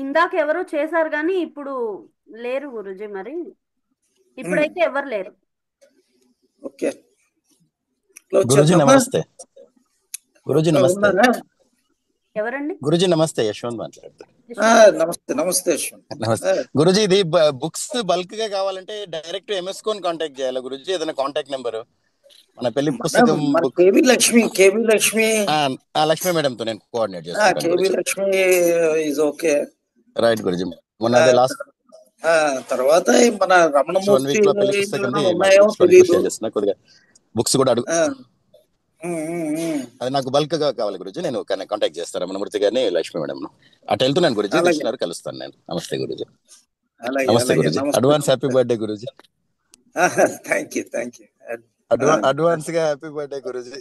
A: ఇందాక ఎవరో చేశారు కానీ ఇప్పుడు లేరు గురుజీ. మరి ఇప్పుడైతే ఎవరు లేరు.
B: ఓకే
O: గురుజీ నమస్తే. గురుజీ నమస్తే.
A: ఎవరండి?
O: గురుజీ నమస్తే, యశ్వంత్ మాట్లాడుతారు.
B: నమస్తే నమస్తే
O: నమస్తే గురుజీ. ఇది బుక్స్ బల్క్ గా కావాలంటే డైరెక్ట్ ఎంఎస్ కోన్ కాంటాక్ట్ చేయాలి గురుజీ? ఏదైనా కాంటాక్ట్ నెంబర్ మన పెళ్లి పుస్తకం
B: కేబీ లక్ష్మి
O: లక్ష్మి మేడం తో నేను కోఆర్డినేట్ చేస్తాను. రైట్ గురుజీ. మొన్న అదే లాస్ట్
B: తర్వాత మన రమణమూర్తి
O: వీక్ లో పెళ్లి పుస్తకం కొద్దిగా బుక్స్ కూడా అడుగు. అది నాకు బల్క్ గా కావాలి గురుజీ. నేను కాంటాక్ట్ చేస్తాను రమణమూర్తి గారిని, లక్ష్మి మేడం. అటు వెళ్తున్నాను గురుజీ, దర్శనారు కలుస్తాను నేను. నమస్తే గురుజీ. నమస్తే Guruji. Advance happy birthday Guruji. Advance గా హ్యాపీ బర్త్డే గురుజీ.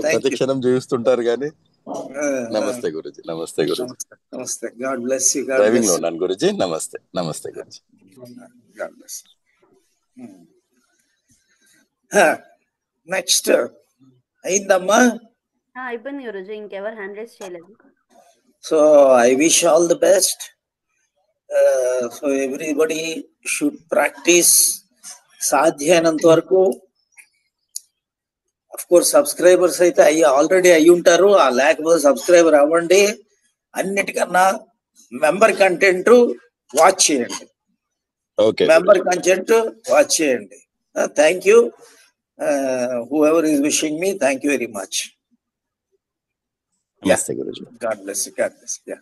O: ప్రతి క్షణం జీవిస్తుంటారు కానీ. నమస్తే గురుజీ. నమస్తే గురుజీ.
B: నమస్తే. God bless you.
O: డ్రైవింగ్ లో ఉన్నాను గురుజీ. నమస్తే. నమస్తే గురుజీ.
B: God bless. నెక్స్ట్ అయిందమ్మా?
A: అయిపోయింది గురుజీ. ఇంకెవరు హ్యాండ్ రైజ్ చేయలేదు.
B: So I wish all the best. So everybody should practice సాధ్యమైనంత వరకు. అఫ్ కోర్స్ సబ్స్క్రైబర్స్ అయితే ఆల్రెడీ అయ్యి ఉంటారు. లేకపోతే సబ్స్క్రైబర్ అవ్వండి. అన్నిటికన్నా మెంబర్ కంటెంట్ వాచ్ చేయండి. మెంబర్ కంటెంట్ వాచ్ చేయండి. Thank you. whoever is wishing me, thank you very much.
O: Namaste, Guruji.
B: God bless you. God bless you. Yeah.